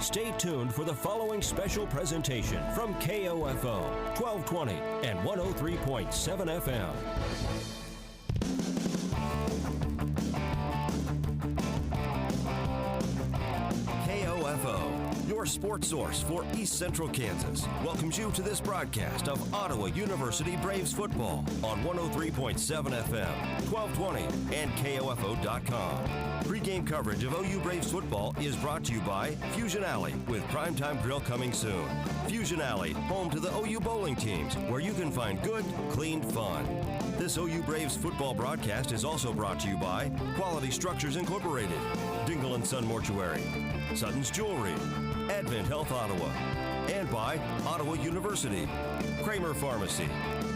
Stay tuned for the following special presentation from KOFO 1220 and 103.7 FM. KOFO, your sports source for East Central Kansas, welcomes you to this broadcast of Ottawa University Braves football on 103.7 FM, 1220, and KOFO.com. Pre-game coverage of OU Braves football is brought to you by Fusion Alley, with Primetime Grill coming soon. Fusion Alley, home to the OU bowling teams, where you can find good, clean fun. This OU Braves football broadcast is also brought to you by Quality Structures Incorporated, Dingle & Son Mortuary, Sutton's Jewelry, Advent Health Ottawa, and by Ottawa University, Kramer Pharmacy,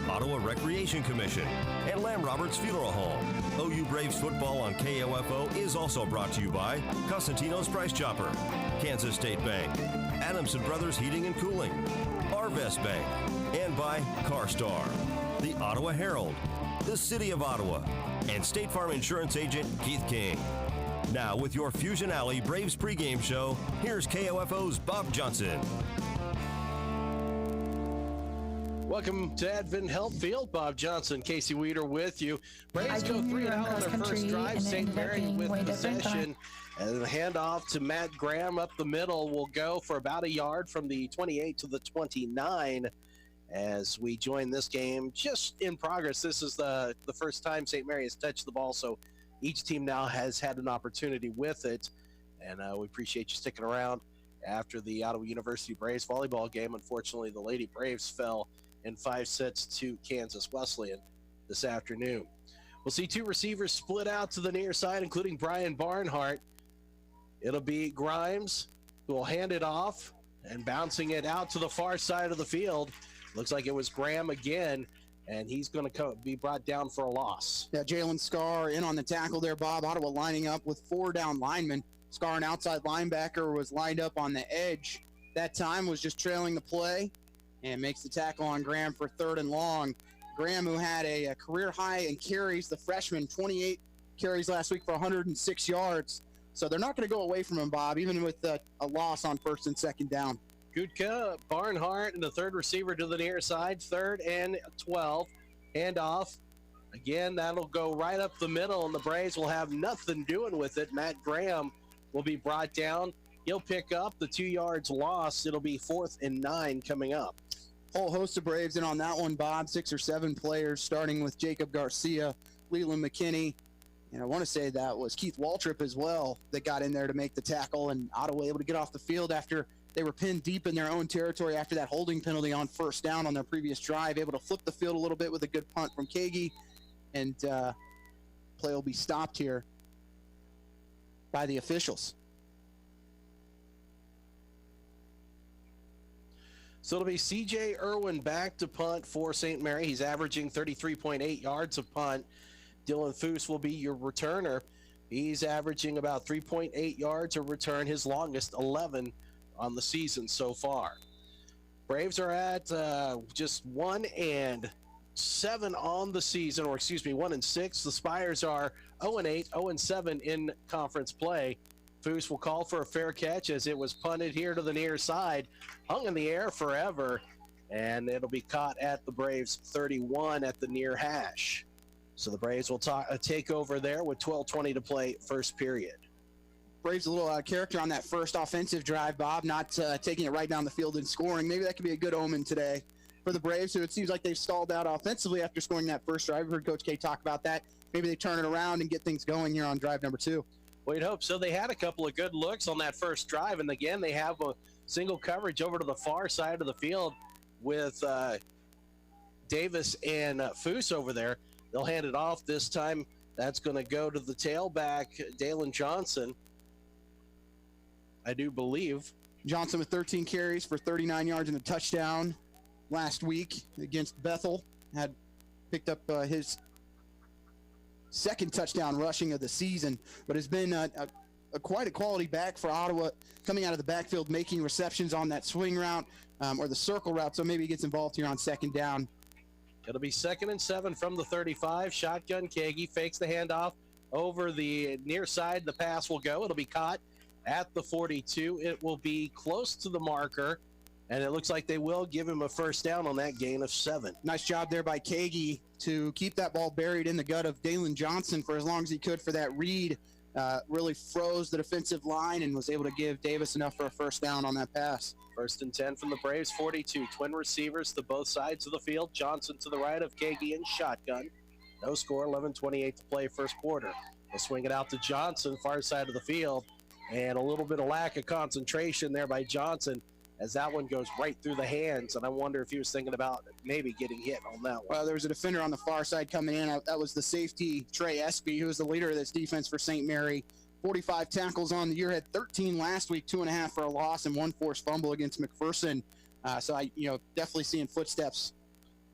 Ottawa Recreation Commission, and Lamb Roberts Funeral Home. OU Braves football on KOFO is also brought to you by Cosentino's Price Chopper, Kansas State Bank, Adamson Brothers Heating and Cooling, Arvest Bank, and by CarStar, the Ottawa Herald, the City of Ottawa, and State Farm Insurance Agent Keith King. Now with your Fusion Alley Braves pregame show, here's KOFO's Bob Johnson. Welcome to Advent Health Field. Bob Johnson, Casey Weeder with you. Braves go 3-0 on their first drive. St. Mary with possession. And the handoff to Matt Graham up the middle will go for about a yard from the 28 to the 29. As we join this game just in progress, this is the first time St. Mary has touched the ball, so each team now has had an opportunity with it. And we appreciate you sticking around after the Ottawa University Braves volleyball game. Unfortunately, the Lady Braves fell in 5 sets to Kansas Wesleyan this afternoon. We'll see two receivers split out to the near side, including Brian Barnhart. It'll be Grimes who will hand it off and bouncing it out to the far side of the field. Looks like it was Graham again, and he's going to be brought down for a loss. Yeah, Jalen Scarr in on the tackle there, Bob. Ottawa lining up with 4 down linemen. Scarr, an outside linebacker, was lined up on the edge. That time was just trailing the play and makes the tackle on Graham for 3rd and long. Graham, who had a career high in carries, the freshman, 28 carries last week for 106 yards. So they're not going to go away from him, Bob, even with a loss on 1st and 2nd down. Gutka, Barnhart, and the third receiver to the near side, 3rd and 12. Handoff. Again, that'll go right up the middle, and the Braves will have nothing doing with it. Matt Graham will be brought down. He'll pick up the 2 yards lost. It'll be 4th and 9 coming up. Whole host of Braves in on that one, Bob. 6 or 7 players, starting with Jacob Garcia, Leland McKinney, and I want to say that was Keith Waltrip as well that got in there to make the tackle, and Ottawa able to get off the field after they were pinned deep in their own territory after that holding penalty on 1st down on their previous drive, able to flip the field a little bit with a good punt from Kagi, and play will be stopped here by the officials. So it'll be C.J. Irwin back to punt for St. Mary. He's averaging 33.8 yards a punt. Dylan Foose will be your returner. He's averaging about 3.8 yards a return, his longest, 11 on the season so far. Braves are at just 1-7 on the season, or excuse me, 1-6. The Spires are 0-8, 0-7 in conference play. Foose will call for a fair catch as it was punted here to the near side, hung in the air forever, and it'll be caught at the Braves 31 at the near hash. So the Braves will take over there with 12:20 to play first period. Braves a little out of character on that first offensive drive, Bob, not taking it right down the field and scoring. Maybe that could be a good omen today for the Braves, who it seems like they've stalled out offensively after scoring that first drive. I've heard Coach K talk about that. Maybe they turn it around and get things going here on drive number 2. We'd hope so. They had a couple of good looks on that first drive, and again, they have a single coverage over to the far side of the field with Davis and Foose over there. They'll hand it off this time. That's going to go to the tailback, Dalen Johnson, I do believe. Johnson with 13 carries for 39 yards and a touchdown last week against Bethel. Had picked up his 2nd touchdown rushing of the season, but has been quite a quality back for Ottawa, coming out of the backfield, making receptions on that swing route or the circle route, so maybe he gets involved here on 2nd down. It'll be 2nd and 7 from the 35. Shotgun Kagi fakes the handoff over the near side. The pass will go. It'll be caught at the 42. It will be close to the marker, and it looks like they will give him a first down on that gain of 7. Nice job there by Kagi to keep that ball buried in the gut of Dalen Johnson for as long as he could for that read. Really froze the defensive line and was able to give Davis enough for a first down on that pass. 1st and 10 from the Braves 42. Twin receivers to both sides of the field. Johnson to the right of Kagi in shotgun. No score, 11:28 to play first quarter. They'll swing it out to Johnson, far side of the field. And a little bit of lack of concentration there by Johnson as that one goes right through the hands. And I wonder if he was thinking about maybe getting hit on that one. Well, there was a defender on the far side coming in. That was the safety, Trey Espy, who was the leader of this defense for St. Mary. 45 tackles on the year, had 13 last week, 2.5 for a loss, and 1 forced fumble against McPherson. So I, definitely seeing footsteps.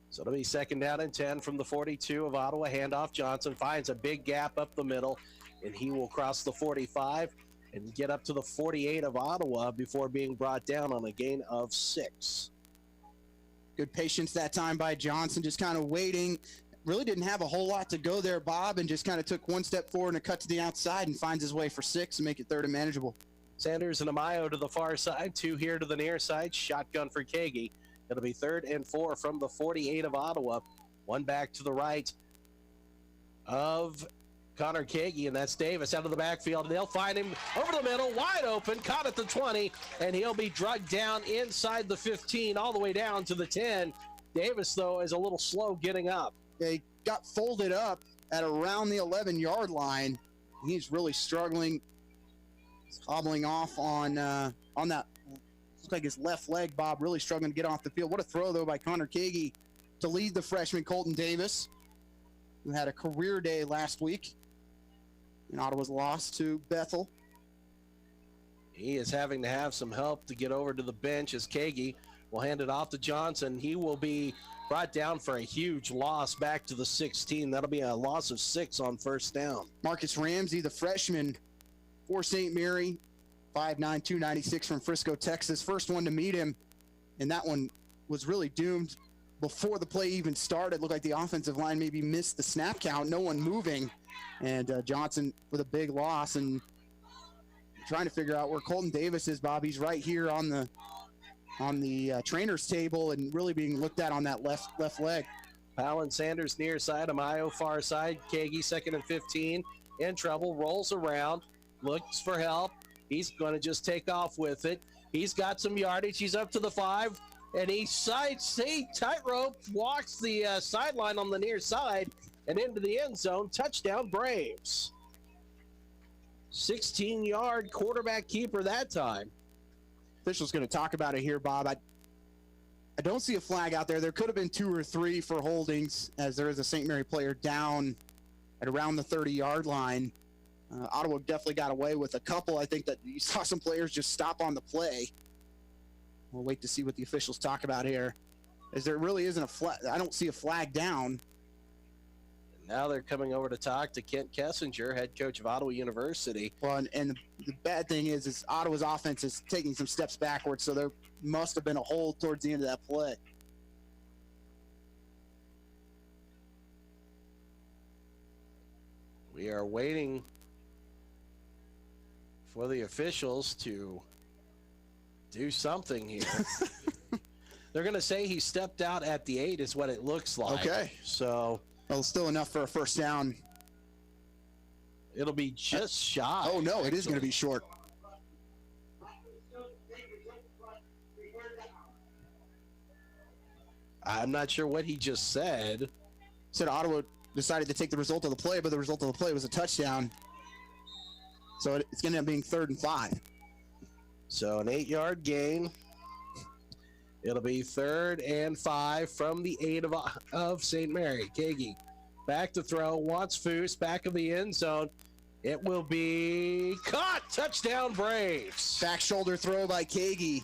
So it'll be 2nd down and 10 from the 42 of Ottawa. Handoff. Johnson finds a big gap up the middle, and he will cross the 45 and get up to the 48 of Ottawa before being brought down on a gain of 6. Good patience that time by Johnson, just kind of waiting. Really didn't have a whole lot to go there, Bob, and just kind of took 1 step forward and a cut to the outside and finds his way for 6 and make it 3rd and manageable. Sanders and Amayo to the far side, 2 here to the near side. Shotgun for Kagi. It'll be 3rd and 4 from the 48 of Ottawa. 1 back to the right of Connor Kagi, and that's Davis out of the backfield. They'll find him over the middle, wide open, caught at the 20, and he'll be dragged down inside the 15, all the way down to the 10. Davis, though, is a little slow getting up. They got folded up at around the 11-yard line. He's really struggling. He's hobbling off on that, looks like his left leg, Bob, really struggling to get off the field. What a throw, though, by Connor Kagi to lead the freshman Colton Davis, who had a career day last week. And Ottawa's lost to Bethel. He is having to have some help to get over to the bench as Kagi will hand it off to Johnson. He will be brought down for a huge loss back to the 16. That'll be a loss of 6 on first down. Marcus Ramsey, the freshman for St. Mary, 5'9", 296 from Frisco, Texas. First one to meet him, and that one was really doomed before the play even started. Looked like the offensive line maybe missed the snap count, no one moving, and Johnson with a big loss. And trying to figure out where Colton Davis is, Bob. He's right here on the trainer's table and really being looked at on that left leg. Powell and Sanders near side, Amayo far side. Kagi 2nd and 15, in trouble, rolls around, looks for help. He's going to just take off with it. He's got some yardage. He's up to the 5, and he tightrope, walks the sideline on the near side and into the end zone. Touchdown, Braves. 16-yard quarterback keeper that time. Official's going to talk about it here, Bob. I don't see a flag out there. There could have been 2 or 3 for holdings, as there is a St. Mary player down at around the 30-yard line. Ottawa definitely got away with a couple. I think that you saw some players just stop on the play. We'll wait to see what the officials talk about here, as there really isn't a flag. I don't see a flag down. Now they're coming over to talk to Kent Kessinger, head coach of Ottawa University. Well, and the bad thing is Ottawa's offense is taking some steps backwards, so there must have been a hold towards the end of that play. We are waiting for the officials to do something here. They're going to say he stepped out at the 8 is what it looks like. Okay. So... well, still enough for a first down. It'll be just shy. Oh, no, it is going to be short. I'm not sure what he just said. Said Ottawa decided to take the result of the play, but the result of the play was a touchdown. So it's going to end up being 3rd and 5. So an 8-yard gain. It'll be 3rd and 5 from the 8 of St. Mary. Kagi back to throw, wants Foose, back of the end zone. It will be caught. Touchdown, Braves. Back shoulder throw by Kagi,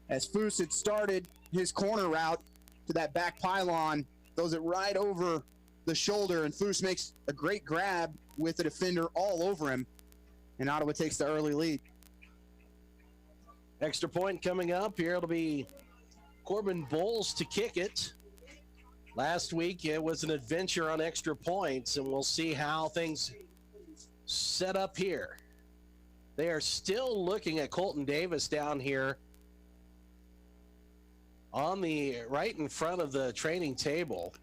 as Foose had started his corner route to that back pylon, throws it right over the shoulder, and Foose makes a great grab with the defender all over him, and Ottawa takes the early lead. Extra point coming up here. It'll be Corbin Bowles to kick it. Last week it was an adventure on extra points, and we'll see how things set up here. They are still looking at Colton Davis down here on the right in front of the training table.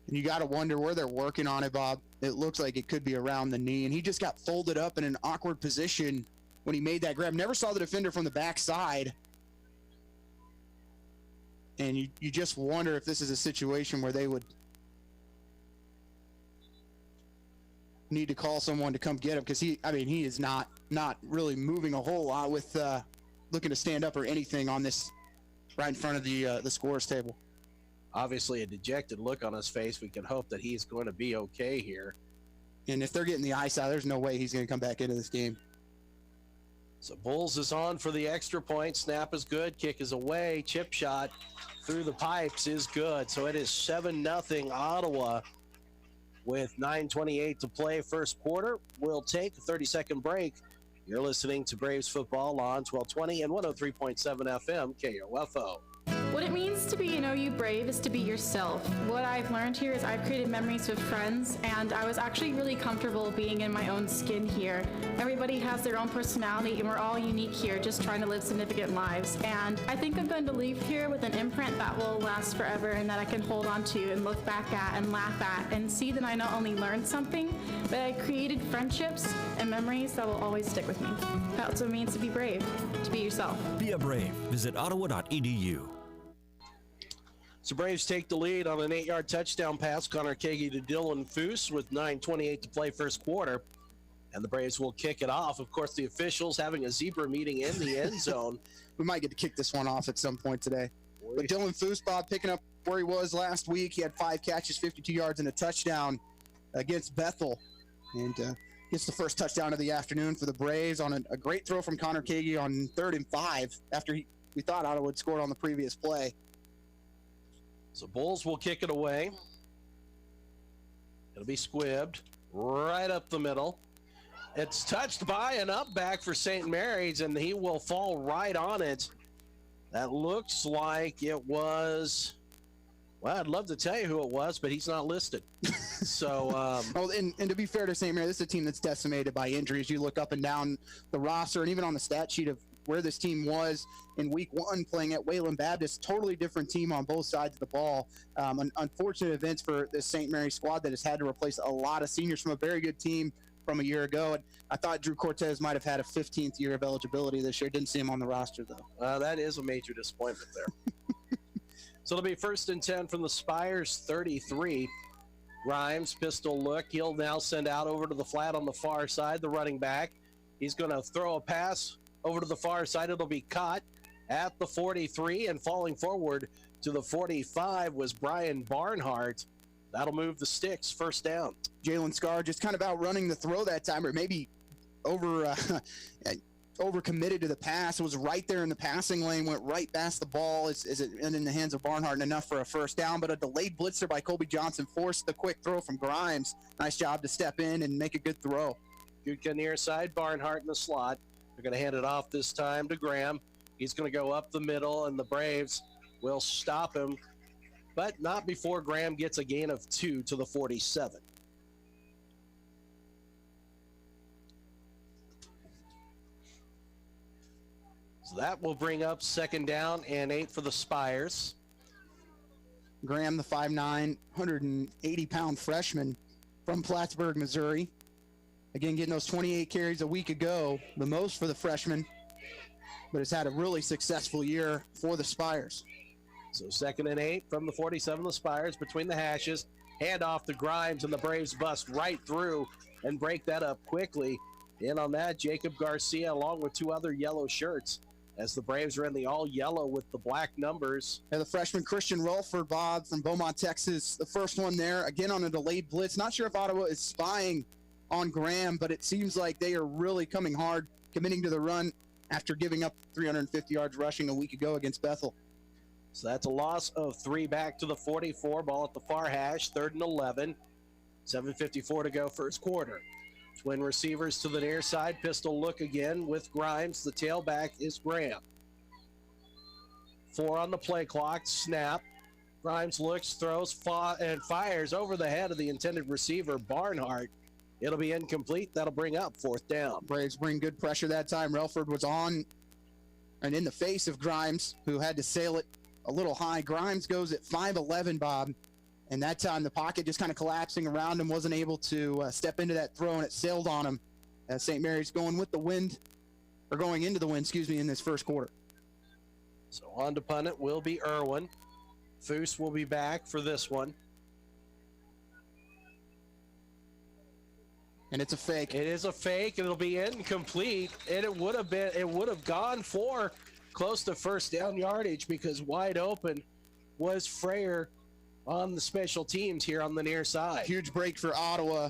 And you got to wonder where they're working on it, Bob. It looks like it could be around the knee, and he just got folded up in an awkward position when he made that grab. Never saw the defender from the backside. And you just wonder if this is a situation where they would need to call someone to come get him, because he is not really moving a whole lot with looking to stand up or anything on this right in front of the scores table. Obviously a dejected look on his face. We can hope that he's going to be okay here. And if they're getting the ice out, there's no way he's going to come back into this game. So Bulls is on for the extra point. Snap is good. Kick is away. Chip shot through the pipes is good. So it is 7-0 Ottawa with 9:28 to play first quarter. We'll take a 30-second break. You're listening to Braves football on 1220 and 103.7 FM KOFO. What it means to be an OU Brave is to be yourself. What I've learned here is I've created memories with friends, and I was actually really comfortable being in my own skin here. Everybody has their own personality, and we're all unique here, just trying to live significant lives. And I think I'm going to leave here with an imprint that will last forever and that I can hold on to and look back at and laugh at and see that I not only learned something, but I created friendships and memories that will always stick with me. That's what it means to be brave, to be yourself. Be a Brave. Visit ottawa.edu. So Braves take the lead on an 8-yard touchdown pass. Connor Kagi to Dylan Foose with 9:28 to play first quarter. And the Braves will kick it off. Of course, the officials having a zebra meeting in the end zone. We might get to kick this one off at some point today. But Dylan Foose, Bob, picking up where he was last week. He had 5 catches, 52 yards, and a touchdown against Bethel. And gets the first touchdown of the afternoon for the Braves on a great throw from Connor Kagi on 3rd and 5 after we thought Ottawa had scored on the previous play. So Bulls will kick it away. It'll be squibbed right up the middle. It's touched by an up back for St. Mary's, and he will fall right on it. That looks like it was, well, I'd love to tell you who it was, but he's not listed. So, and to be fair to St. Mary, this is a team that's decimated by injuries. You look up and down the roster, and even on the stat sheet of where this team was in week 1 playing at Wayland Baptist, totally different team on both sides of the ball. Unfortunate events for this St. Mary squad that has had to replace a lot of seniors from a very good team from a year ago. And I thought Drew Cortez might have had a 15th year of eligibility this year. Didn't see him on the roster, though. That is a major disappointment there. So it'll be 1st and 10 from the Spires 33. Grimes, pistol look. He'll now send out over to the flat on the far side, the running back. He's going to throw a pass over to the far side. It'll be caught at the 43, and falling forward to the 45 was Brian Barnhart. That'll move the sticks. First down. Jalen Scar just kind of outrunning the throw that time, or maybe over committed to the pass. It was right there in the passing lane, went right past the ball. Is it in the hands of Barnhart and enough for a first down? But a delayed blitzer by Colby Johnson forced the quick throw from Grimes. Nice job to step in and make a good throw. Good near side, Barnhart in the slot. They're going to hand it off this time to Graham. He's going to go up the middle, and the Braves will stop him, but not before Graham gets a gain of 2 to the 47. So that will bring up 2nd down and 8 for the Spires. Graham, the 5'9", 180-pound freshman from Plattsburgh, Missouri. Again, getting those 28 carries a week ago, the most for the freshman, but has had a really successful year for the Spires. So 2nd and 8 from the 47, the Spires between the hashes. Hand off to Grimes, and the Braves bust right through and break that up quickly. In on that, Jacob Garcia along with 2 other yellow shirts as the Braves are in the all yellow with the black numbers. And the freshman Christian Relford, Bob, from Beaumont, Texas, the first one there, again on a delayed blitz. Not sure if Ottawa is spying on Graham, but it seems like they are really coming hard, committing to the run after giving up 350 yards rushing a week ago against Bethel. So that's a loss of 3 back to the 44. Ball at the far hash, 3rd and 11. 7:54 to go first quarter. Twin receivers to the near side. Pistol look again with Grimes. The tailback is Graham. 4 on the play clock. Snap. Grimes looks, throws, and fires over the head of the intended receiver, Barnhart. It'll be incomplete. That'll bring up 4th down. Braves bring good pressure that time. Relford was on and in the face of Grimes, who had to sail it a little high. Grimes goes at 5'11", Bob. And that time, the pocket just kind of collapsing around him, wasn't able to step into that throw, and it sailed on him as St. Mary's going with the wind, or going into the wind, in this first quarter. So on to punt it will be Irwin. Foose will be back for this one. And it's a fake. It is a fake, and it'll be incomplete. And it would have gone for close to first down yardage, because wide open was Frayer on the special teams here on the near side. Huge break for Ottawa.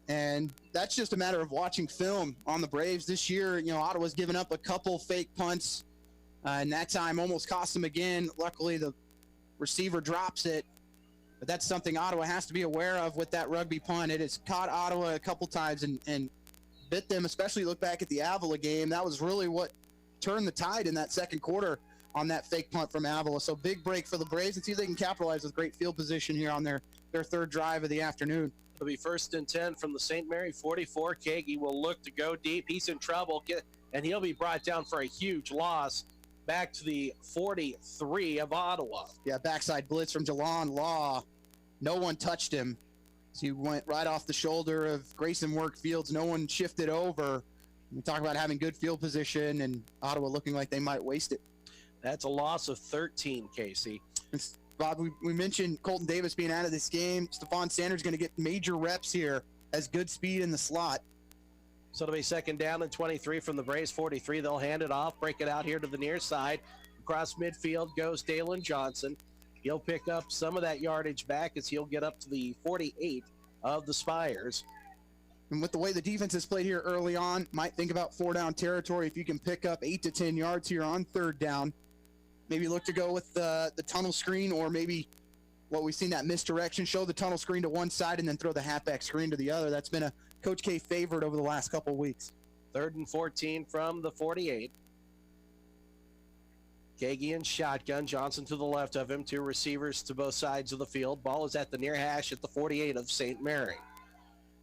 And that's just a matter of watching film on the Braves this year. Ottawa's given up a couple fake punts, and that time almost cost them again. Luckily, the receiver drops it. But that's something Ottawa has to be aware of with that rugby punt. It has caught Ottawa a couple times and bit them, especially look back at the Avila game. That was really what turned the tide in that second quarter on that fake punt from Avila. So big break for the Braves, and see if they can capitalize with great field position here on their third drive of the afternoon. It'll be 1st and 10 from the St. Mary 44. Kagi will look to go deep. He's in trouble, and he'll be brought down for a huge loss back to the 43 of Ottawa. Yeah, backside blitz from Jalon Law. No one touched him. So he went right off the shoulder of Grayson Workfields. No one shifted over. We talk about having good field position, and Ottawa looking like they might waste it. That's a loss of 13, Casey. Bob, we mentioned Colton Davis being out of this game. Stephon Sanders going to get major reps here, has good speed in the slot. So it'll be 2nd down and 23 from the Braves 43. They'll hand it off, break it out here to the near side. Across midfield goes Dalen Johnson. He'll pick up some of that yardage back as he'll get up to the 48 of the Spires. And with the way the defense has played here early on, might think about 4-down territory. If you can pick up 8 to 10 yards here on 3rd down, maybe look to go with the tunnel screen, or maybe what we've seen, that misdirection, show the tunnel screen to one side and then throw the halfback screen to the other. That's been a Coach K favorite over the last couple of weeks. 3rd and 14 from the 48. Kagi in shotgun. Johnson to the left of him. 2 receivers to both sides of the field. Ball is at the near hash at the 48 of St. Mary.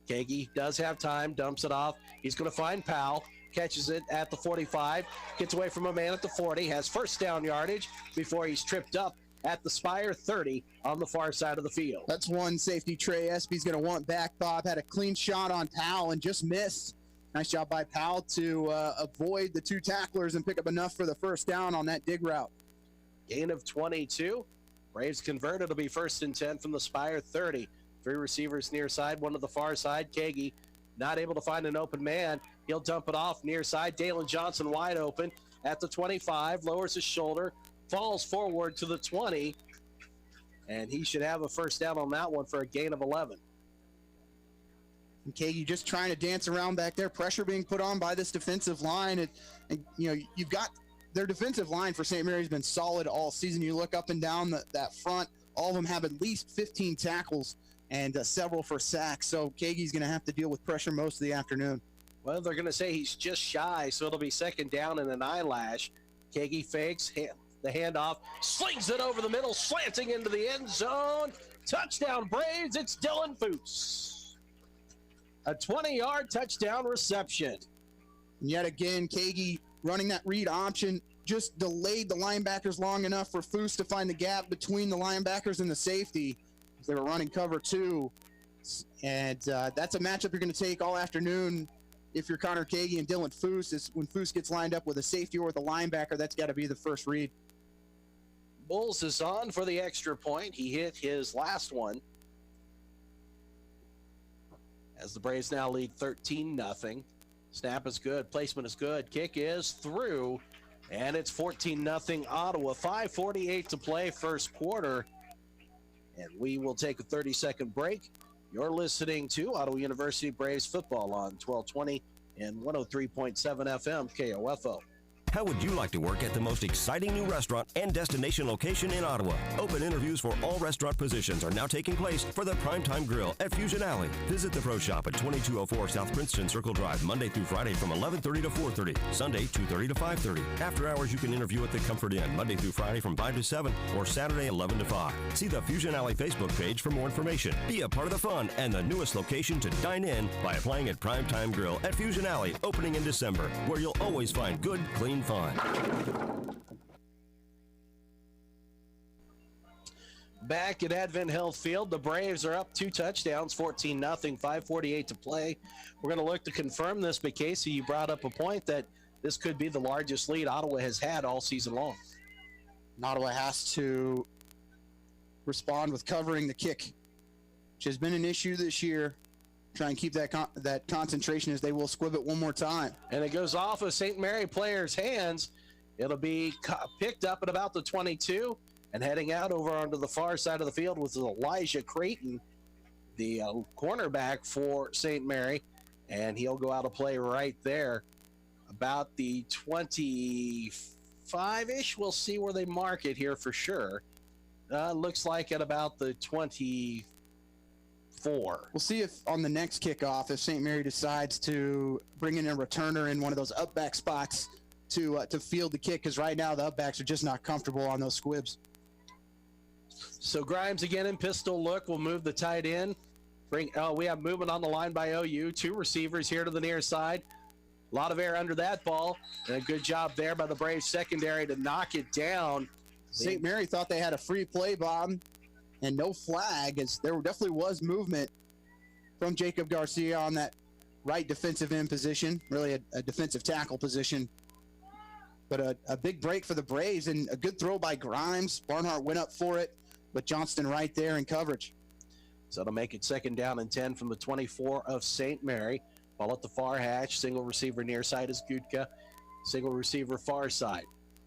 Kagi does have time. Dumps it off. He's going to find Powell. Catches it at the 45. Gets away from a man at the 40. Has first down yardage before he's tripped up at the Spire 30 on the far side of the field. That's one safety Trey Espy's going to want back, Bob. Had a clean shot on Powell and just missed. Nice job by Powell to avoid the 2 tacklers and pick up enough for the first down on that dig route. Gain of 22. Braves convert. It'll be 1st and 10 from the Spire 30. 3 receivers near side, 1 to the far side. Kagi not able to find an open man. He'll dump it off near side. Dalen Johnson wide open at the 25. Lowers his shoulder. Falls forward to the 20. And he should have a first down on that one for a gain of 11. And Kagi just trying to dance around back there. Pressure being put on by this defensive line. And you've got their defensive line for St. Mary's been solid all season. You look up and down that front. All of them have at least 15 tackles and several for sacks. So Kagi's going to have to deal with pressure most of the afternoon. Well, they're going to say he's just shy, so it'll be 2nd down and an eyelash. Kagi fakes the handoff, slings it over the middle, slanting into the end zone. Touchdown Braves, it's Dylan Foose. A 20-yard touchdown reception. And yet again, Kagi running that read option, just delayed the linebackers long enough for Foose to find the gap between the linebackers and the safety. They were running cover 2. And that's a matchup you're going to take all afternoon if you're Connor Kagi and Dylan Foose. Is when Foose gets lined up with a safety or with a linebacker, that's got to be the first read. Bulls is on for the extra point. He hit his last one. As the Braves now lead 13-0. Snap is good. Placement is good. Kick is through. And it's 14-0 Ottawa. 5:48 to play first quarter. And we will take a 30-second break. You're listening to Ottawa University Braves football on 1220 and 103.7 FM KOFO. How would you like to work at the most exciting new restaurant and destination location in Ottawa? Open interviews for all restaurant positions are now taking place for the Primetime Grill at Fusion Alley. Visit the Pro Shop at 2204 South Princeton Circle Drive, Monday through Friday from 11:30 to 4:30, Sunday 2:30 to 5:30. After hours, you can interview at the Comfort Inn, Monday through Friday from 5 to 7 or Saturday 11 to 5. See the Fusion Alley Facebook page for more information. Be a part of the fun and the newest location to dine in by applying at Primetime Grill at Fusion Alley, opening in December, where you'll always find good, clean fun. Back at Advent Health Field, the Braves are up 2 touchdowns, 14-0, 5:48 to play. We're going to look to confirm this, but Casey, you brought up a point that this could be the largest lead Ottawa has had all season long. Ottawa has to respond with covering the kick, which has been an issue this year. Try and keep that concentration as they will squib it one more time. And it goes off of St. Mary players' hands. It'll be picked up at about the 22 and heading out over onto the far side of the field with Elijah Creighton, the cornerback for St. Mary. And he'll go out of play right there about the 25-ish. We'll see where they mark it here for sure. Looks like at about the 24. We'll see if on the next kickoff, if St. Mary decides to bring in a returner in one of those up back spots to field the kick, because right now the up backs are just not comfortable on those squibs. So Grimes again in pistol look. We'll move the tight end. We have movement on the line by OU. 2 receivers here to the near side. A lot of air under that ball, and a good job there by the Braves secondary to knock it down. St. Mary thought they had a free play, Bob, and no flag, as there definitely was movement from Jacob Garcia on that right defensive end position, really a defensive tackle position. But a big break for the Braves and a good throw by Grimes. Barnhart went up for it, but Johnston right there in coverage. So it'll make it 2nd down and 10 from the 24 of St. Mary. Ball at the far hash. Single receiver near side is Gutka. Single receiver far side.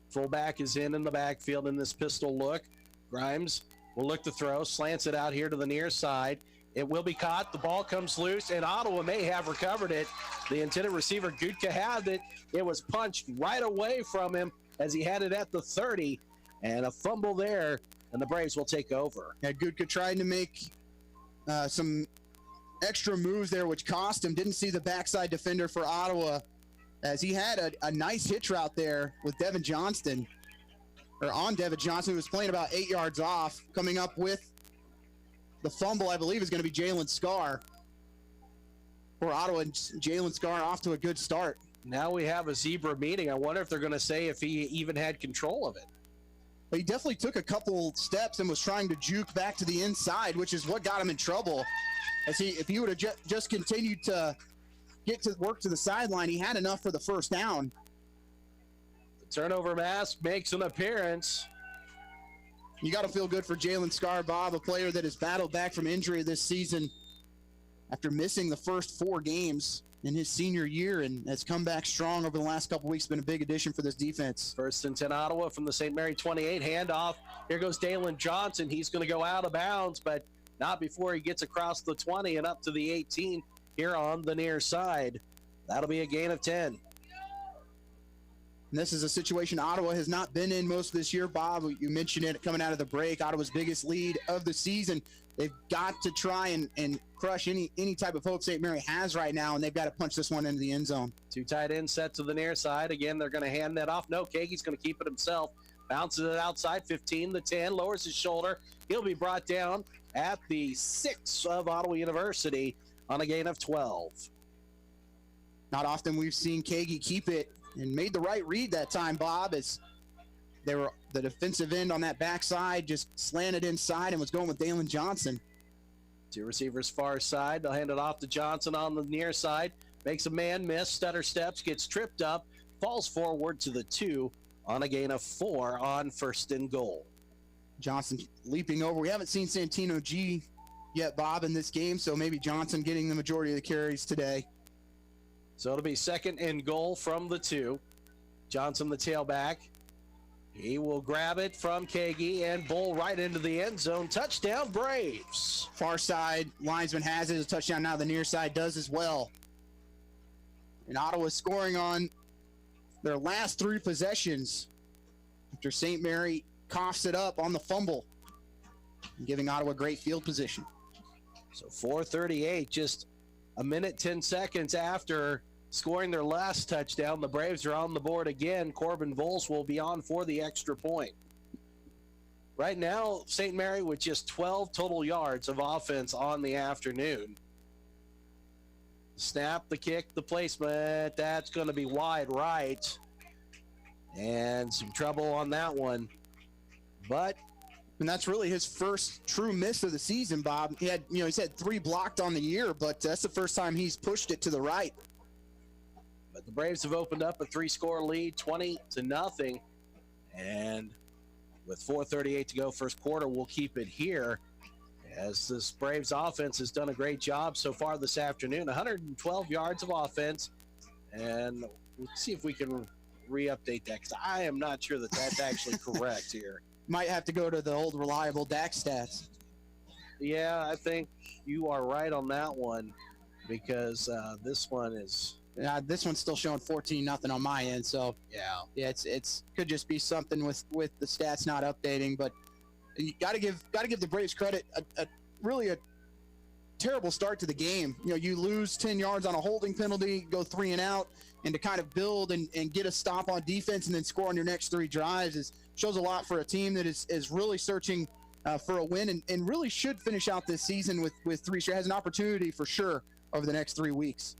Fullback is in the backfield in this pistol look. Grimes will look to throw, slants it out here to the near side. It will be caught. The ball comes loose, and Ottawa may have recovered it. The intended receiver, Gutka, had it. It was punched right away from him as he had it at the 30, and a fumble there, and the Braves will take over. Yeah, Gutka tried to make some extra moves there, which cost him. Didn't see the backside defender for Ottawa, as he had a nice hitch route there with Devin Johnston. Or on Devin Johnson, who was playing about 8 yards off. Coming up with the fumble, I believe, is going to be Jalen Scarr. For Ottawa, Jalen Scarr off to a good start. Now we have a zebra meeting. I wonder if they're going to say if he even had control of it. But he definitely took a couple steps and was trying to juke back to the inside, which is what got him in trouble. As if he would have just continued to get to work to the sideline, he had enough for the first down. Turnover mask makes an appearance. You got to feel good for Jalen Scarr, Bob, a player that has battled back from injury this season after missing the first 4 games in his senior year, and has come back strong over the last couple weeks. Been a big addition for this defense. 1st and 10 Ottawa from the St. Mary 28. Handoff. Here goes Dalen Johnson. He's going to go out of bounds, but not before he gets across the 20 and up to the 18 here on the near side. That'll be a gain of 10. And this is a situation Ottawa has not been in most of this year, Bob. You mentioned it coming out of the break. Ottawa's biggest lead of the season. They've got to try and crush any type of hope St. Mary has right now, and they've got to punch this one into the end zone. 2 tight ends set to the near side. Again, they're going to hand that off. No, Kage's going to keep it himself. Bounces it outside, 15, the 10, lowers his shoulder. He'll be brought down at the 6 of Ottawa University on a gain of 12. Not often we've seen Kage keep it, and made the right read that time, Bob, as they were the defensive end on that backside, just slanted inside and was going with Dalen Johnson. 2 receivers far side. They'll hand it off to Johnson on the near side. Makes a man miss, stutter steps, gets tripped up, falls forward to the 2 on a gain of 4 on 1st and goal. Johnson leaping over. We haven't seen Santino G yet, Bob, in this game, so maybe Johnson getting the majority of the carries today. So it'll be 2nd and goal from the 2. Johnson, the tailback. He will grab it from Kage and bowl right into the end zone. Touchdown, Braves. Far side linesman has it as a touchdown. Now the near side does as well. And Ottawa scoring on their last 3 possessions after St. Mary coughs it up on the fumble, giving Ottawa great field position. So 4:38, just a minute, 10 seconds after scoring their last touchdown. The Braves are on the board again. Corbin Vols will be on for the extra point. Right now, St. Mary with just 12 total yards of offense on the afternoon. Snap, the kick, the placement. That's going to be wide right. And some trouble on that one. But and that's really his first true miss of the season, Bob. He's had 3 blocked on the year, but that's the first time he's pushed it to the right. But the Braves have opened up a 3-score lead, 20-0. And with 4:38 to go first quarter, we'll keep it here as this Braves offense has done a great job so far this afternoon. 112 yards of offense. And we'll see if we can re-update that, because I am not sure that that's actually correct here. Might have to go to the old reliable DAX stats. Yeah, I think you are right on that one, because this one is... this one's still showing 14-0 on my end, so yeah, it's could just be something with the stats not updating. But you got to give the Braves credit. Really a terrible start to the game. You lose 10 yards on a holding penalty, go 3 and out, and to kind of build and get a stop on defense and then score on your next 3 drives shows a lot for a team that is really searching for a win and really should finish out this season with 3 straight. Has an opportunity for sure over the next 3 weeks.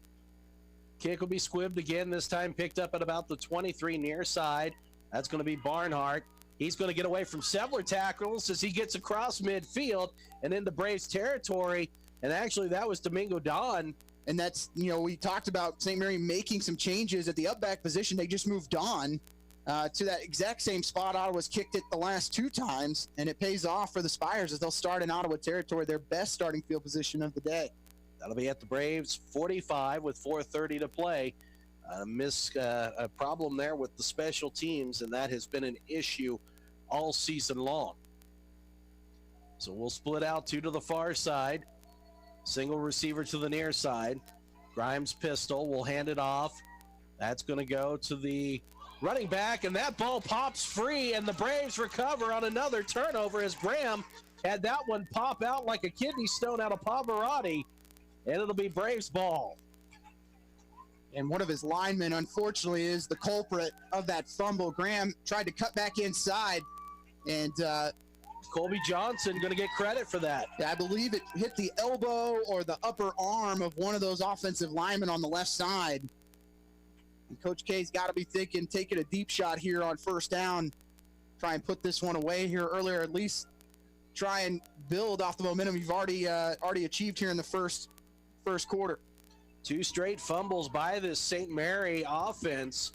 Kick will be squibbed again, this time picked up at about the 23 near side. That's going to be Barnhart. He's going to get away from several tackles as he gets across midfield and into Braves territory. And actually, that was Domingo Don. And that's, we talked about St. Mary making some changes at the up back position. They just moved on to that exact same spot Ottawa's kicked it the last 2 times. And it pays off for the Spires as they'll start in Ottawa territory, their best starting field position of the day. That'll be at the Braves 45 with 4:30 to play. A problem there with the special teams, and that has been an issue all season long. So we'll split out 2 to the far side. Single receiver to the near side. Grimes pistol will hand it off. That's going to go to the running back, and that ball pops free, and the Braves recover on another turnover as Graham had that one pop out like a kidney stone out of Pavarotti. And it'll be Braves ball. And one of his linemen, unfortunately, is the culprit of that fumble. Graham tried to cut back inside, and Colby Johnson going to get credit for that. I believe it hit the elbow or the upper arm of one of those offensive linemen on the left side. And Coach K's got to be thinking, taking a deep shot here on first down, try and put this one away here earlier, at least try and build off the momentum you've already achieved here in the first quarter. 2 straight fumbles by this St. Mary offense.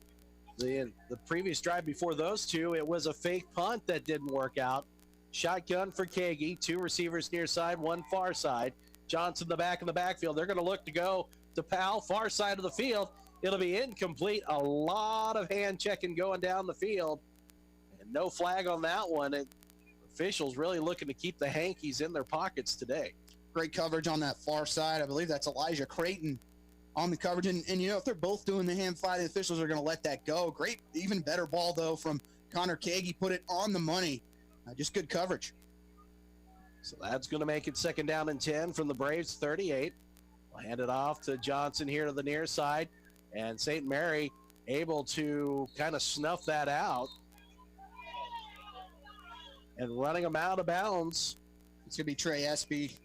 The previous drive before those 2, it was a fake punt that didn't work out. Shotgun for Kagi, 2 receivers near side, 1 far side. Johnson the back in the backfield. They're going to look to go to Powell, far side of the field. It'll be incomplete. A lot of hand checking going down the field. And no flag on that one. And officials really looking to keep the Hankies in their pockets today. Great coverage on that far side. I believe that's Elijah Creighton on the coverage. And if they're both doing the hand fly, the officials are going to let that go. Great, even better ball, though, from Connor Kagi. Put it on the money. Just good coverage. So that's going to make it 2nd down and 10 from the Braves 38. We'll hand it off to Johnson here to the near side. And St. Mary able to kind of snuff that out. And running them out of bounds. It's going to be Trey Espy.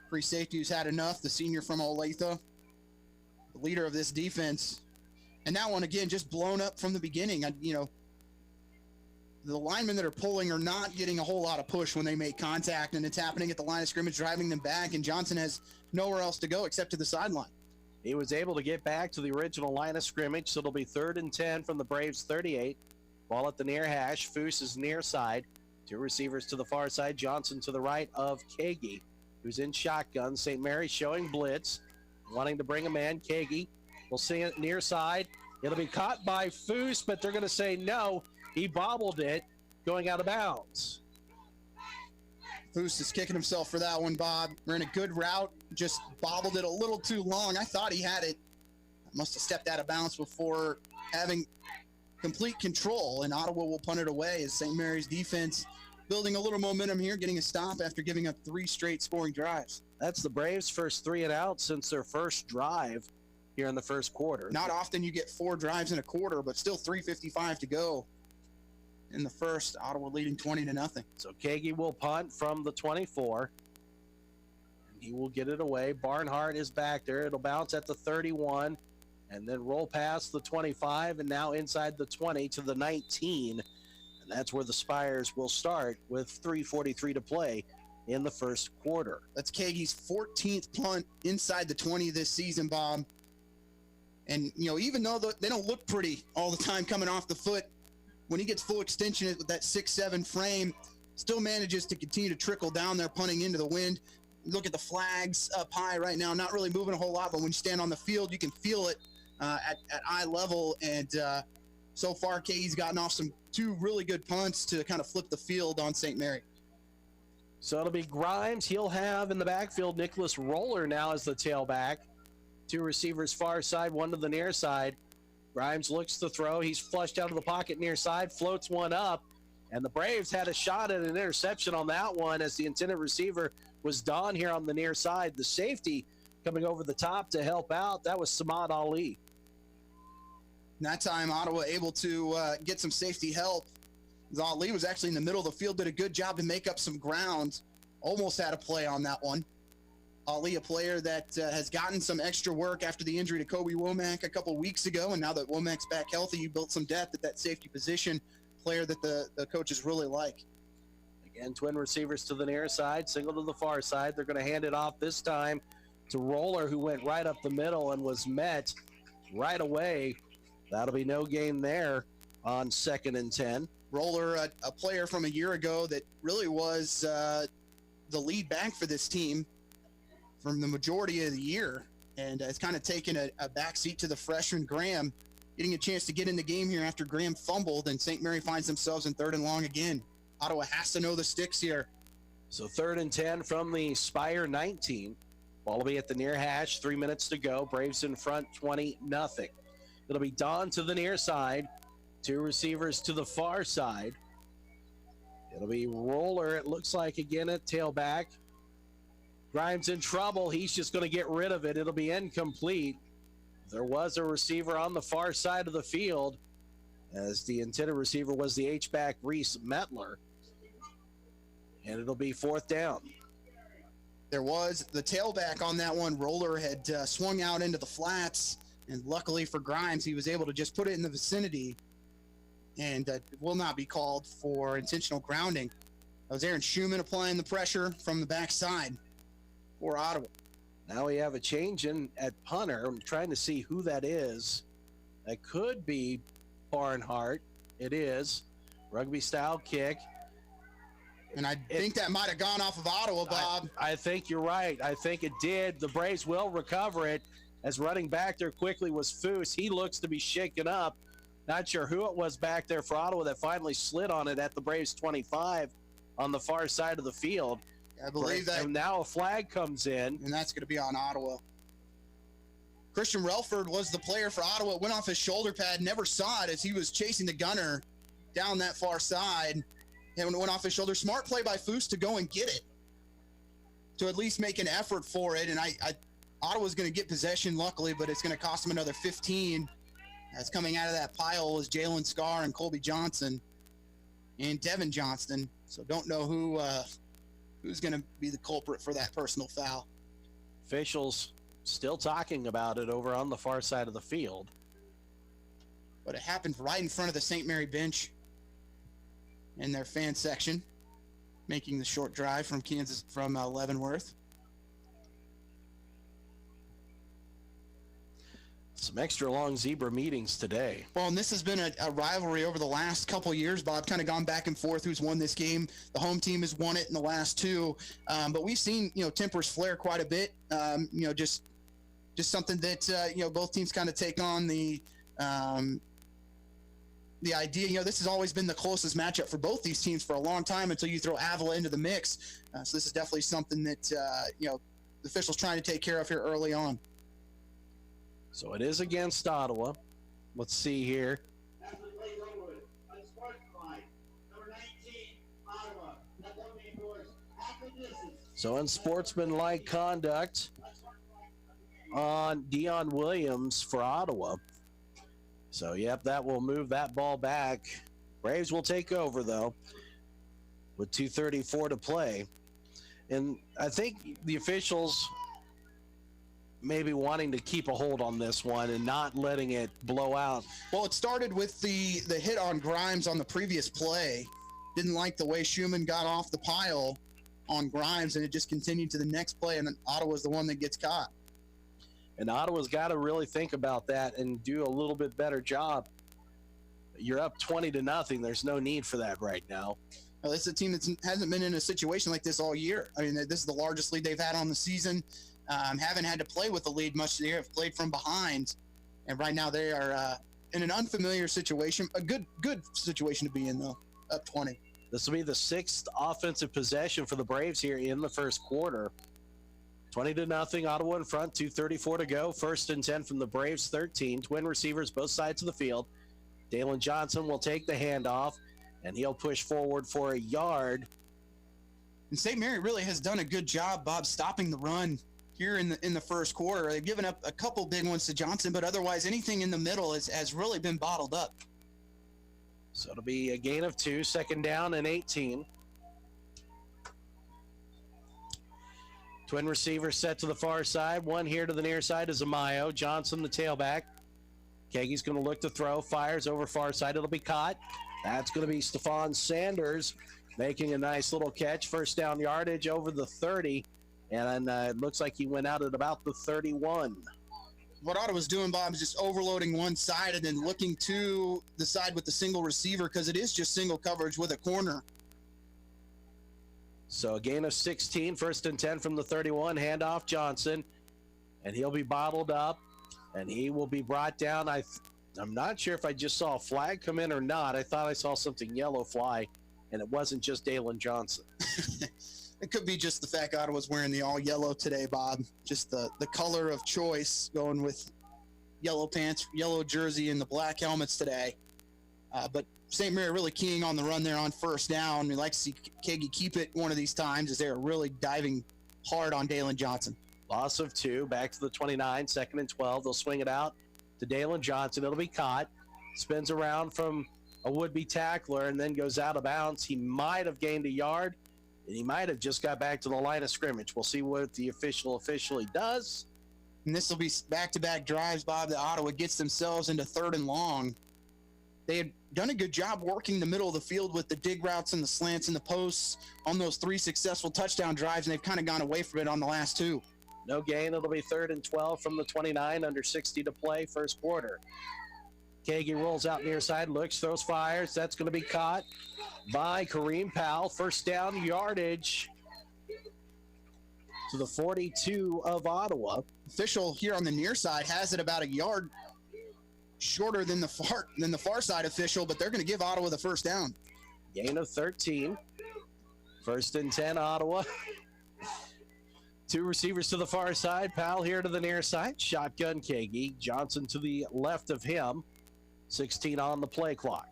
Free safety who's had enough, the senior from Olathe, the leader of this defense. And that one, again, just blown up from the beginning. The linemen that are pulling are not getting a whole lot of push when they make contact, and it's happening at the line of scrimmage, driving them back, and Johnson has nowhere else to go except to the sideline. He was able to get back to the original line of scrimmage, so it'll be 3rd and 10 from the Braves 38. Ball at the near hash. Foose is near side. 2 receivers to the far side. Johnson to the right of Kagi, who's in shotgun. St. Mary showing blitz, wanting to bring him in. Kagi will see it near side. It'll be caught by Foose, but they're going to say no. He bobbled it, going out of bounds. Foose is kicking himself for that one, Bob. Ran a good route, just bobbled it a little too long. I thought he had it. Must have stepped out of bounds before having complete control, and Ottawa will punt it away as St. Mary's defense building a little momentum here, getting a stop after giving up 3 straight scoring drives. That's the Braves' first 3 and out since their first drive here in the first quarter. Not often you get 4 drives in a quarter, but still 3:55 to go in the first. Ottawa leading 20-0. So Kagi will punt from the 24. He will get it away. Barnhart is back there. It'll bounce at the 31 and then roll past the 25 and now inside the 20 to the 19. And that's where the Spires will start with 3:43 to play in the first quarter. That's Kagi's 14th punt inside the 20 this season, Bob. And, even though they don't look pretty all the time coming off the foot, when he gets full extension with that 6'7" frame, still manages to continue to trickle down there, punting into the wind. Look at the flags up high right now, not really moving a whole lot, but when you stand on the field, you can feel it at eye level. And so far, Kagi's gotten off 2 really good punts to kind of flip the field on St. Mary. So it'll be Grimes. He'll have in the backfield Nicholas Roller now as the tailback. 2 receivers far side, 1 to the near side. Grimes looks to throw. He's flushed out of the pocket near side, floats one up. And the Braves had a shot at an interception on that one as the intended receiver was Don here on the near side. The safety coming over the top to help out, that was Samad Ali. And that time, Ottawa able to get some safety help. Ali was actually in the middle of the field, did a good job to make up some ground. Almost had a play on that one. Ali, a player that has gotten some extra work after the injury to Kobe Womack a couple weeks ago, and now that Womack's back healthy, you built some depth at that safety position. Player that the coaches really like. Again, twin receivers to the near side, single to the far side. They're going to hand it off this time to Roller, who went right up the middle and was met right away. That'll be no gain there on 2nd and 10. Roller, a player from a year ago that really was the lead back for this team from the majority of the year, and has kind of taken a back seat to the freshman Graham, getting a chance to get in the game here after Graham fumbled, and St. Mary finds themselves in 3rd and long again. Ottawa has to know the sticks here. So 3rd and 10 from the Spire 19. Ball will be at the near hash, 3 minutes to go. Braves in front, 20-0. It'll be Don to the near side, 2 receivers to the far side. It'll be Roller, it looks like, again at tailback. Grimes in trouble. He's just going to get rid of it. It'll be incomplete. There was a receiver on the far side of the field, as the intended receiver was the H-back Reese Metler. And it'll be 4th down. There was the tailback on that one. Roller had swung out into the flats, and luckily for Grimes, he was able to just put it in the vicinity, and will not be called for intentional grounding. That was Aaron Schumann applying the pressure from the backside for Ottawa. Now we have a change in at punter. I'm trying to see who that is. That could be Barnhart. It is. Rugby style kick. And I think that might have gone off of Ottawa, Bob. I think you're right. I think it did. The Braves will recover it, as running back there quickly was Foose. He looks to be shaken up. Not sure who it was back there for Ottawa that finally slid on it at the Braves 25 on the far side of the field. I believe that. And now a flag comes in. And that's going to be on Ottawa. Christian Relford was the player for Ottawa. It went off his shoulder pad, never saw it as he was chasing the gunner down that far side. And when it went off his shoulder, smart play by Foose to go and get it, to at least make an effort for it. And Ottawa's going to get possession, luckily, but it's going to cost them another 15. As coming out of that pile was Jalen Scarr and Colby Johnson and Devin Johnston. So don't know who's going to be the culprit for that personal foul. Officials still talking about it over on the far side of the field. But it happened right in front of the St. Mary bench in their fan section, making the short drive from Leavenworth. Some extra long zebra meetings today. Well, and this has been a rivalry over the last couple of years, Bob. Kind of gone back and forth who's won this game. The home team has won it in the last 2. But we've seen, tempers flare quite a bit. Just something that, both teams kind of take on the idea. This has always been the closest matchup for both these teams for a long time until you throw Avila into the mix. So this is definitely something that, the officials trying to take care of here early on. So it is against Ottawa. Let's see here. So unsportsmanlike conduct on Dion Williams for Ottawa. So, yep, that will move that ball back. Braves will take over, though, with 2:34 to play. And I think the officials may be wanting to keep a hold on this one and not letting it blow out. Well, it started with the hit on Grimes on the previous play. Didn't like the way Schumann got off the pile on Grimes, and it just continued to the next play, and then Ottawa's the one that gets caught. And Ottawa's got to really think about that and do a little bit better job. You're up 20-0. There's no need for that right now. Well, this is a team that hasn't been in a situation like this all year. I mean, this is the largest lead they've had on the season. Haven't had to play with the lead much this year. Have played from behind. And right now they are in an unfamiliar situation. A good situation to be in, though, up 20. This will be the 6th offensive possession for the Braves here in the first quarter. 20-0, Ottawa in front, 2:34 to go. 1st and 10 from the Braves, 13. Twin receivers both sides of the field. Dalen Johnson will take the handoff, and he'll push forward for a yard. And St. Mary really has done a good job, Bob, stopping the run here in the first quarter. They've given up a couple big ones to Johnson, but otherwise anything in the middle has really been bottled up. So it'll be a gain of 2, 2nd down and 18. Twin receivers set to the far side. One here to the near side is Amayo. Johnson, the tailback. Keaggy's going to look to throw. Fires over far side. It'll be caught. That's going to be Stephon Sanders making a nice little catch. 1st down yardage over the 30. And it looks like he went out at about the 31. What Ottawa's doing, Bob, is just overloading one side and then looking to the side with the single receiver because it is just single coverage with a corner. So a gain of 16, 1st and 10 from the 31, handoff Johnson, and he'll be bottled up, and he will be brought down. I'm not sure if I just saw a flag come in or not. I thought I saw something yellow fly, and it wasn't just Dalen Johnson. It could be just the fact Ottawa's wearing the all yellow today, Bob. Just the color of choice, going with yellow pants, yellow jersey, and the black helmets today. But St. Mary really keying on the run there on 1st down. We like to see Keaggy keep it one of these times as they're really diving hard on Dalen Johnson. Loss of 2, back to the 29, 2nd and 12. They'll swing it out to Dalen Johnson. It'll be caught. Spins around from a would-be tackler and then goes out of bounds. He might have gained a yard, and he might have just got back to the line of scrimmage. We'll see what the officially does. And this will be back-to-back drives, Bob, that Ottawa gets themselves into 3rd and long. They had done a good job working the middle of the field with the dig routes and the slants and the posts on those 3 successful touchdown drives, and they've kind of gone away from it on the last 2. No gain. It'll be 3rd and 12 from the 29, under 60 to play, first quarter. Keaggy rolls out near side, looks, throws, fires. That's going to be caught by Kareem Powell. 1st down yardage to the 42 of Ottawa. Official here on the near side has it about a yard shorter than the far side official, but they're going to give Ottawa the 1st down. Gain of 13. 1st and 10, Ottawa. 2 receivers to the far side. Powell here to the near side. Shotgun Keaggy. Johnson to the left of him. 16 on the play clock.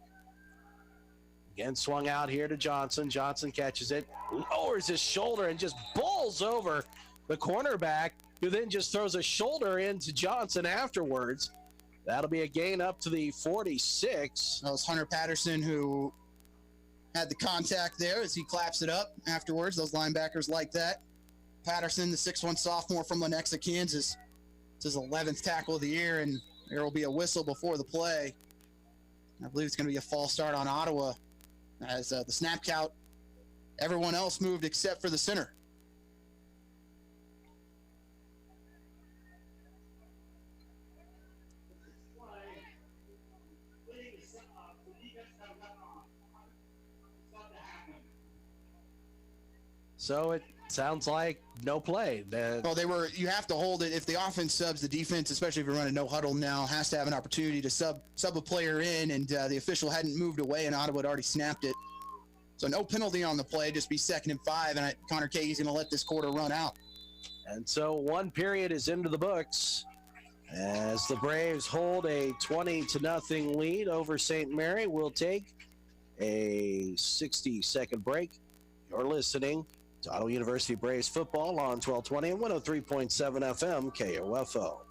Again, swung out here to Johnson. Johnson catches it, lowers his shoulder, and just bowls over the cornerback, who then just throws a shoulder into Johnson afterwards. That'll be a gain up to the 46. That was Hunter Patterson who had the contact there as he claps it up afterwards. Those linebackers like that. Patterson, the 6'1" sophomore from Lenexa, Kansas. It's his 11th tackle of the year, and there will be a whistle before the play. I believe it's going to be a false start on Ottawa as the snap count, everyone else moved except for the center. So it sounds like no play. Well, you have to hold it. If the offense subs, the defense, especially if you're running no huddle now, has to have an opportunity to sub a player in, and the official hadn't moved away, and Ottawa had already snapped it. So no penalty on the play, just be 2nd and 5, and Connor Keaggy's going to let this quarter run out. And so one period is into the books as the Braves hold a 20-0 lead over St. Mary. We'll take a 60-second break. You're listening It's Ottawa University Braves football on 1220 and 103.7 FM KOFO.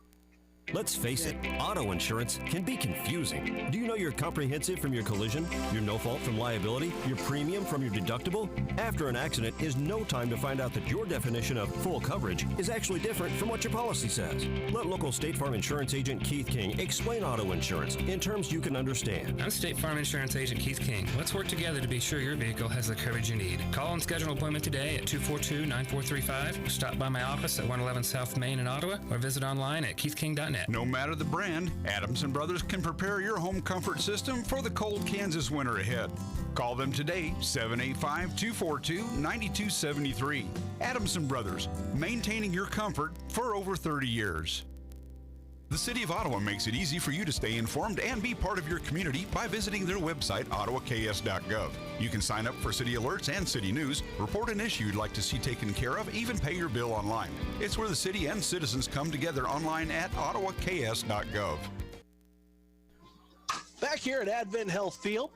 Let's face it, auto insurance can be confusing. Do you know your comprehensive from your collision, your no fault from liability, your premium from your deductible? After an accident is no time to find out that your definition of full coverage is actually different from what your policy says. Let local State Farm Insurance Agent Keith King explain auto insurance in terms you can understand. I'm State Farm Insurance Agent Keith King. Let's work together to be sure your vehicle has the coverage you need. Call and schedule an appointment today at 242-9435. Stop by my office at 111 South Main in Ottawa or visit online at keithking.net. No matter the brand, Adams & Brothers can prepare your home comfort system for the cold Kansas winter ahead. Call them today, 785-242-9273. Adams & Brothers, maintaining your comfort for over 30 years. The City of Ottawa makes it easy for you to stay informed and be part of your community by visiting their website, ottawaks.gov. You can sign up for city alerts and city news, report an issue you'd like to see taken care of, even pay your bill online. It's where the city and citizens come together online at ottawaks.gov. Back here at Advent Health Field,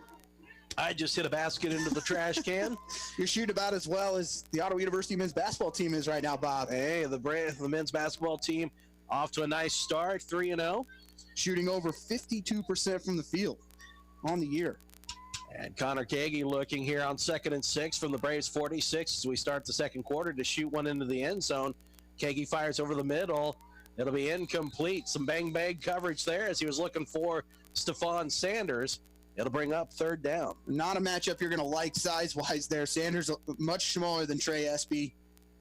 I just hit a basket into the trash can. You're shooting about as well as the Ottawa University men's basketball team is right now, Bob. Hey, the men's basketball team off to a nice start, 3-0. Shooting over 52% from the field on the year. And Connor Kagi looking here on 2nd and 6 from the Braves 46 as we start the second quarter to shoot one into the end zone. Kagi fires over the middle. It'll be incomplete. Some bang-bang coverage there as he was looking for Stephon Sanders. It'll bring up 3rd down. Not a matchup you're going to like size-wise there. Sanders much smaller than Trey Espy.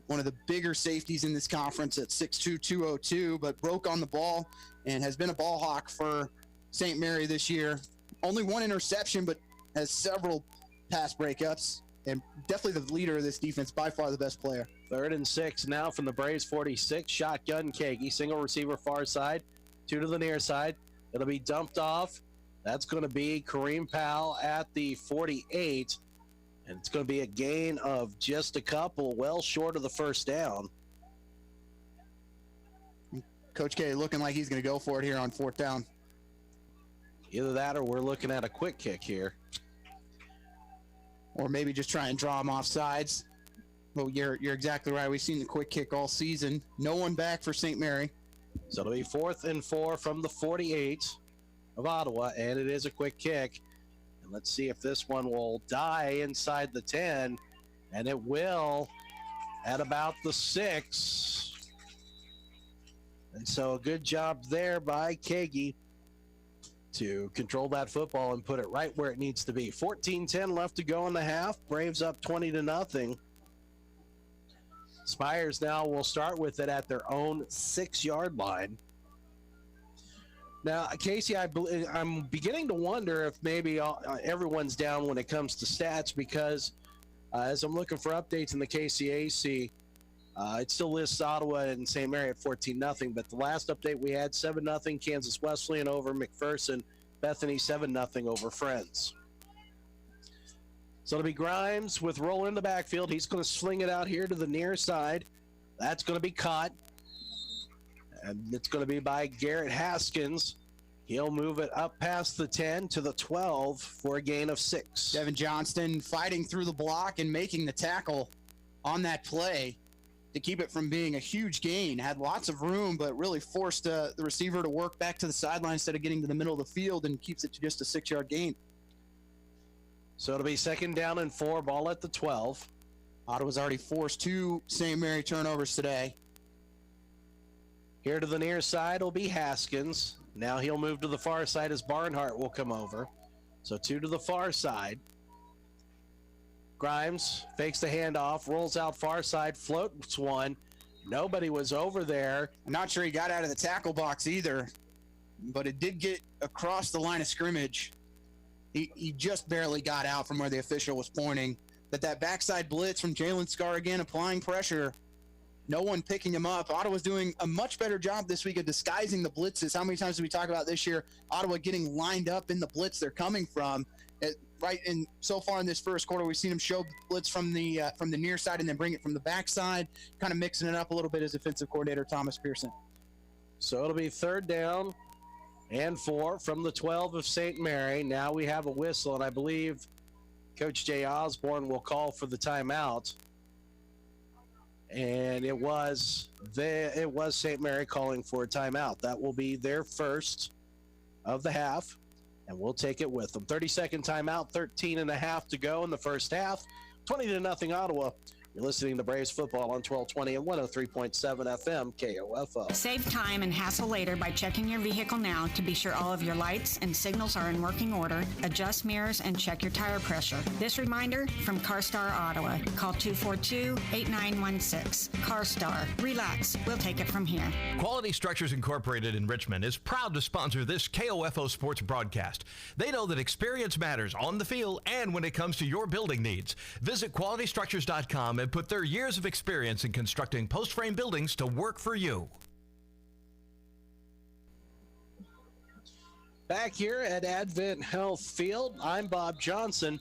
One of the bigger safeties in this conference at 6'2", 202, but broke on the ball and has been a ball hawk for St. Mary this year. Only one interception, but has several pass breakups, and definitely the leader of this defense, by far the best player. 3rd and 6 now from the Braves 46. Shotgun Kagi, single receiver far side, 2 to the near side. It'll be dumped off. That's going to be Kareem Powell at the 48. And it's going to be a gain of just a couple, well short of the 1st down. Coach K looking like he's going to go for it here on 4th down. Either that or we're looking at a quick kick here. Or maybe just try and draw him off sides. Well, you're exactly right. We've seen the quick kick all season. No one back for St. Mary. So it'll be 4th and 4 from the 48 of Ottawa, and it is a quick kick. Let's see if this one will die inside the 10, and it will at about the 6. And so a good job there by Kagi to control that football and put it right where it needs to be. 14-10 left to go in the half. Braves up 20-0. Spires now will start with it at their own 6-yard line. Now, Casey, I'm beginning to wonder if maybe everyone's down when it comes to stats because as I'm looking for updates in the KCAC, it still lists Ottawa and St. Mary at 14-0, but the last update we had 7-0 Kansas Wesleyan over McPherson, Bethany 7-0 over Friends. So it'll be Grimes with roll in the backfield. He's going to sling it out here to the near side. That's going to be caught. And it's going to be by Garrett Haskins. He'll move it up past the 10 to the 12 for a gain of 6. Devin Johnston fighting through the block and making the tackle on that play to keep it from being a huge gain. Had lots of room, but really forced the receiver to work back to the sideline instead of getting to the middle of the field, and keeps it to just a 6-yard gain. So it'll be 2nd down and 4, ball at the 12. Ottawa's already forced 2 St. Mary turnovers today. Here to the near side will be Haskins. Now he'll move to the far side as Barnhart will come over. So 2 to the far side. Grimes fakes the handoff, rolls out far side, floats one. Nobody was over there. I'm not sure he got out of the tackle box either, but it did get across the line of scrimmage. He just barely got out from where the official was pointing. But that backside blitz from Jalen Scar again, applying pressure. No one picking him up. Ottawa's doing a much better job this week of disguising the blitzes. How many times did we talk about this year? Ottawa getting lined up in the blitz they're coming from. Right, and so far in this first quarter, we've seen him show blitz from the near side and then bring it from the backside, kind of mixing it up a little bit as offensive coordinator Thomas Pearson. So it'll be 3rd down and 4 from the 12 of St. Mary. Now we have a whistle, and I believe Coach Jay Osborne will call for the timeout. And it was St. Mary calling for a timeout. That will be their first of the half, and we'll take it with them. 30-second timeout, 13 and a half to go in the first half. 20-0 Ottawa. You're listening to Braves football on 1220 and 103.7 FM KOFO. Save time and hassle later by checking your vehicle now to be sure all of your lights and signals are in working order, adjust mirrors, and check your tire pressure. This reminder from CarStar Ottawa. Call 242-8916. CarStar. Relax. We'll take it from here. Quality Structures Incorporated in Richmond is proud to sponsor this KOFO sports broadcast. They know that experience matters on the field and when it comes to your building needs. Visit qualitystructures.com and put their years of experience in constructing post-frame buildings to work for you. Back here at Advent Health Field, I'm Bob Johnson,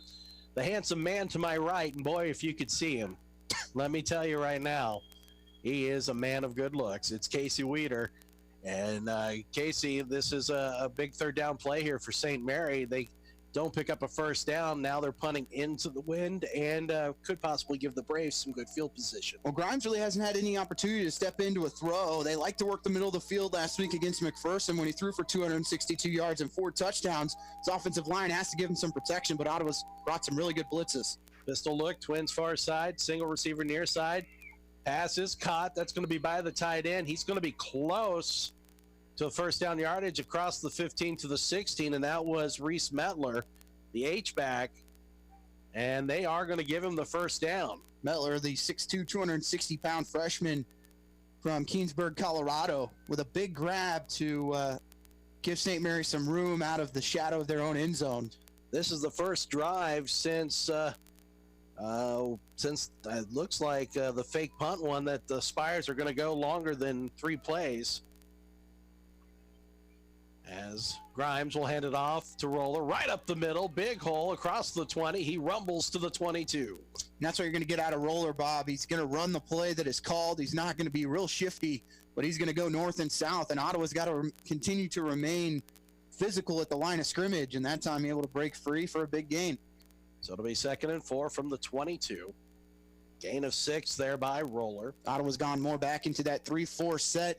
the handsome man to my right, and boy, if you could see him, let me tell you right now, he is a man of good looks. It's Casey Weeder, and Casey, this is a big third down play here for St. Mary. They don't pick up a first down. Now they're punting into the wind and could possibly give the Braves some good field position. Well, Grimes really hasn't had any opportunity to step into a throw. They like to work the middle of the field last week against McPherson when he threw for 262 yards and 4 touchdowns. His offensive line has to give him some protection, but Ottawa's brought some really good blitzes. Pistol look, Twins far side, single receiver near side. Pass is caught. That's going to be by the tight end. He's going to be close to a first down yardage across the 15 to the 16, and that was Reese Metler, the H-back, and they are going to give him the first down. Metler, the 6'2", 260-pound freshman from Keensburg, Colorado, with a big grab to give St. Mary some room out of the shadow of their own end zone. This is the first drive since it looks like the fake punt one that the Spires are going to go longer than 3 plays. As Grimes will hand it off to Roller right up the middle, big hole across the 20. He rumbles to the 22. And that's what you're going to get out of Roller, Bob. He's going to run the play that is called. He's not going to be real shifty, but he's going to go north and south. And Ottawa's got to continue to remain physical at the line of scrimmage, and that time able to break free for a big gain. So it'll be 2nd and 4 from the 22. Gain of 6 there by Roller. Ottawa's gone more back into that 3-4 set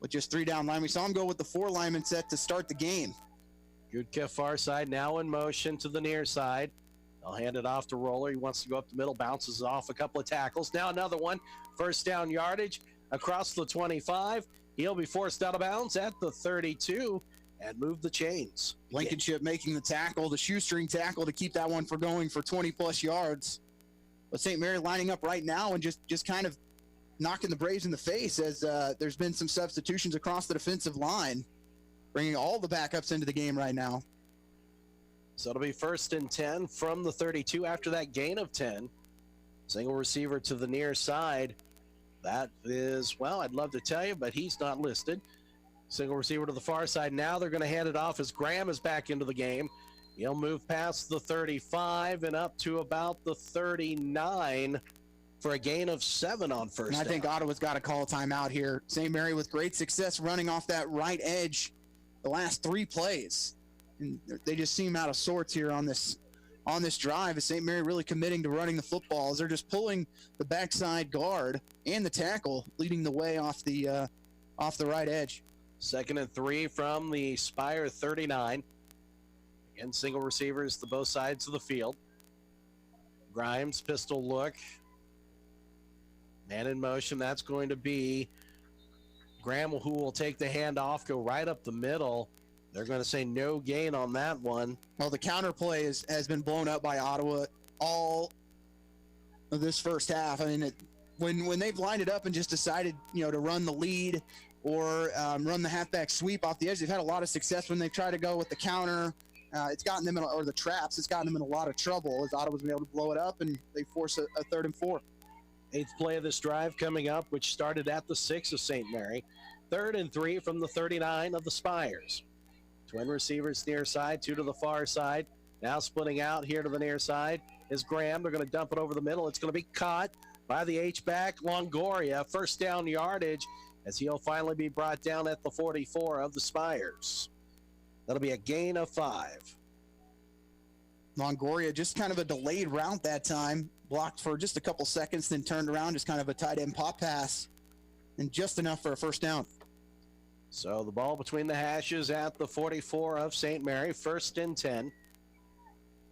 with just 3 down line. We saw him go with the 4 lineman set to start the game. Gudke far side now in motion to the near side. They'll hand it off to Roller. He wants to go up the middle, bounces off a couple of tackles. Now another one, first down yardage across the 25. He'll be forced out of bounds at the 32 and move the chains. Blankenship making the tackle, the shoestring tackle to keep that one for going for 20-plus yards. But St. Mary lining up right now and just kind of knocking the Braves in the face as there's been some substitutions across the defensive line, bringing all the backups into the game right now. So it'll be 1st and 10 from the 32 after that gain of 10. Single receiver to the near side. That is, well, I'd love to tell you, but he's not listed. Single receiver to the far side. Now they're going to hand it off as Graham is back into the game. He'll move past the 35 and up to about the 39 for a gain of 7 on first down. I think Ottawa's got to call a timeout here. St. Mary with great success running off that right edge the last 3 plays. And they just seem out of sorts here on this drive. Is St. Mary really committing to running the football as they're just pulling the backside guard and the tackle, leading the way off the right edge. 2nd and 3 from the Spire 39. Again, single receivers to both sides of the field. Grimes, pistol look. Man in motion, that's going to be Graham, who will take the handoff, go right up the middle. They're going to say no gain on that one. Well, the counter play has been blown up by Ottawa all of this first half. I mean, when they've lined it up and just decided, to run the lead or run the halfback sweep off the edge, they've had a lot of success when they try to go with the counter. It's gotten them or the traps. It's gotten them in a lot of trouble as Ottawa's been able to blow it up, and they force a 3rd and 4. 8th play of this drive coming up, which started at the 6 of St. Mary. 3rd and 3 from the 39 of the Spires. Twin receivers near side, 2 to the far side. Now splitting out here to the near side is Graham. They're going to dump it over the middle. It's going to be caught by the H-back, Longoria. First down yardage as he'll finally be brought down at the 44 of the Spires. That'll be a gain of 5. Longoria, just kind of a delayed route that time, blocked for just a couple seconds, then turned around, just kind of a tight end pop pass, and just enough for a first down. So the ball between the hashes at the 44 of St. Mary, 1st and 10.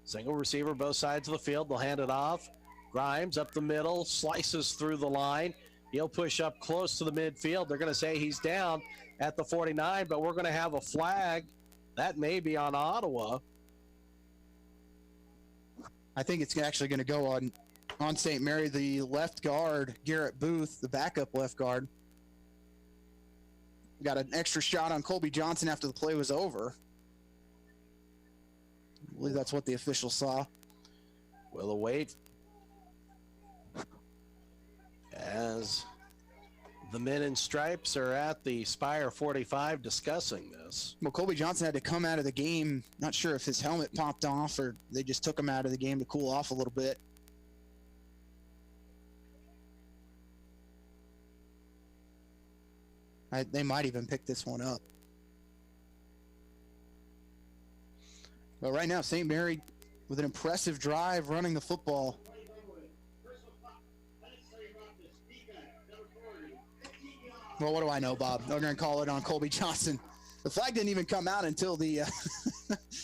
Single receiver, both sides of the field. They'll hand it off. Grimes up the middle, slices through the line. He'll push up close to the midfield. They're going to say he's down at the 49, but we're going to have a flag. That may be on Ottawa. I think it's actually going to go on St. Mary. The left guard, Garrett Booth, the backup left guard, got an extra shot on Colby Johnson after the play was over. I believe that's what the official saw. We'll await as the men in stripes are at the Spire 45 discussing this. Well, Colby Johnson had to come out of the game. Not sure if his helmet popped off or they just took him out of the game to cool off a little bit. They might even pick this one up. But right now, St. Mary with an impressive drive running the football. Well, what do I know, Bob? They're going to call it on Colby Johnson. The flag didn't even come out until the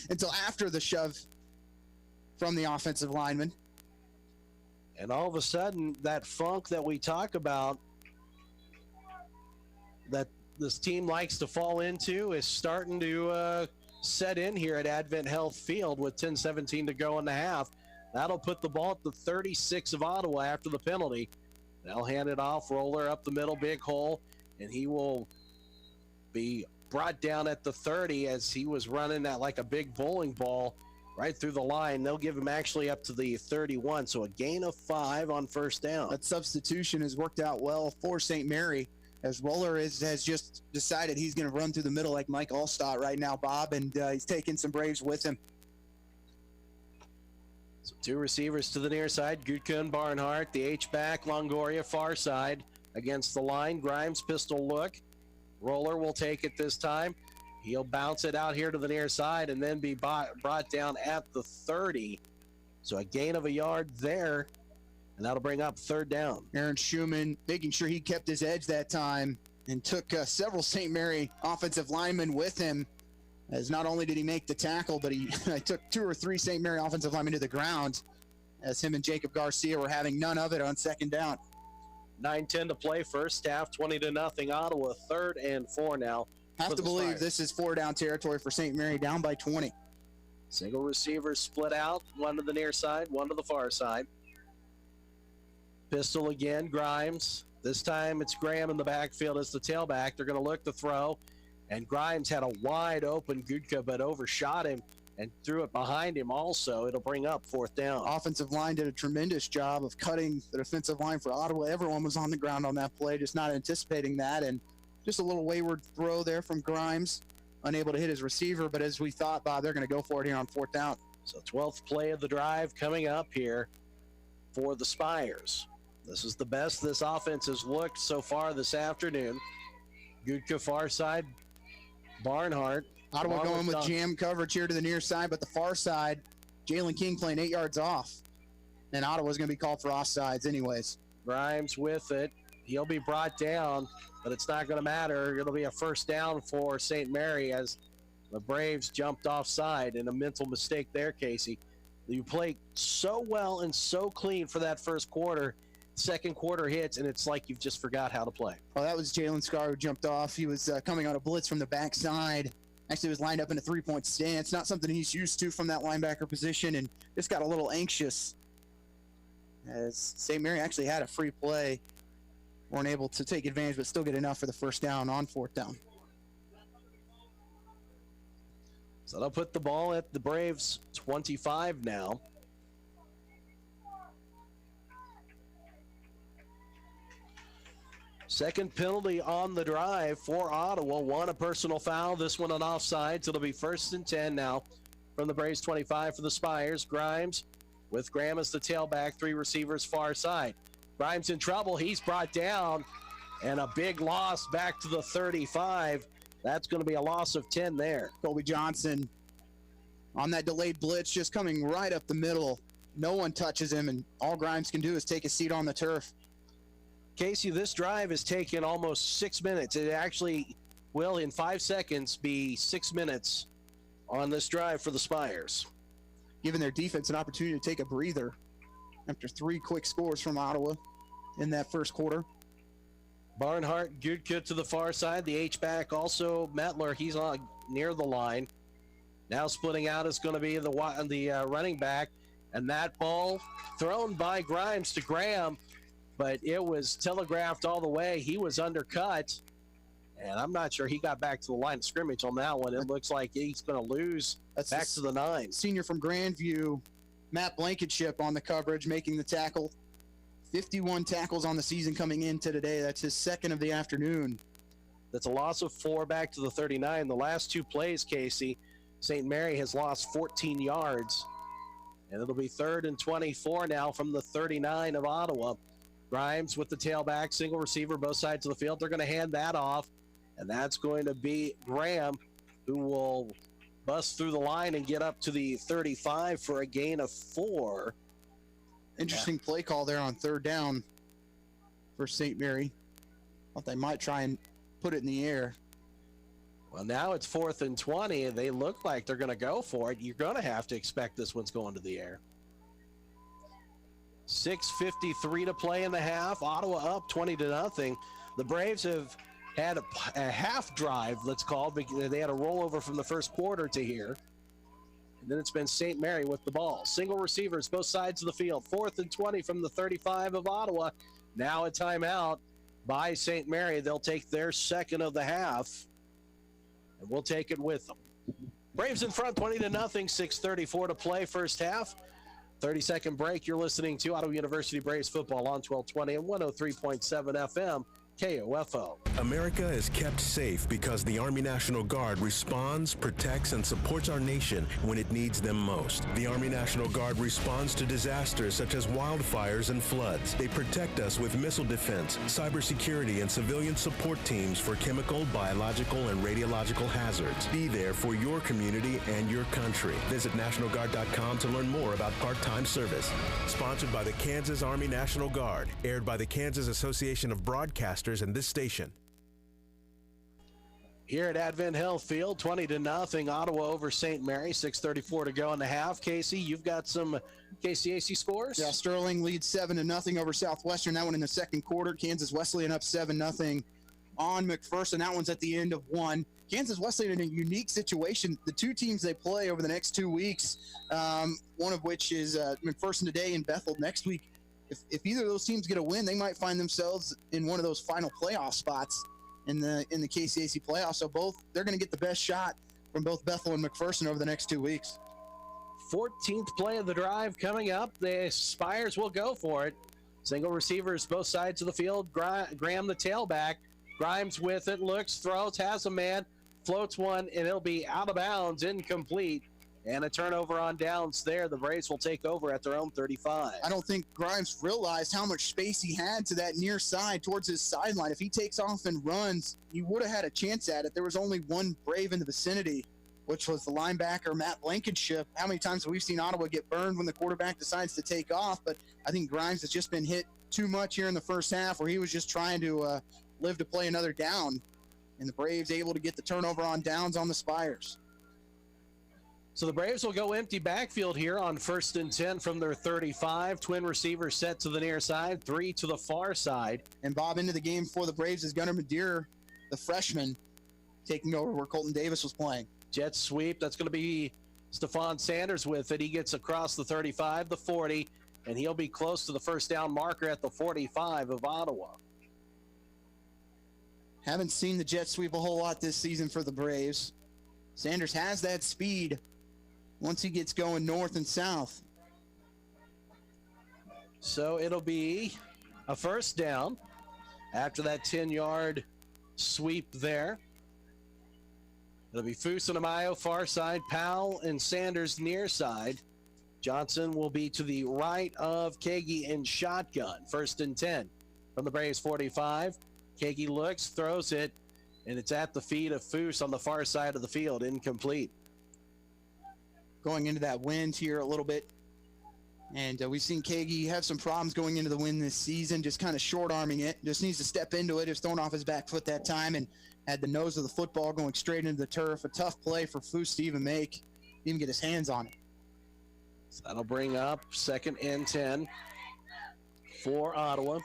until after the shove from the offensive lineman. And all of a sudden, that funk that we talk about that this team likes to fall into is starting to set in here at Advent Health Field with 10:17 to go in the half. That'll put the ball at the 36 of Ottawa after the penalty. They'll hand it off. Roller up the middle, big hole, and he will be brought down at the 30 as he was running that like a big bowling ball right through the line. They'll give him actually up to the 31, so a gain of 5 on first down. That substitution has worked out well for St. Mary, as Roller has just decided he's going to run through the middle like Mike Allstott right now, Bob, and he's taking some Braves with him. So 2 receivers to the near side, Gutka and Barnhart. The H-back, Longoria, far side against the line. Grimes, pistol look. Roller will take it this time. He'll bounce it out here to the near side and then be brought down at the 30. So a gain of a yard there, and that'll bring up third down. Aaron Schumann making sure he kept his edge that time and took several St. Mary offensive linemen with him, as not only did he make the tackle, but he took 2 or 3 St. Mary offensive linemen to the ground, as him and Jacob Garcia were having none of it on second down. 9:10 to play, first half, 20-0 Ottawa, 3rd and 4 now. Have to believe this is 4-down territory for St. Mary, down by 20. Single receivers split out, one to the near side, one to the far side. Pistol again, Grimes. This time it's Graham in the backfield as the tailback. They're going to look to throw, and Grimes had a wide open Gutka, but overshot him and threw it behind him also. It'll bring up 4th down. Offensive line did a tremendous job of cutting the defensive line for Ottawa. Everyone was on the ground on that play, just not anticipating that, and just a little wayward throw there from Grimes, unable to hit his receiver, but as we thought, Bob, they're going to go for it here on 4th down. So 12th play of the drive coming up here for the Spires. This is the best this offense has looked so far this afternoon. Gutka far side, Barnhart. Ottawa going with jam coverage here to the near side, but the far side, Jalen King playing 8 yards off. And Ottawa's going to be called for offsides anyways. Grimes with it. He'll be brought down, but it's not going to matter. It'll be a first down for St. Mary as the Braves jumped offside, and a mental mistake there, Casey. You played so well and so clean for that first quarter. Second quarter hits, and it's like you've just forgot how to play. Well, that was Jalen Scar who jumped off. He was coming on a blitz from the backside. Actually was lined up in a 3-point stance. Not something he's used to from that linebacker position, and just got a little anxious as St. Mary actually had a free play. Weren't able to take advantage, but still get enough for the first down on 4th down. So they'll put the ball at the Braves 25 now. Second penalty on the drive for Ottawa. One a personal foul, this one an offside. So it'll be 1st and 10 now from the Braves 25 for the Spires. Grimes with Graham as the tailback, 3 receivers far side. Grimes in trouble, he's brought down, and a big loss back to the 35. That's going to be a loss of 10 there. Colby Johnson on that delayed blitz, just coming right up the middle. No one touches him, and all Grimes can do is take a seat on the turf. Casey, this drive has taken almost 6 minutes. It actually will, in 5 seconds, be 6 minutes on this drive for the Spires. Giving their defense an opportunity to take a breather after 3 quick scores from Ottawa in that first quarter. Barnhart, Gutke to the far side. The H-back also, Mettler, he's on near the line. Now splitting out is going to be the running back. And that ball thrown by Grimes to Graham, but it was telegraphed all the way. He was undercut, and I'm not sure he got back to the line of scrimmage on that one. It looks like he's going to lose back to the 9. Senior from Grandview, Matt Blankenship on the coverage, making the tackle. 51 tackles on the season coming into today. That's his second of the afternoon. That's a loss of 4 back to the 39. The last 2 plays, Casey, St. Mary has lost 14 yards. And it'll be 3rd and 24 now from the 39 of Ottawa. Grimes with the tailback, single receiver, both sides of the field. They're going to hand that off, and that's going to be Graham, who will bust through the line and get up to the 35 for a gain of 4. Interesting play call there on 3rd down for St. Mary. Thought they might try and put it in the air. Well, now it's 4th and 20, and they look like they're going to go for it. You're going to have to expect this one's going to the air. 6:53 to play in the half. Ottawa up 20-0. The Braves have had a half drive, let's call it, because they had a rollover from the first quarter to here. And then it's been St. Mary with the ball. Single receivers, both sides of the field. 4th and 20 from the 35 of Ottawa. Now a timeout by St. Mary. They'll take their second of the half. And we'll take it with them. Braves in front, 20-0, 6:34 to play, first half. 30-second break. You're listening to Ottawa University Braves football on 1220 and 103.7 FM. KOFO. America is kept safe because the Army National Guard responds, protects, and supports our nation when it needs them most. The Army National Guard responds to disasters such as wildfires and floods. They protect us with missile defense, cybersecurity, and civilian support teams for chemical, biological, and radiological hazards. Be there for your community and your country. Visit NationalGuard.com to learn more about part-time service. Sponsored by the Kansas Army National Guard. Aired by the Kansas Association of Broadcasters and this station. Here at Advent Health Field, 20-0, Ottawa over St. Mary, 6:34 to go in the half. Casey, you've got some KCAC scores? Yeah, Sterling leads 7-0 over Southwestern. That one in the second quarter. Kansas Wesleyan up 7-0 on McPherson. That one's at the end of 1. Kansas Wesleyan in a unique situation. The 2 teams they play over the next 2 weeks, one of which is McPherson today and Bethel next week. If either of those teams get a win, they might find themselves in one of those final playoff spots in the KCAC playoffs. So they're going to get the best shot from both Bethel and McPherson over the next 2 weeks. 14th play of the drive coming up. The Spires will go for it. Single receivers, both sides of the field. Graham the tailback. Grimes with it, looks, throws, has a man, floats one, and it'll be out of bounds, incomplete. And a turnover on downs there. The Braves will take over at their own 35. I don't think Grimes realized how much space he had to that near side towards his sideline. If he takes off and runs, he would have had a chance at it. There was only one Brave in the vicinity, which was the linebacker, Matt Blankenship. How many times have we seen Ottawa get burned when the quarterback decides to take off? But I think Grimes has just been hit too much here in the first half, where he was just trying to live to play another down. And the Braves able to get the turnover on downs on the Spires. So the Braves will go empty backfield here on 1st and 10 from their 35. Twin receivers set to the near side, 3 to the far side. And Bob, into the game for the Braves is Gunnar Madeir, the freshman, taking over where Colton Davis was playing. Jet sweep, that's going to be Stephon Sanders with it. He gets across the 35, the 40, and he'll be close to the first down marker at the 45 of Ottawa. Haven't seen the jet sweep a whole lot this season for the Braves. Sanders has that speed once he gets going north and south. So it'll be a first down after that 10-yard sweep there. It'll be Foose and Amayo far side, Powell and Sanders near side. Johnson will be to the right of Kagi in shotgun. 1st and 10 from the Braves 45. Kagi looks, throws it, and it's at the feet of Foose on the far side of the field, incomplete. going into that wind here a little bit. And we've seen Kagi have some problems going into the wind this season, just kind of short-arming it. Just needs to step into it. Just thrown off his back foot that time and had the nose of the football going straight into the turf. A tough play for Foose to even make, even get his hands on it. So that'll bring up 2nd and 10 for Ottawa.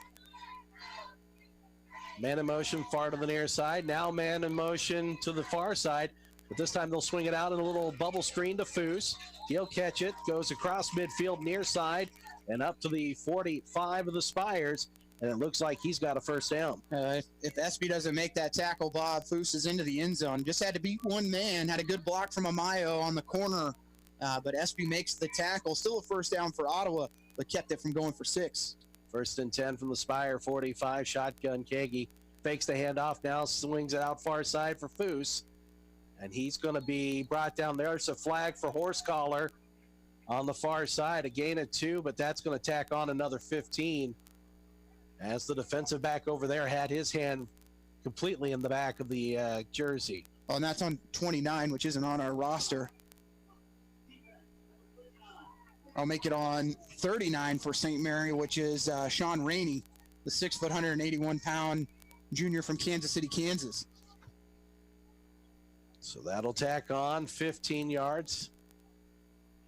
Man in motion far to the near side. Now man in motion to the far side. But this time they'll swing it out in a little bubble screen to Foose. He'll catch it, goes across midfield near side and up to the 45 of the Spires. And it looks like he's got a first down. If Espy doesn't make that tackle, Bob, Foose is into the end zone. Just had to beat one man, had a good block from Amayo on the corner. But Espy makes the tackle. Still a first down for Ottawa, but kept it from going for 6. 1st and 10 from the Spire, 45, shotgun Kagi. Fakes the handoff now, swings it out far side for Foose. And he's going to be brought down. There's a flag for horse collar on the far side. A gain of 2, but that's going to tack on another 15. As the defensive back over there had his hand completely in the back of the jersey. Oh, and that's on 29, which isn't on our roster. I'll make it on 39 for St. Mary, which is Sean Rainey, the 6 foot, 181-pound junior from Kansas City, Kansas. So that'll tack on 15 yards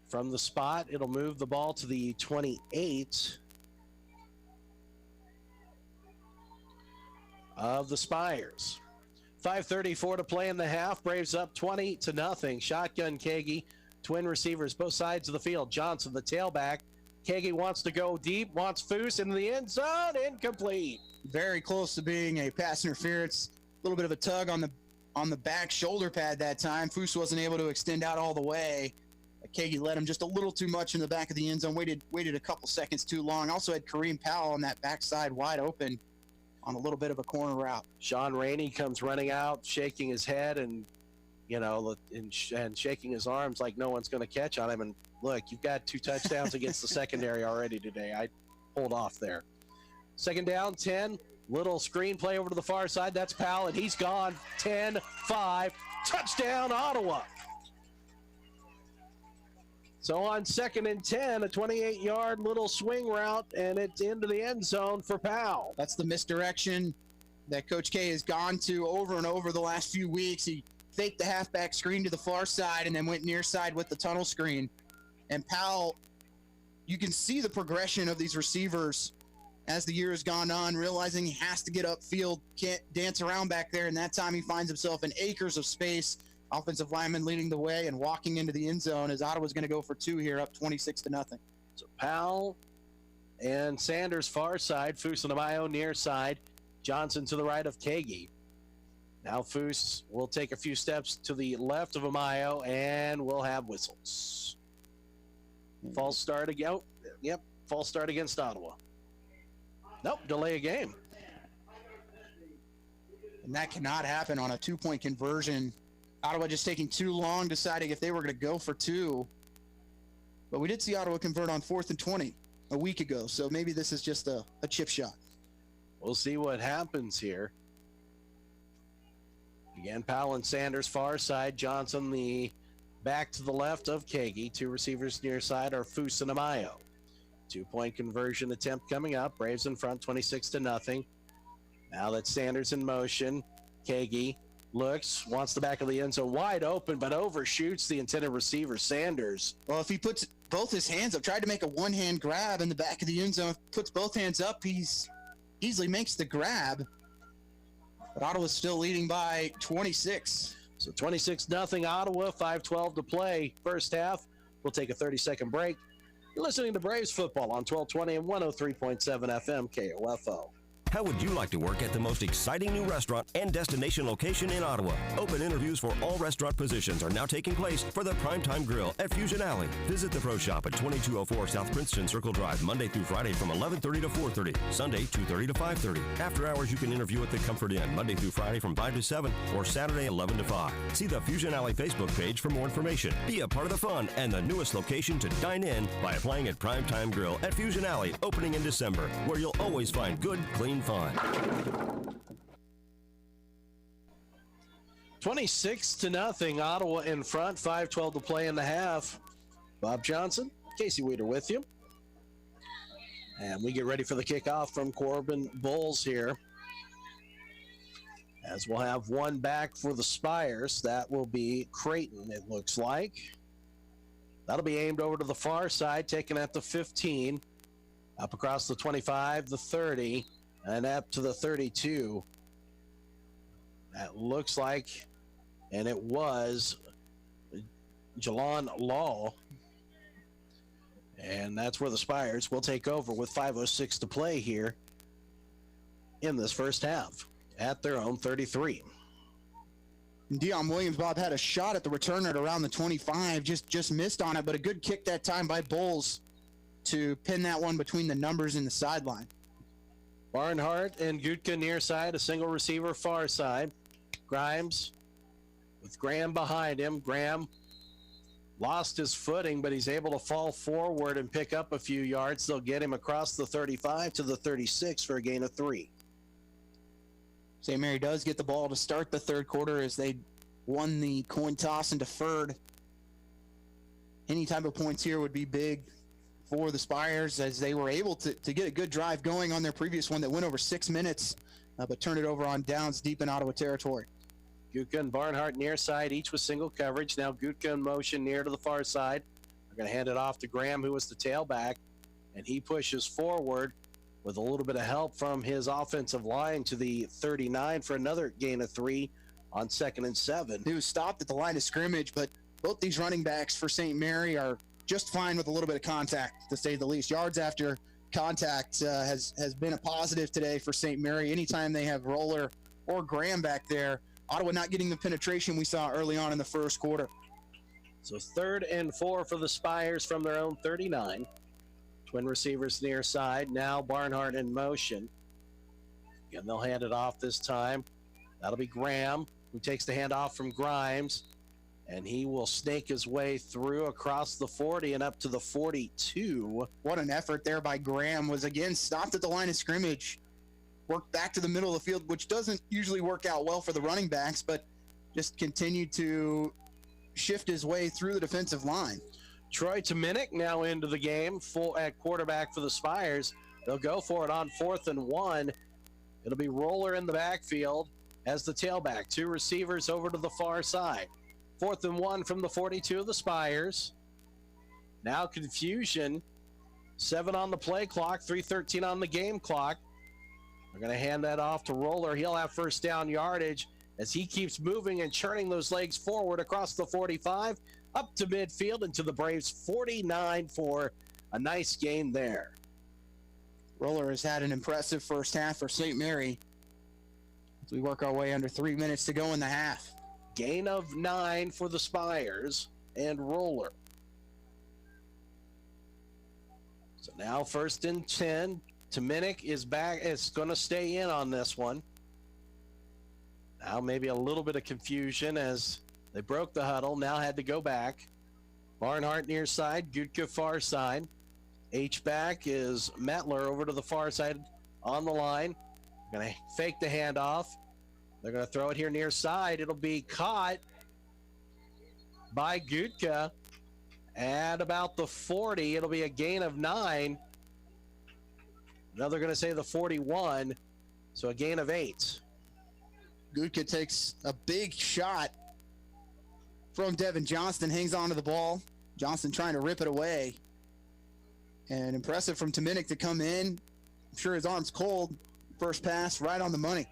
from the spot. It'll move the ball to the 28 of the Spires. 5:34 to play in the half. Braves up 20-0. Shotgun Kagi. Twin receivers, both sides of the field. Johnson, the tailback. Kagi wants to go deep, wants Foose into the end zone. Incomplete. Very close to being a pass interference. A little bit of a tug on the back shoulder pad that time. Foose wasn't able to extend out all the way. Kagi led him just a little too much in the back of the end zone. Waited a couple seconds too long. Also had Kareem Powell on that backside wide open on a little bit of a corner route. Sean Rainey comes running out, shaking his head and shaking his arms like no one's going to catch on him. And look, you've got 2 touchdowns against the secondary already today. I hold off there. 2nd down, 10. Little screen play over to the far side. That's Powell, and he's gone. 10-5. Touchdown, Ottawa. So on 2nd and 10, a 28-yard little swing route, and it's into the end zone for Powell. That's the misdirection that Coach K has gone to over and over the last few weeks. He faked the halfback screen to the far side and then went near side with the tunnel screen. And Powell, you can see the progression of these receivers as the year has gone on, realizing he has to get upfield, can't dance around back there, and that time he finds himself in acres of space. Offensive lineman leading the way and walking into the end zone as Ottawa's going to go for 2 here, up 26-0. So Powell and Sanders far side, Foose and Amayo near side, Johnson to the right of Kagi. Now Foose will take a few steps to the left of Amayo, and we'll have whistles. False start again. Yep, false start against Ottawa. Nope, delay a game. And that cannot happen on a 2-point conversion. Ottawa just taking too long deciding if they were going to go for 2. But we did see Ottawa convert on 4th and 20 a week ago, so maybe this is just a chip shot. We'll see what happens here. Again, Powell and Sanders far side. Johnson the back to the left of Kagi. 2 receivers near side are Foose and Amayo. 2-point conversion attempt coming up. Braves in front, 26-0. Now that Sanders in motion. Kagi looks, wants the back of the end zone wide open, but overshoots the intended receiver, Sanders. Well, if he puts both his hands up, tried to make a one-hand grab in the back of the end zone, puts both hands up, he's easily makes the grab. But Ottawa's still leading by 26. So 26-0 Ottawa, 5:12 to play. First half. We'll take a 30-second break. You're listening to Braves football on 1220 and 103.7 FM KOFO. How would you like to work at the most exciting new restaurant and destination location in Ottawa? Open interviews for all restaurant positions are now taking place for the Primetime Grill at Fusion Alley. Visit the Pro Shop at 2204 South Princeton Circle Drive, Monday through Friday from 11:30 to 4:30, Sunday 2:30 to 5:30. After hours, you can interview at the Comfort Inn, Monday through Friday from 5 to 7 or Saturday 11 to 5. See the Fusion Alley Facebook page for more information. Be a part of the fun and the newest location to dine in by applying at Primetime Grill at Fusion Alley, opening in December, where you'll always find good, clean fun. 26-0, Ottawa in front, 5:12 to play in the half. Bob Johnson, Casey Weeder with you. And we get ready for the kickoff from Corbin Bulls here. As we'll have one back for the Spires. That will be Creighton, it looks like. That'll be aimed over to the far side, taken at the 15. Up across the 25, the 30, and up to the 32. That looks like, and it was Jalon Law. And that's where the Spires will take over with 5:06 to play here in this first half at their own 33. Dion Williams, Bob, had a shot at the returner at around the 25, just missed on it, but a good kick that time by Bulls to pin that one between the numbers in the sideline. Barnhart and Gutka near side, a single receiver far side. Grimes with Graham behind him. Graham lost his footing, but he's able to fall forward and pick up a few yards. They'll get him across the 35 to the 36 for a gain of 3. St. Mary does get the ball to start the third quarter as they won the coin toss and deferred. Any type of points here would be big for the Spires as they were able to get a good drive going on their previous one that went over 6 minutes, but turned it over on downs deep in Ottawa territory. Gutka and Barnhart near side, each with single coverage. Now Gutka in motion near to the far side. They're going to hand it off to Graham, who was the tailback, and he pushes forward with a little bit of help from his offensive line to the 39 for another gain of 3 on 2nd and 7. He was stopped at the line of scrimmage, but both these running backs for St. Mary are just fine with a little bit of contact, to say the least. Yards after contact has been a positive today for St. Mary. Anytime they have Roller or Graham back there, Ottawa not getting the penetration we saw early on in the first quarter. So 3rd and 4 for the Spires from their own 39. Twin receivers near side. Now Barnhart in motion. Again, they'll hand it off this time. That'll be Graham, who takes the handoff from Grimes. And he will snake his way through across the 40 and up to the 42. What an effort there by Graham. Was again stopped at the line of scrimmage. Worked back to the middle of the field, which doesn't usually work out well for the running backs, but just continued to shift his way through the defensive line. Troy Tominick now into the game, full at quarterback for the Spires. They'll go for it on 4th and 1. It'll be Roller in the backfield as the tailback. 2 receivers over to the far side. 4th and 1 from the 42 of the Spires. Now confusion. 7 on the play clock, 3:13 on the game clock. They're going to hand that off to Roller. He'll have first down yardage as he keeps moving and churning those legs forward across the 45, up to midfield and to the Braves 49 for a nice gain there. Roller has had an impressive first half for St. Mary as we work our way under 3 minutes to go in the half. Gain of 9 for the Spires and Roller. So now 1st and 10. Tominick is back. It's going to stay in on this one. Now maybe a little bit of confusion as they broke the huddle. Now had to go back. Barnhart near side. Gutka far side. H-back is Metler over to the far side on the line. Going to fake the handoff. They're going to throw it here near side. It'll be caught by Gutka at about the 40. It'll be a gain of 9. Now they're going to say the 41, so a gain of 8. Gutka takes a big shot from Devin Johnston, hangs onto the ball. Johnston trying to rip it away. And impressive from Tominick to come in. I'm sure his arm's cold. First pass right on the money.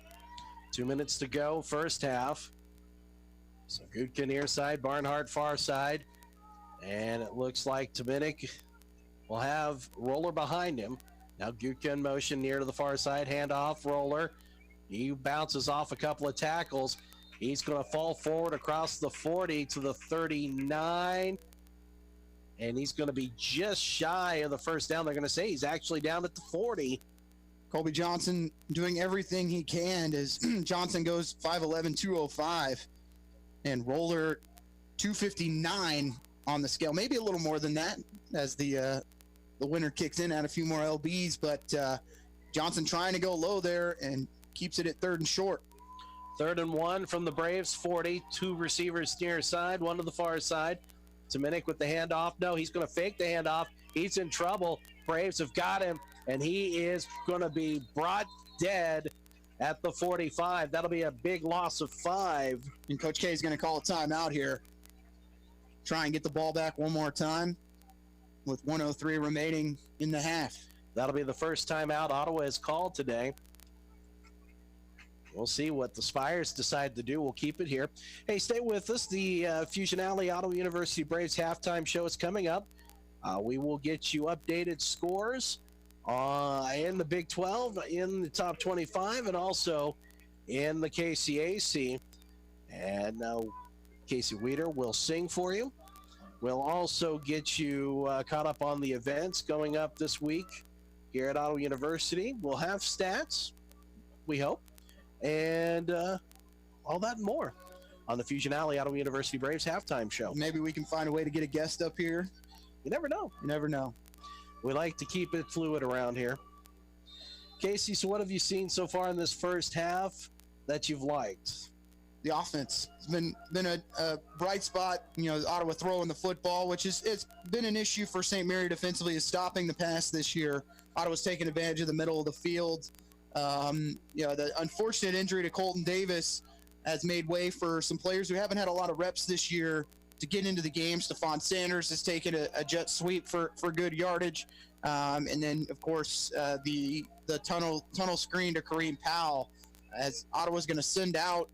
2 minutes to go, first half. So Gutka near side, Barnhart far side. And it looks like Tominick will have Roller behind him. Now Gutka in motion near to the far side, handoff, Roller. He bounces off a couple of tackles. He's going to fall forward across the 40 to the 39. And he's going to be just shy of the first down. They're going to say he's actually down at the 40. Colby Johnson doing everything he can as Johnson goes 5'11", 205. And Roller 259 on the scale. Maybe a little more than that as the winner kicks in, at a few more LBs, but Johnson trying to go low there and keeps it at 3rd and short. 3rd and 1 from the Braves 40. 2 receivers near side, 1 to the far side. Dominic with the handoff. No, he's going to fake the handoff. He's in trouble. Braves have got him, and he is going to be brought dead at the 45. That'll be a big loss of 5. And Coach K is going to call a timeout here. Try and get the ball back one more time with 1:03 remaining in the half. That'll be the first timeout Ottawa has called today. We'll see what the Spires decide to do. We'll keep it here. Hey, stay with us. The Fusion Alley Ottawa University Braves halftime show is coming up. We will get you updated scores in the Big 12, in the top 25, and also in the KCAC. And Casey Weeder will sing for you. We'll also get you caught up on the events going up this week here at Ottawa University. We'll have stats, we hope, and all that and more on the Fusion Alley Ottawa University Braves halftime show. Maybe we can find a way to get a guest up here. You never know. You never know. We like to keep it fluid around here. Casey, so what have you seen so far in this first half that you've liked? The offense has been a bright spot. You know, Ottawa throwing the football, which is it's been an issue for St. Mary defensively, is stopping the pass this year. Ottawa's taking advantage of the middle of the field. You know, the unfortunate injury to Colton Davis has made way for some players who haven't had a lot of reps this year to get into the game. Stephon Sanders has taken a jet sweep for good yardage. And then, of course, the tunnel screen to Kareem Powell, as Ottawa's going to send out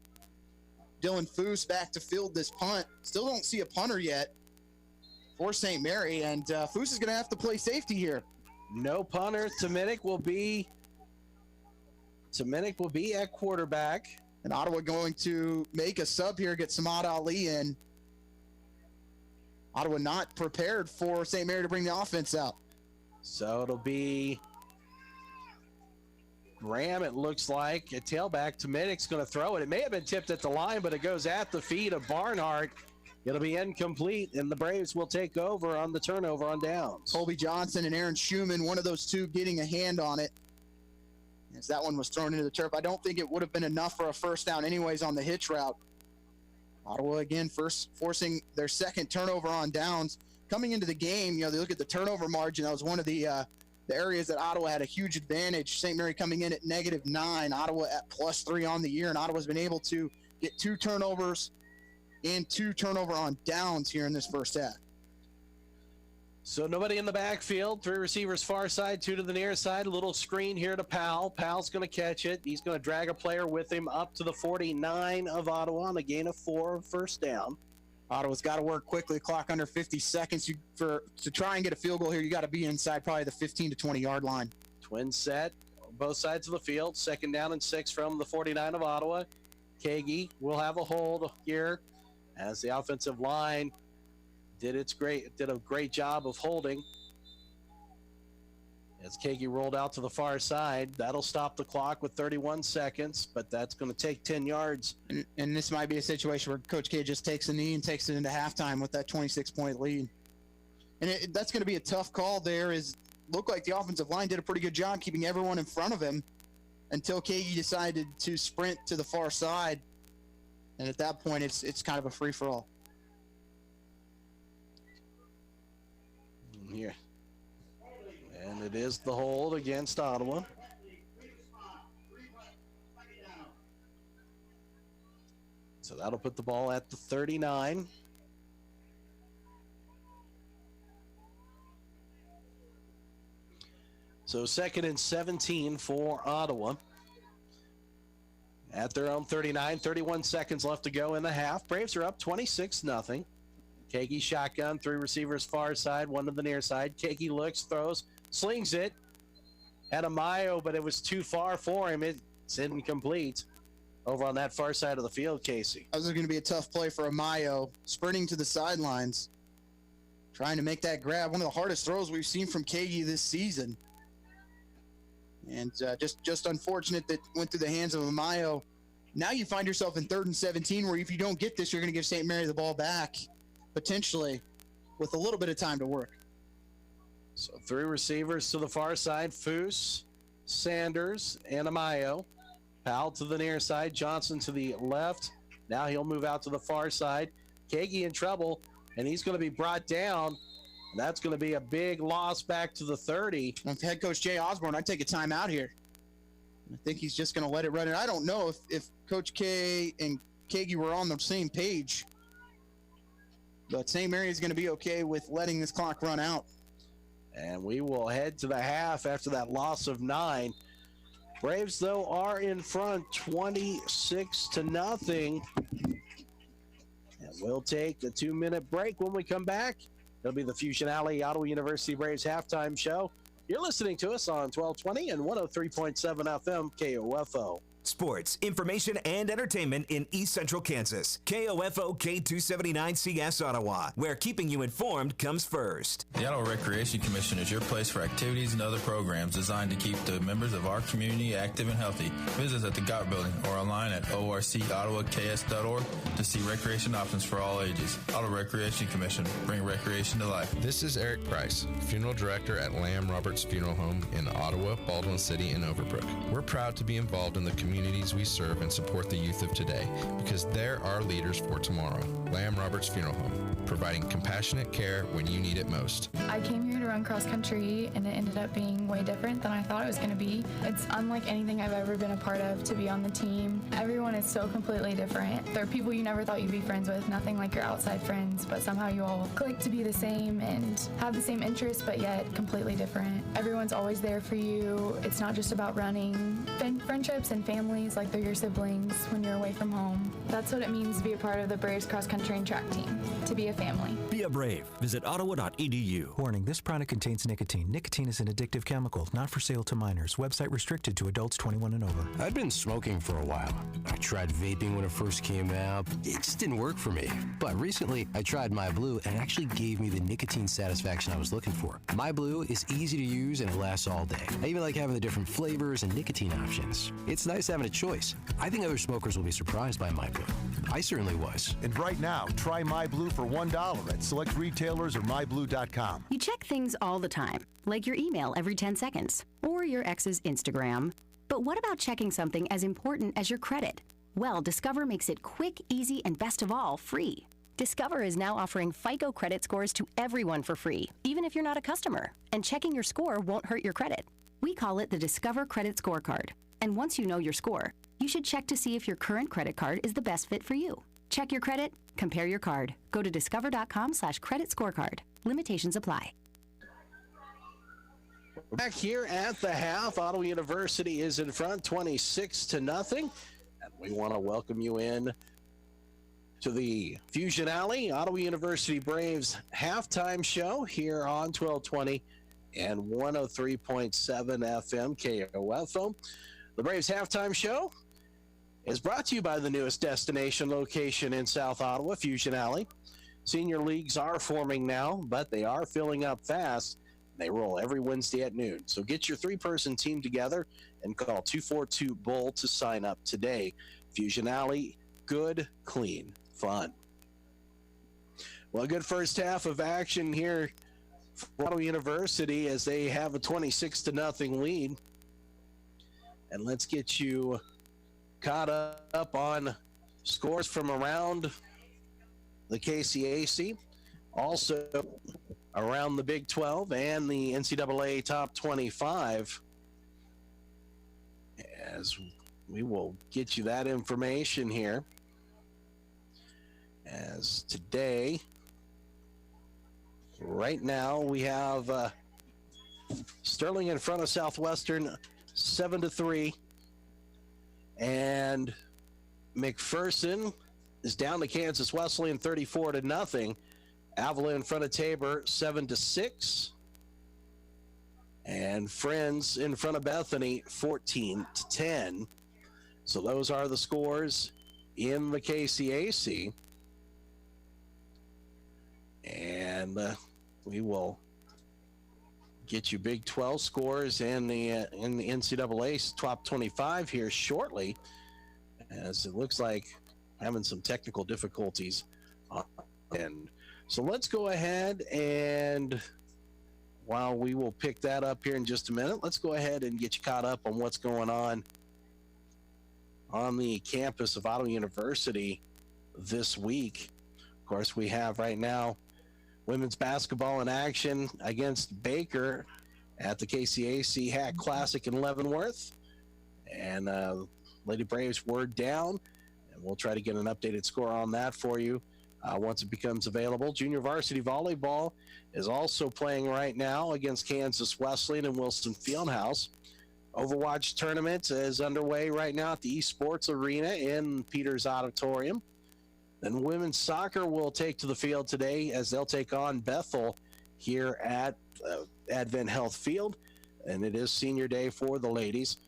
Dylan Foose back to field this punt. Still don't see a punter yet for St. Mary, and Foose is going to have to play safety here. No punter. Dominic will be at quarterback. And Ottawa going to make a sub here, get Samad Ali in. Ottawa not prepared for St. Mary to bring the offense out. So it'll be Graham, it looks like, a tailback. Dominic's going to throw it. It may have been tipped at the line, but it goes at the feet of Barnhart. It'll be incomplete, and the Braves will take over on the turnover on downs. Colby Johnson and Aaron Schumann, one of those two getting a hand on it, as that one was thrown into the turf. I don't think it would have been enough for a first down anyways on the hitch route. Ottawa again forcing their second turnover on downs. Coming into the game, you know, they look at the turnover margin. That was one of the areas that Ottawa had a huge advantage. St. Mary coming in at -9, Ottawa at +3 on the year, and Ottawa's been able to get 2 turnovers and 2 turnover on downs here in this first half. So nobody in the backfield. 3 receivers far side, 2 to the near side. A little screen here to Powell. Powell's going to catch it. He's going to drag a player with him up to the 49 of Ottawa on a gain of 4, first down. Ottawa's got to work quickly. Clock under 50 seconds. To try and get a field goal here, you got to be inside probably the 15 to 20 yard line. Twin set, both sides of the field. 2nd down and 6 from the 49 of Ottawa. Kagi will have a hold here as the offensive line did a great job of holding. As Kagi rolled out to the far side, that'll stop the clock with 31 seconds, but that's going to take 10 yards. And this might be a situation where Coach K just takes a knee and takes it into halftime with that 26-point lead. And that's going to be a tough call there. Looked like the offensive line did a pretty good job keeping everyone in front of him until Kagi decided to sprint to the far side. And at that point, it's kind of a free-for-all. Here. And it is the hold against Ottawa. So that'll put the ball at the 39. So 2nd and 17 for Ottawa. At their own 39, 31 seconds left to go in the half. Braves are up 26-0. Kagi shotgun, 3 receivers far side, 1 to the near side. Kagi looks, throws, slings it at Amayo, but it was too far for him. It's incomplete over on that far side of the field, Casey. That was going to be a tough play for Amayo, sprinting to the sidelines, trying to make that grab. One of the hardest throws we've seen from Kagi this season. And just unfortunate that went through the hands of Amayo. Now you find yourself in 3rd and 17, where if you don't get this, you're going to give St. Mary the ball back, potentially, with a little bit of time to work. So 3 receivers to the far side, Foose, Sanders, and Amayo. Powell to the near side, Johnson to the left. Now he'll move out to the far side. Kagi in trouble. and he's going to be brought down. That's going to be a big loss back to the 30. And head coach Jay Osborne, I'd take a timeout here. I think he's just going to let it run. And I don't know if Coach K and Kagi were on the same page, but St. Mary is going to be okay with letting this clock run out. And we will head to the half after that loss of 9. Braves, though, are in front 26-0. And we'll take a 2-minute break. When we come back, it'll be the Fusion Alley Ottawa University Braves halftime show. You're listening to us on 1220 and 103.7 FM KOFO. Sports, information, and entertainment in East Central Kansas. KOFO K279CS Ottawa, where keeping you informed comes first. The Ottawa Recreation Commission is your place for activities and other programs designed to keep the members of our community active and healthy. Visit us at the GOT building or online at orcottawaks.org to see recreation options for all ages. Ottawa Recreation Commission, bring recreation to life. This is Eric Price, Funeral Director at Lamb Roberts Funeral Home in Ottawa, Baldwin City, and Overbrook. We're proud to be involved in the communities we serve and support the youth of today because they're our leaders for tomorrow. Lamb Roberts Funeral Home, providing compassionate care when you need it most. I came here to run cross country and it ended up being way different than I thought it was going to be. It's unlike anything I've ever been a part of to be on the team. Everyone is so completely different. There are people you never thought you'd be friends with, nothing like your outside friends, but somehow you all click to be the same and have the same interests, but yet completely different. Everyone's always there for you. It's not just about running. Friendships and families like they're your siblings when you're away from home. That's what it means to be a part of the Braves cross country and track team, to be a family. Be a Brave. Visit ottawa.edu. Warning, this product contains nicotine. Nicotine is an addictive chemical, not for sale to minors. Website restricted to adults 21 and over. I'd been smoking for a while. I tried vaping when it first came out. It just didn't work for me. But recently, I tried My Blue, and it actually gave me the nicotine satisfaction I was looking for. My Blue is easy to use, and it lasts all day. I even like having the different flavors and nicotine options. It's nice having a choice. I think other smokers will be surprised by My Blue. I certainly was. And right now, try My Blue for $1 at select retailers or myblue.com. You check things all the time, like your email every 10 seconds, or your ex's Instagram. But what about checking something as important as your credit? Well, Discover makes it quick, easy, and best of all, free. Discover is now offering FICO credit scores to everyone for free, even if you're not a customer. And checking your score won't hurt your credit. We call it the Discover Credit Scorecard. And once you know your score, you should check to see if your current credit card is the best fit for you. Check your credit, compare your card. Go to discover.com/credit scorecard. Limitations apply. Back here at the half, Ottawa University is in front 26-0. And we want to welcome you in to the Fusion Alley Ottawa University Braves halftime show here on 1220 and 103.7 FM KOFO. The Braves halftime show is brought to you by the newest destination location in South Ottawa, Fusion Alley. Senior leagues are forming now, but they are filling up fast. They roll every Wednesday at noon. So get your 3-person team together and call 242-BULL to sign up today. Fusion Alley, good, clean, fun. Well, a good first half of action here for Ottawa University as they have a 26-0 lead. And let's get you caught up on scores from around the KCAC, also around the Big 12 and the NCAA Top 25. As we will get you that information here. As today, right now, we have Sterling in front of Southwestern 7-3, and McPherson is down to Kansas Wesleyan 34-0. Avila in front of Tabor 7-6, and Friends in front of Bethany 14-10. So those are the scores in the KCAC, and we will get you Big 12 scores in the NCAA top 25 here shortly, as it looks like having some technical difficulties on the end. So let's go ahead, and while we will pick that up here in just a minute, let's go ahead and get you caught up on what's going on the campus of Ottawa University this week. Of course, we have right now Women's basketball in action against Baker at the KCAC Hack Classic in Leavenworth. And Lady Braves were down, and we'll try to get an updated score on that for you once it becomes available. Junior varsity volleyball is also playing right now against Kansas Wesleyan and Wilson Fieldhouse. Overwatch tournament is underway right now at the East Sports Arena in Peters Auditorium. Then women's soccer will take to the field today as they'll take on Bethel here at Advent Health Field, and it is senior day for the ladies.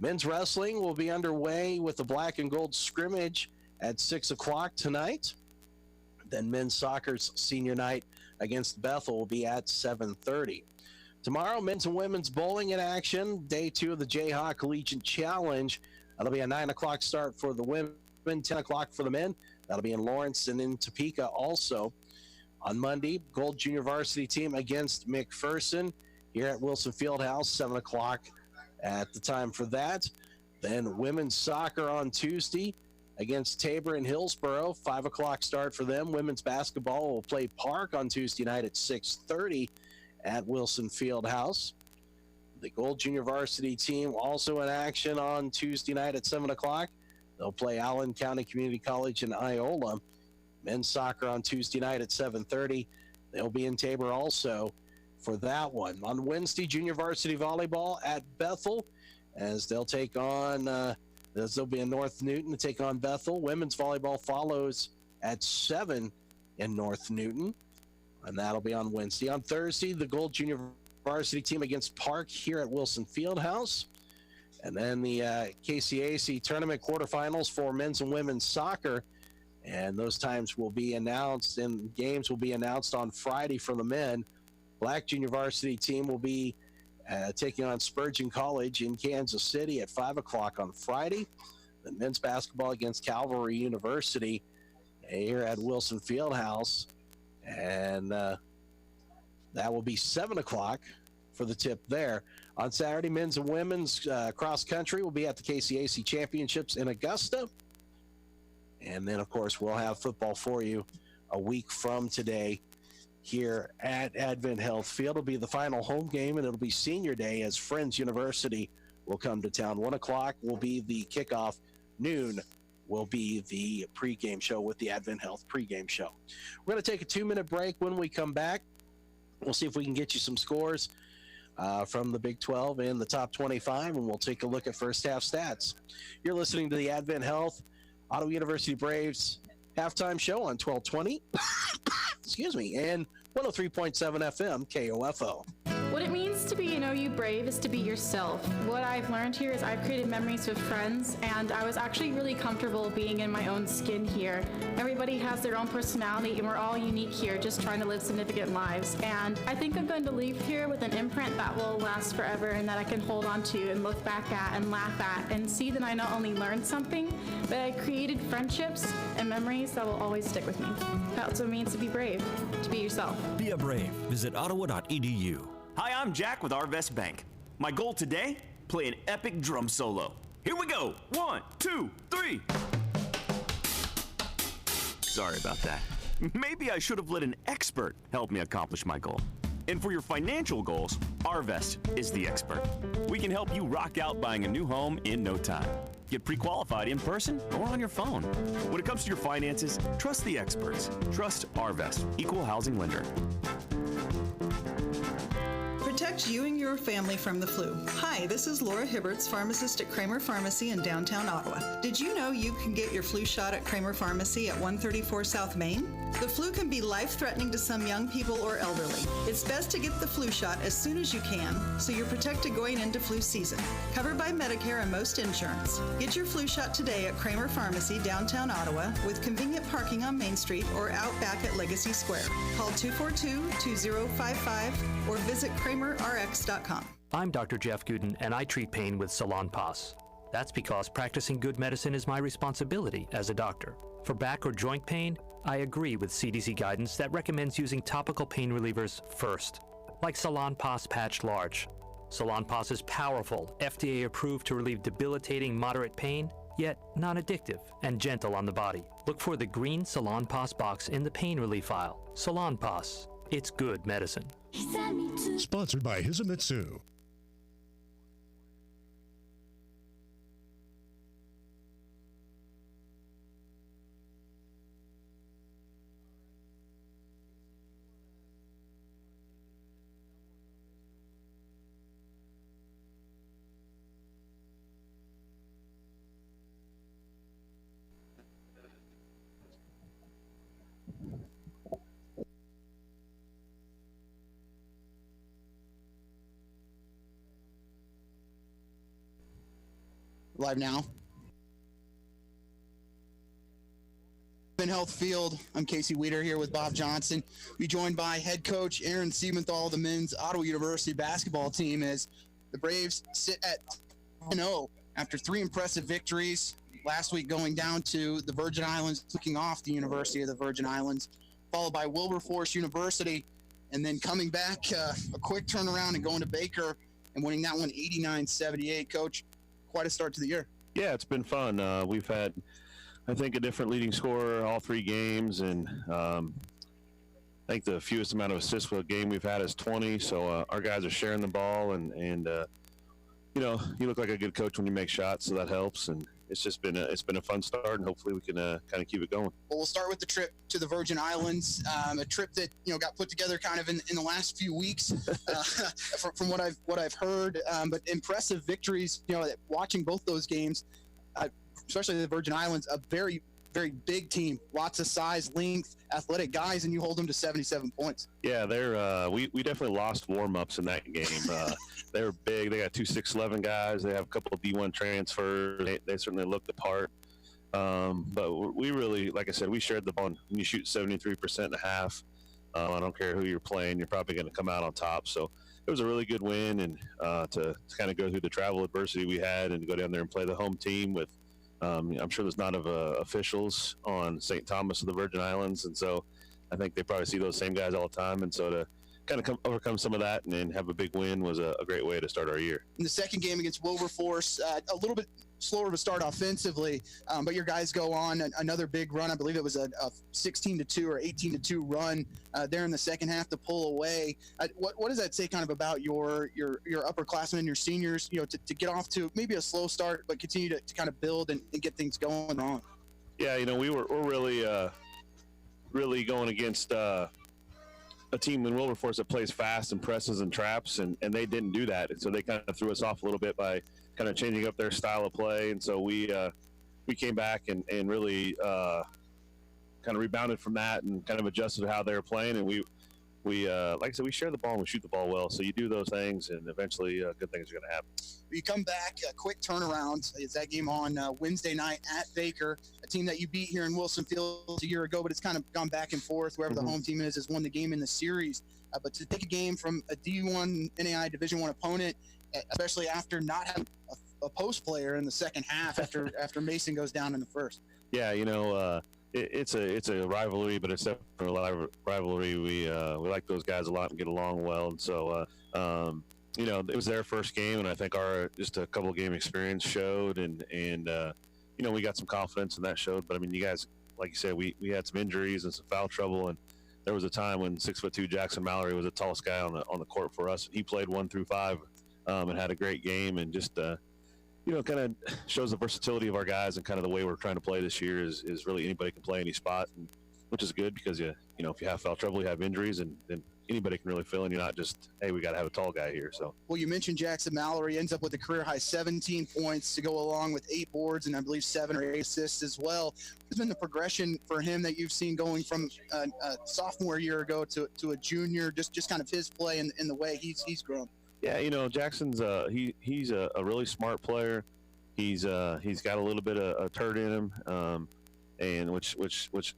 Men's wrestling will be underway with the black and gold scrimmage at 6 o'clock tonight. Then men's soccer's senior night against Bethel will be at 7:30. Tomorrow, men's and women's bowling in action, day 2 of the Jayhawk Collegiate Challenge. That'll be a 9 o'clock start for the women, 10 o'clock for the men. That'll be in Lawrence and in Topeka also. On Monday, Gold Junior Varsity team against McPherson here at Wilson Fieldhouse, 7 o'clock at the time for that. Then women's soccer on Tuesday against Tabor and Hillsboro, 5 o'clock start for them. Women's basketball will play Park on Tuesday night at 6:30 at Wilson Fieldhouse. The Gold Junior Varsity team also in action on Tuesday night at 7 o'clock. They'll play Allen County Community College in Iola. Men's soccer on Tuesday night at 7:30. They'll be in Tabor also for that one. On Wednesday, junior varsity volleyball at Bethel as they'll take on, they'll be in North Newton to take on Bethel. Women's volleyball follows at 7 in North Newton, and that'll be on Wednesday. On Thursday, the Gold Junior Varsity team against Park here at Wilson Fieldhouse. And then the KCAC tournament quarterfinals for men's and women's soccer. And those times will be announced, and games will be announced on Friday for the men. Black Junior Varsity team will be taking on Spurgeon College in Kansas City at 5 o'clock on Friday. The men's basketball against Calvary University here at Wilson Fieldhouse. And that will be 7 o'clock for the tip there. On Saturday, men's and women's cross country will be at the KCAC Championships in Augusta. And then, of course, we'll have football for you a week from today here at Advent Health Field. It'll be the final home game, and it'll be senior day as Friends University will come to town. 1 o'clock will be the kickoff. Noon will be the pregame show with the Advent Health pregame show. We're going to take a 2-minute break. When we come back, we'll see if we can get you some scores from the Big 12 and the top 25, and we'll take a look at first half stats. You're listening to the Advent Health Ottawa University Braves halftime show on 1220, excuse me, and 103.7 FM KOFO. What it means to be an OU Brave is to be yourself. What I've learned here is I've created memories with friends, and I was actually really comfortable being in my own skin here. Everybody has their own personality, and we're all unique here, just trying to live significant lives. And I think I'm going to leave here with an imprint that will last forever and that I can hold on to and look back at and laugh at and see that I not only learned something, but I created friendships and memories that will always stick with me. That's what it means to be brave, to be yourself. Be a Brave. Visit ottawa.edu. Hi, I'm Jack with Arvest Bank. My goal today? Play an epic drum solo. Here we go. 1, 2, 3. Sorry about that. Maybe I should have let an expert help me accomplish my goal. And for your financial goals, Arvest is the expert. We can help you rock out buying a new home in no time. Get pre-qualified in person or on your phone. When it comes to your finances, trust the experts. Trust Arvest, Equal Housing Lender. Protect you and your family from the flu. Hi, this is Laura Hibberts, pharmacist at Kramer Pharmacy in downtown Ottawa. Did you know you can get your flu shot at Kramer Pharmacy at 134 South Main? The flu can be life-threatening to some young people or elderly. It's best to get the flu shot as soon as you can so you're protected going into flu season. Covered by Medicare and most insurance. Get your flu shot today at Kramer Pharmacy, downtown Ottawa, with convenient parking on Main Street or out back at Legacy Square. Call 242-2055 or visit KramerRx.com. I'm Dr. Jeff Gooden, and I treat pain with Salon Pas. That's because practicing good medicine is my responsibility as a doctor. For back or joint pain, I agree with CDC guidance that recommends using topical pain relievers first, like Salon Pas Patch Large. Salon Pas is powerful, FDA approved to relieve debilitating moderate pain, yet non-addictive and gentle on the body. Look for the green Salon Pas box in the pain relief aisle. Salon Pas, It's good medicine. Sponsored by Hisamitsu. Live now. In Health Field, I'm Casey Weeder here with Bob Johnson. We joined by head coach Aaron Siebenthal, the men's Ottawa University basketball team, as the Braves sit at 0 after 3 impressive victories. Last week going down to the Virgin Islands, kicking off the University of the Virgin Islands, followed by Wilberforce University, and then coming back, a quick turnaround and going to Baker and winning that one 89-78. Coach, quite a start to the year. Yeah, it's been fun. We've had, I think, a different leading scorer all 3 games, and I think the fewest amount of assists for a game we've had is 20. So our guys are sharing the ball, and you know, you look like a good coach when you make shots, so that helps. And it's just been a fun start, and hopefully we can kind of keep it going. Well, we'll start with the trip to the Virgin Islands, a trip that got put together kind of in the last few weeks, from what I've heard. But impressive victories. Watching both those games, especially the Virgin Islands, a very, very big team, lots of size, length, athletic guys, and you hold them to 77 points. Yeah, they're we definitely lost warm-ups in that game. They were big. They got 2 6'11" guys. They have a couple of D1 transfers. They certainly looked the part. But we really, like I said, we shared the ball. When you shoot 73% in a half, I don't care who you're playing, you're probably going to come out on top. So it was a really good win, and to kind of go through the travel adversity we had and go down there and play the home team with, I'm sure there's not of officials on St. Thomas of the Virgin Islands, and so I think they probably see those same guys all the time, and so to kind of overcome some of that and then have a big win was a great way to start our year. In the second game against Wilberforce, a little bit slower of a start offensively, but your guys go on another big run. I believe it was a 16-2 or 18-2 run there in the second half to pull away. What does that say kind of about your upperclassmen and your seniors, to get off to maybe a slow start but continue to kind of build and get things going on? Yeah, we're really going against a team in Wilberforce that plays fast and presses and traps, and they didn't do that. And so they kind of threw us off a little bit by kind of changing up their style of play. And so we came back and really kind of rebounded from that and kind of adjusted to how they were playing. And we like I said, we share the ball and we shoot the ball well. So you do those things, and eventually good things are going to happen. You come back, a quick turnaround. Is that game on Wednesday night at Baker, a team that you beat here in Wilson Field a year ago, but it's kind of gone back and forth. Whoever the home team is has won the game in the series. But to take a game from a D1 NAI Division I opponent, especially after not having a post player in the second half after Mason goes down in the first. Yeah, it's a rivalry, but it's definitely a rivalry. We like those guys a lot and get along well, and so it was their first game, and I think our just a couple of game experience showed, and we got some confidence, and that showed. But I mean, you guys, like you said, we had some injuries and some foul trouble, and there was a time when 6'2" Jackson Mallory was the tallest guy on the court for us. He played 1 through 5 and had a great game, and just kind of shows the versatility of our guys, and kind of the way we're trying to play this year is really anybody can play any spot, and which is good because if you have foul trouble, you have injuries, and then anybody can really fill in. You're not just, hey, we got to have a tall guy here. So, well, you mentioned Jackson Mallory ends up with a career high 17 points to go along with 8 boards and I believe 7 or 8 assists as well. What's been the progression for him that you've seen going from a sophomore year ago to a junior? Just kind of his play and the way he's grown. Yeah, Jackson's he's a really smart player. He's got a little bit of turd in him, and which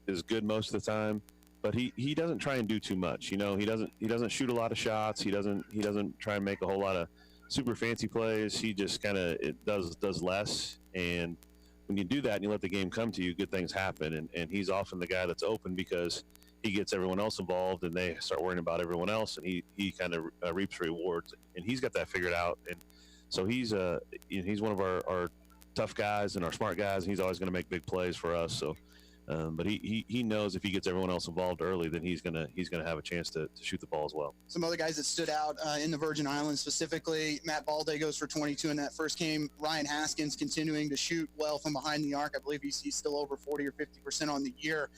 is good most of the time. But he doesn't try and do too much. He doesn't shoot a lot of shots. He doesn't try and make a whole lot of super fancy plays. He just kind of does less. And when you do that and you let the game come to you, good things happen. And he's often the guy that's open because he gets everyone else involved, and they start worrying about everyone else, and he kind of reaps rewards. And he's got that figured out. And so he's one of our tough guys and our smart guys. And he's always going to make big plays for us. So But he knows if he gets everyone else involved early, then he's gonna have a chance to shoot the ball as well. Some other guys that stood out in the Virgin Islands, specifically Matt Balde goes for 22 in that first game. Ryan Haskins continuing to shoot well from behind the arc. I believe he's still over 40 or 50% on the year.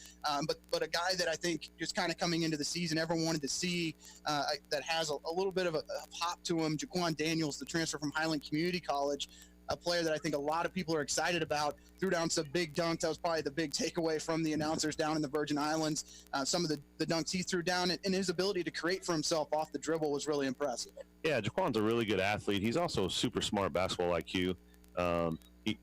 But a guy that I think just kind of coming into the season, everyone wanted to see that has a little bit of a pop to him. Jaquan Daniels, the transfer from Highland Community College, a player that I think a lot of people are excited about, threw down some big dunks. That was probably the big takeaway from the announcers down in the Virgin Islands. Some of the dunks he threw down, and his ability to create for himself off the dribble was really impressive. Yeah, Jaquan's a really good athlete. He's also super smart basketball IQ.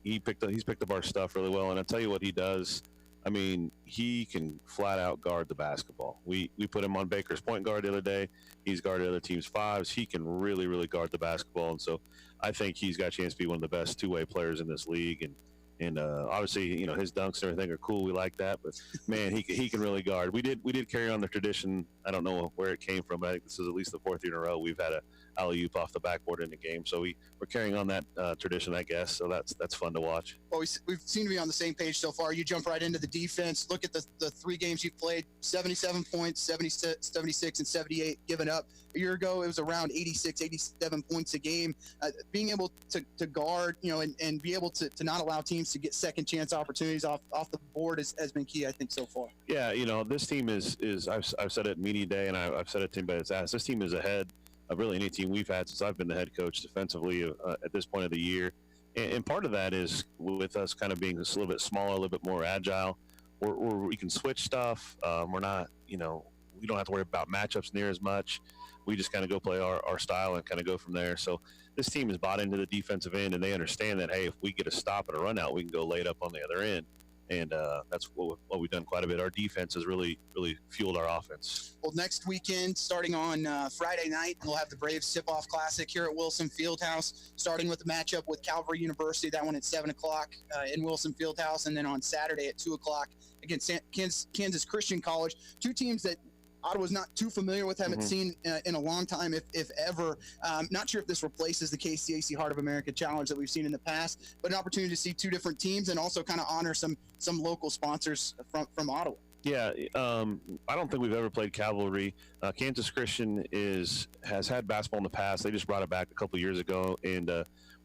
He's picked up our stuff really well, and I'll tell you what he does. I mean, he can flat out guard the basketball. We put him on Baker's point guard the other day. He's guarded other teams' fives. He can really, really guard the basketball, and so I think he's got a chance to be one of the best two-way players in this league. And obviously, his dunks and everything are cool. We like that, but man, he can really guard. We did carry on the tradition. I don't know where it came from. I think this is at least the fourth year in a row we've had a alley-oop off the backboard in the game. So we're carrying on that tradition, I guess. So that's fun to watch. Well, we seem to be on the same page so far. You jump right into the defense. Look at the 3 games you've played: 77 points, 76, and 78 given up. A year ago, it was around 86, 87 points a game. Being able to guard, and be able to not allow teams to get second chance opportunities off the board has been key, I think, so far. Yeah, this team is I've said it media day, and I've said it to him, but it's asked. This team is ahead of really any team we've had since I've been the head coach defensively at this point of the year. And part of that is with us kind of being just a little bit smaller, a little bit more agile, where we can switch stuff. We're not, we don't have to worry about matchups near as much. We just kind of go play our style and kind of go from there. So this team is bought into the defensive end, and they understand that, hey, if we get a stop and a run out, we can go lay it up on the other end. And that's what we've done quite a bit. Our defense has really, really fueled our offense. Well, next weekend, starting on Friday night, we'll have the Braves Tip-Off Classic here at Wilson Fieldhouse, starting with the matchup with Calvary University, that one at 7 o'clock in Wilson Fieldhouse, and then on Saturday at 2 o'clock against Kansas Christian College, 2 teams that Ottawa's not too familiar with, haven't seen in a long time, if ever. Not sure if this replaces the KCAC Heart of America Challenge that we've seen in the past, but an opportunity to see 2 different teams and also kind of honor some local sponsors from Ottawa. Yeah, I don't think we've ever played Cavalry. Kansas Christian has had basketball in the past. They just brought it back a couple years ago, and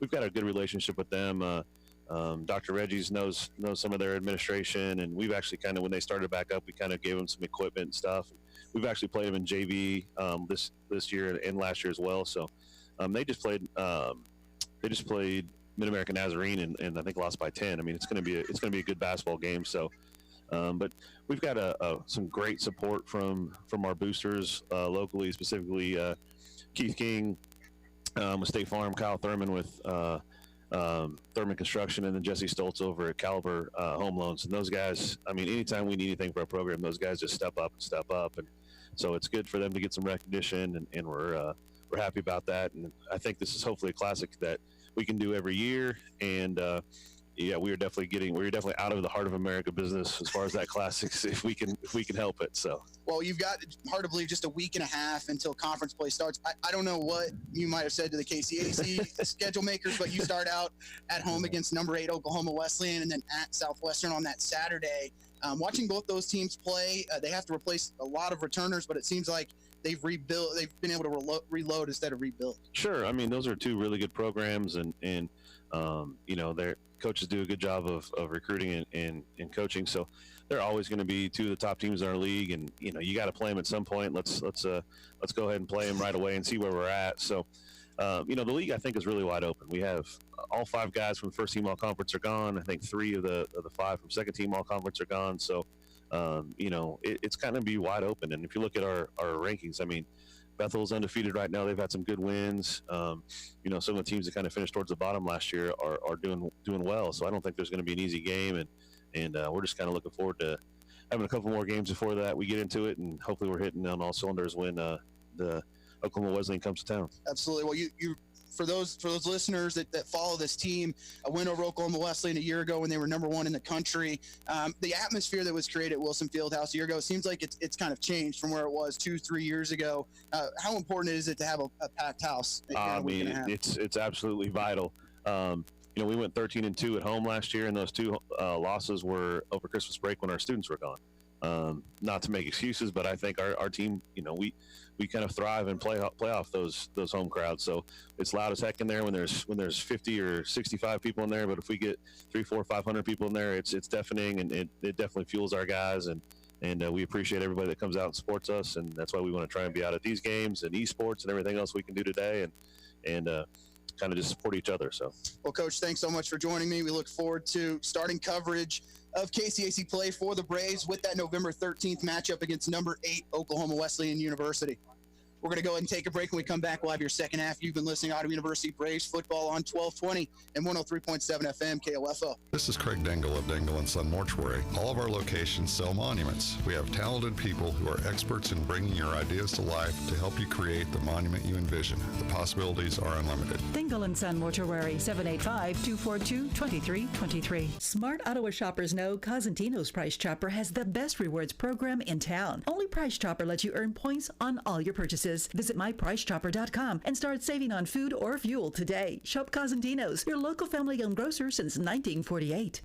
we've got a good relationship with them. Dr. Reggie's knows some of their administration, and we've actually kind of, when they started back up, we kind of gave them some equipment and stuff. We've actually played them in JV this year and last year as well. So they just played Mid-American Nazarene and I think lost by 10. I mean, it's going to be a good basketball game. So, but we've got some great support from our boosters locally, specifically Keith King with State Farm, Kyle Thurman with Thurman Construction, and then Jesse Stoltz over at Caliber Home Loans. And those guys, I mean, anytime we need anything for our program, those guys just step up. And so it's good for them to get some recognition, and we're happy about that. And I think this is hopefully a classic that we can do every year. And yeah, we're definitely out of the Heart of America business as far as that classics, if we can help it. So. Well, you've got, hard to believe, just a week and a half until conference play starts. I don't know what you might have said to the KCAC schedule makers, but you start out at home against number 8 Oklahoma Wesleyan and then at Southwestern on that Saturday. Watching both those teams play, they have to replace a lot of returners, but it seems like they've rebuilt. They've been able to reload instead of rebuild. Sure. I mean, those are 2 really good programs, and their coaches do a good job of recruiting and coaching. So they're always going to be 2 of the top teams in our league, and you got to play them at some point. Let's go ahead and play them right away and see where we're at. So the league, I think, is really wide open. We have all 5 guys from first team all conference are gone. I think 3 of the 5 from second team all conference are gone. So it's kind of be wide open. And if you look at our rankings, I mean, Bethel's undefeated right now. They've had some good wins. Some of the teams that kind of finished towards the bottom last year are doing well. So I don't think there's going to be an easy game, and we're just kind of looking forward to having a couple more games before that we get into it, and hopefully we're hitting on all cylinders when the Oklahoma Wesleyan comes to town. Absolutely. Well, you for those listeners that follow this team, a win over Oklahoma Wesleyan a year ago when they were number 1 in the country. The atmosphere that was created at Wilson Fieldhouse a year ago, seems like it's kind of changed from where it was 2-3 years ago. How important is it to have a packed house? I mean, it's absolutely vital. we went 13-2 at home last year, and those two losses were over Christmas break when our students were gone. Not to make excuses, but I think our team, we kind of thrive and play off those home crowds. So it's loud as heck in there when there's 50 or 65 people in there. But if we get 300, 400, 500 people in there, it's deafening, and it definitely fuels our guys. And we appreciate everybody that comes out and supports us, and that's why we want to try and be out at these games and esports and everything else we can do today, and kind of just support each other. So, well, Coach, thanks so much for joining me. We look forward to starting coverage of KCAC play for the Braves with that November 13th matchup against number 8 Oklahoma Wesleyan University. We're going to go ahead and take a break. When we come back, we'll have your second half. You've been listening to Ottawa University Braves football on 1220 and 103.7 FM KOFO. This is Craig Dingle of Dingle & Son Mortuary. All of our locations sell monuments. We have talented people who are experts in bringing your ideas to life to help you create the monument you envision. The possibilities are unlimited. Dingle & Son Mortuary, 785-242-2323. Smart Ottawa shoppers know Cosentino's Price Chopper has the best rewards program in town. Only Price Chopper lets you earn points on all your purchases. Visit mypricechopper.com and start saving on food or fuel today. Shop Cosentino's, your local family-owned grocer since 1948.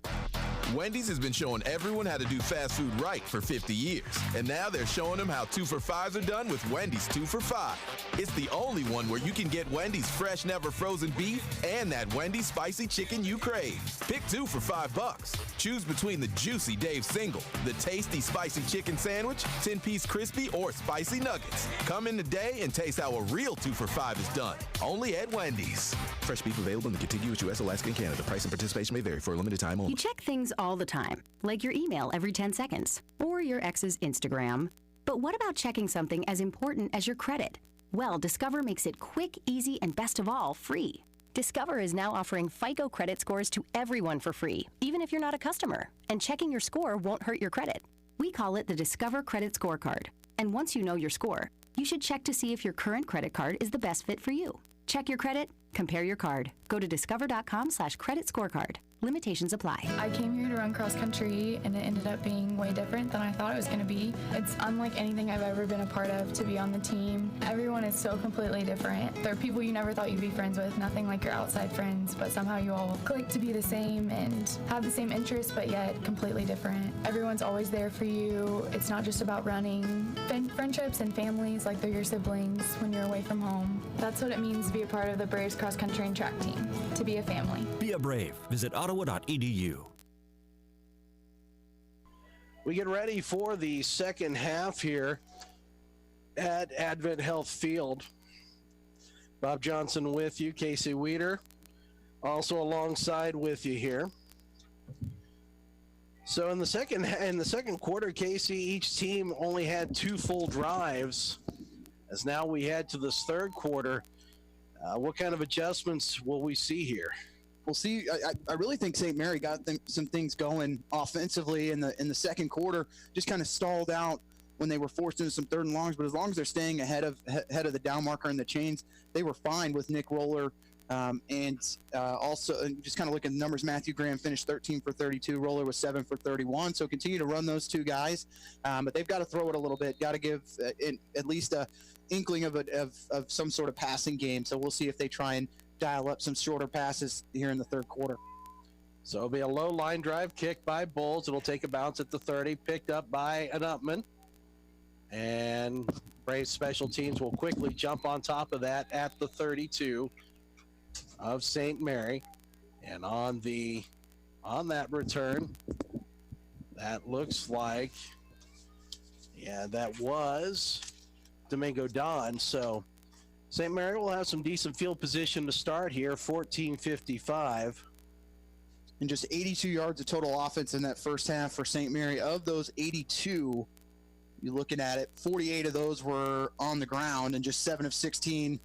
Wendy's has been showing everyone how to do fast food right for 50 years. And now they're showing them how 2 for $5s are done with Wendy's 2 for $5. It's the only one where you can get Wendy's fresh, never frozen beef and that Wendy's spicy chicken you crave. Pick 2 for $5. Choose between the juicy Dave Single, the tasty spicy chicken sandwich, 10-piece crispy, or spicy nuggets. Come in today and taste how a real 2 for $5 is done. Only at Wendy's. Fresh beef available in the contiguous U.S., Alaska, and Canada. Price and participation may vary for a limited time only. You check things all the time, like your email every 10 seconds or your ex's Instagram. But what about checking something as important as your credit? Well, Discover makes it quick, easy, and best of all, free. Discover is now offering FICO credit scores to everyone for free, even if you're not a customer. And checking your score won't hurt your credit. We call it the Discover Credit Scorecard. And once you know your score, you should check to see if your current credit card is the best fit for you. Check your credit, compare your card. Go to discover.com/credit scorecard. Limitations apply. I came here to run cross country, and it ended up being way different than I thought it was going to be. It's unlike anything I've ever been a part of to be on the team. Everyone is so completely different. There are people you never thought you'd be friends with, nothing like your outside friends, but somehow you all click to be the same and have the same interests, but yet completely different. Everyone's always there for you. It's not just about running. Friendships and families, like they're your siblings when you're away from home. That's what it means to be a part of the Braves cross country and track team, to be a family. Be a Brave. Visit ottawa.edu. We get ready for the second half here at Advent Health Field. Bob Johnson with you, Casey Weeder, also alongside with you here. So in the second quarter, Casey, each team only had 2 full drives. As now we head to this third quarter, what kind of adjustments will we see here? We'll see. I really think St. Mary got some things going offensively in the second quarter. Just kind of stalled out when they were forced into some 3rd and longs. But as long as they're staying ahead of the down marker and the chains, they were fine with Nick Roller. Also, just kind of looking at the numbers, Matthew Graham finished 13 for 32. Roller was 7 for 31. So continue to run those 2 guys. But they've got to throw it a little bit. Got to give at least a inkling of some sort of passing game. So we'll see if they try and dial up some shorter passes here in the third quarter. So it'll be a low line drive kick by Bulls. It'll take a bounce at the 30, picked up by an Upman. And Braves special teams will quickly jump on top of that at the 32 of St. Mary. And on that return, that looks like, that was Domingo Don. So St. Mary will have some decent field position to start here, 14:55. And just 82 yards of total offense in that first half for St. Mary. Of those 82, you're looking at it, 48 of those were on the ground and just 7 of 16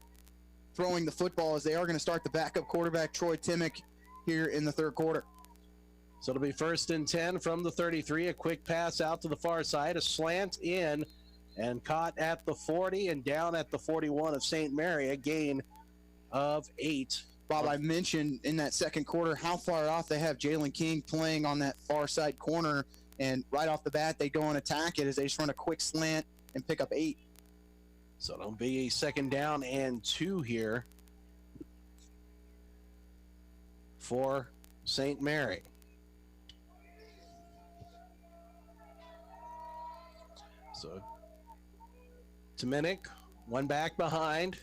throwing the football, as they are going to start the backup quarterback, Troy Timmick, here in the third quarter. So it'll be 1st and 10 from the 33. A quick pass out to the far side, a slant in, and caught at the 40 and down at the 41 of St. Mary, a gain of 8. Bob, I mentioned in that second quarter how far off they have Jalen King playing on that far side corner, and right off the bat they go and attack it as they just run a quick slant and pick up 8. So it'll be 2nd down and 2 here for St. Mary. So Dominic, one back behind.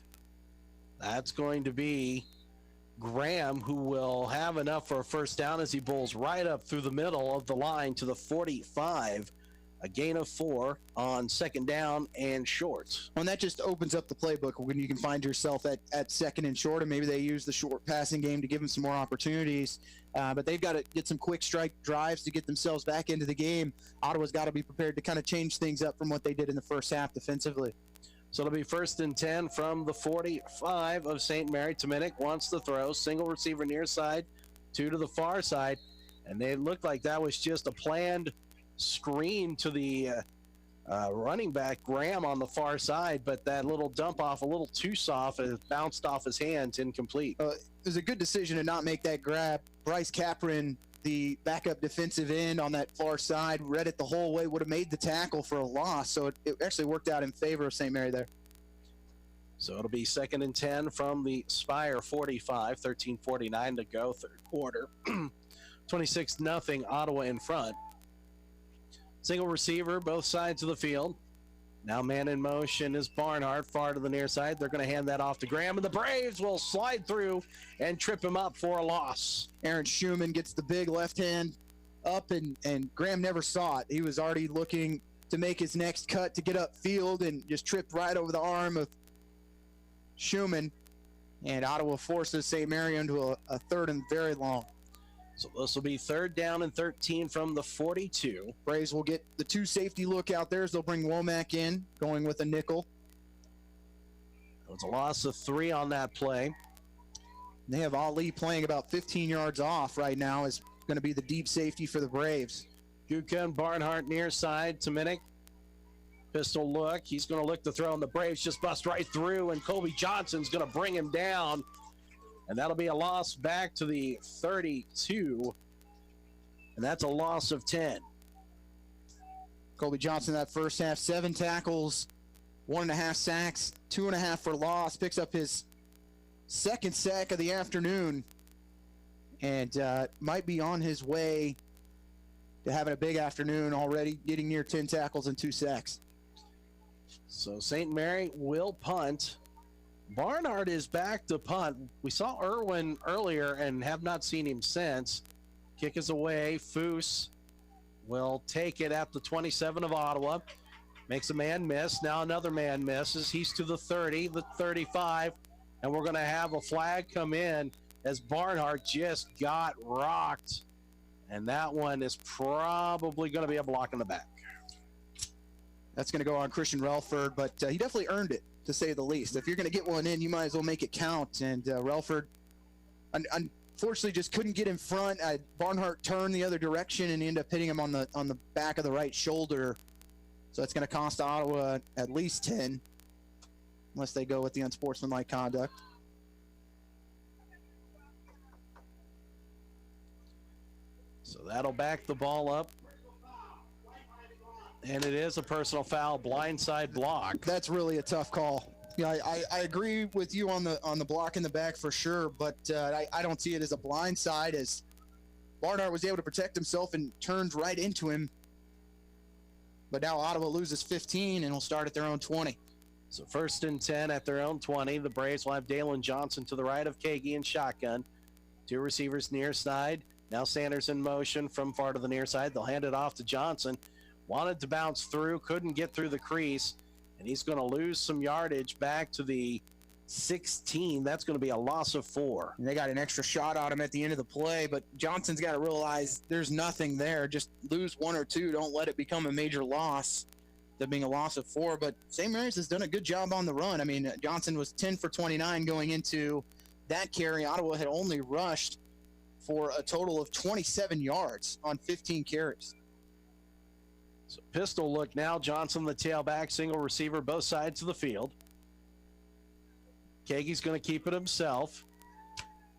That's going to be Graham, who will have enough for a first down as he bowls right up through the middle of the line to the 45. A gain of 4 on second down and short. Well, and that just opens up the playbook when you can find yourself at second and short, and maybe they use the short passing game to give them some more opportunities. But they've got to get some quick strike drives to get themselves back into the game. Ottawa's got to be prepared to kind of change things up from what they did in the first half defensively. So it'll be 1st and 10 from the 45 of St. Mary. Dominic wants to throw. Single receiver near side, 2 to the far side. And they looked like that was just a planned screen to the running back, Graham, on the far side. But that little dump off, a little too soft, it bounced off his hands, incomplete. It was a good decision to not make that grab. Bryce Capron, the backup defensive end on that far side, read it the whole way, would have made the tackle for a loss. So it actually worked out in favor of St. Mary there. So it'll be 2nd and 10 from the Spire 45, 13:49 to go, third quarter. 26-0, Ottawa in front. Single receiver, both sides of the field. Now man in motion is Barnhart, far to the near side. They're going to hand that off to Graham, and the Braves will slide through and trip him up for a loss. Aaron Schumann gets the big left hand up, and Graham never saw it. He was already looking to make his next cut to get upfield and just tripped right over the arm of Schumann. And Ottawa forces St. Mary into a third and very long. So this will be 3rd down and 13 from the 42. Braves will get the 2 safety look out there as they'll bring Womack in, going with a nickel. It was a loss of 3 on that play. They have Ali playing about 15 yards off right now, is going to be the deep safety for the Braves. Guka and Barnhart near side. Dominic, pistol look. He's going to look to throw, and the Braves just bust right through, and Colby Johnson's going to bring him down. And that'll be a loss back to the 32. And that's a loss of 10. Colby Johnson, that first half, 7 tackles, 1.5 sacks, 2.5 for loss. Picks up his 2nd sack of the afternoon. And might be on his way to having a big afternoon already, getting near 10 tackles and 2 sacks. So St. Mary will punt. Barnhart is back to punt. We saw Irwin earlier and have not seen him since. Kick is away. Foose will take it at the 27 of Ottawa. Makes a man miss. Now another man misses. He's to the 30, the 35. And we're going to have a flag come in as Barnhart just got rocked. And that one is probably going to be a block in the back. That's going to go on Christian Relford, but he definitely earned it, to say the least. If you're going to get one in, you might as well make it count. And Relford, unfortunately, just couldn't get in front. Barnhart turned the other direction and ended up hitting him on the back of the right shoulder. So that's going to cost Ottawa at least 10, unless they go with the unsportsmanlike conduct. So that'll back the ball up. And it is a personal foul, blindside block. That's really a tough call. Yeah, I agree with you on the block in the back for sure, but I don't see it as a blindside, as Barnhart was able to protect himself and turned right into him. But now Ottawa loses 15 and will start at their own 20. So 1st and 10 at their own 20. The Braves will have Dalen Johnson to the right of Kagi in shotgun. 2 receivers near side. Now Sanders in motion from far to the near side. They'll hand it off to Johnson. Wanted to bounce through, couldn't get through the crease, and he's going to lose some yardage back to the 16. That's going to be a loss of 4. And they got an extra shot on him at the end of the play, but Johnson's got to realize there's nothing there. Just lose 1 or 2. Don't let it become a major loss, that being a loss of 4. But St. Mary's has done a good job on the run. I mean, Johnson was 10 for 29 going into that carry. Ottawa had only rushed for a total of 27 yards on 15 carries. So pistol look now. Johnson, the tailback, single receiver, both sides of the field. Kagi's going to keep it himself.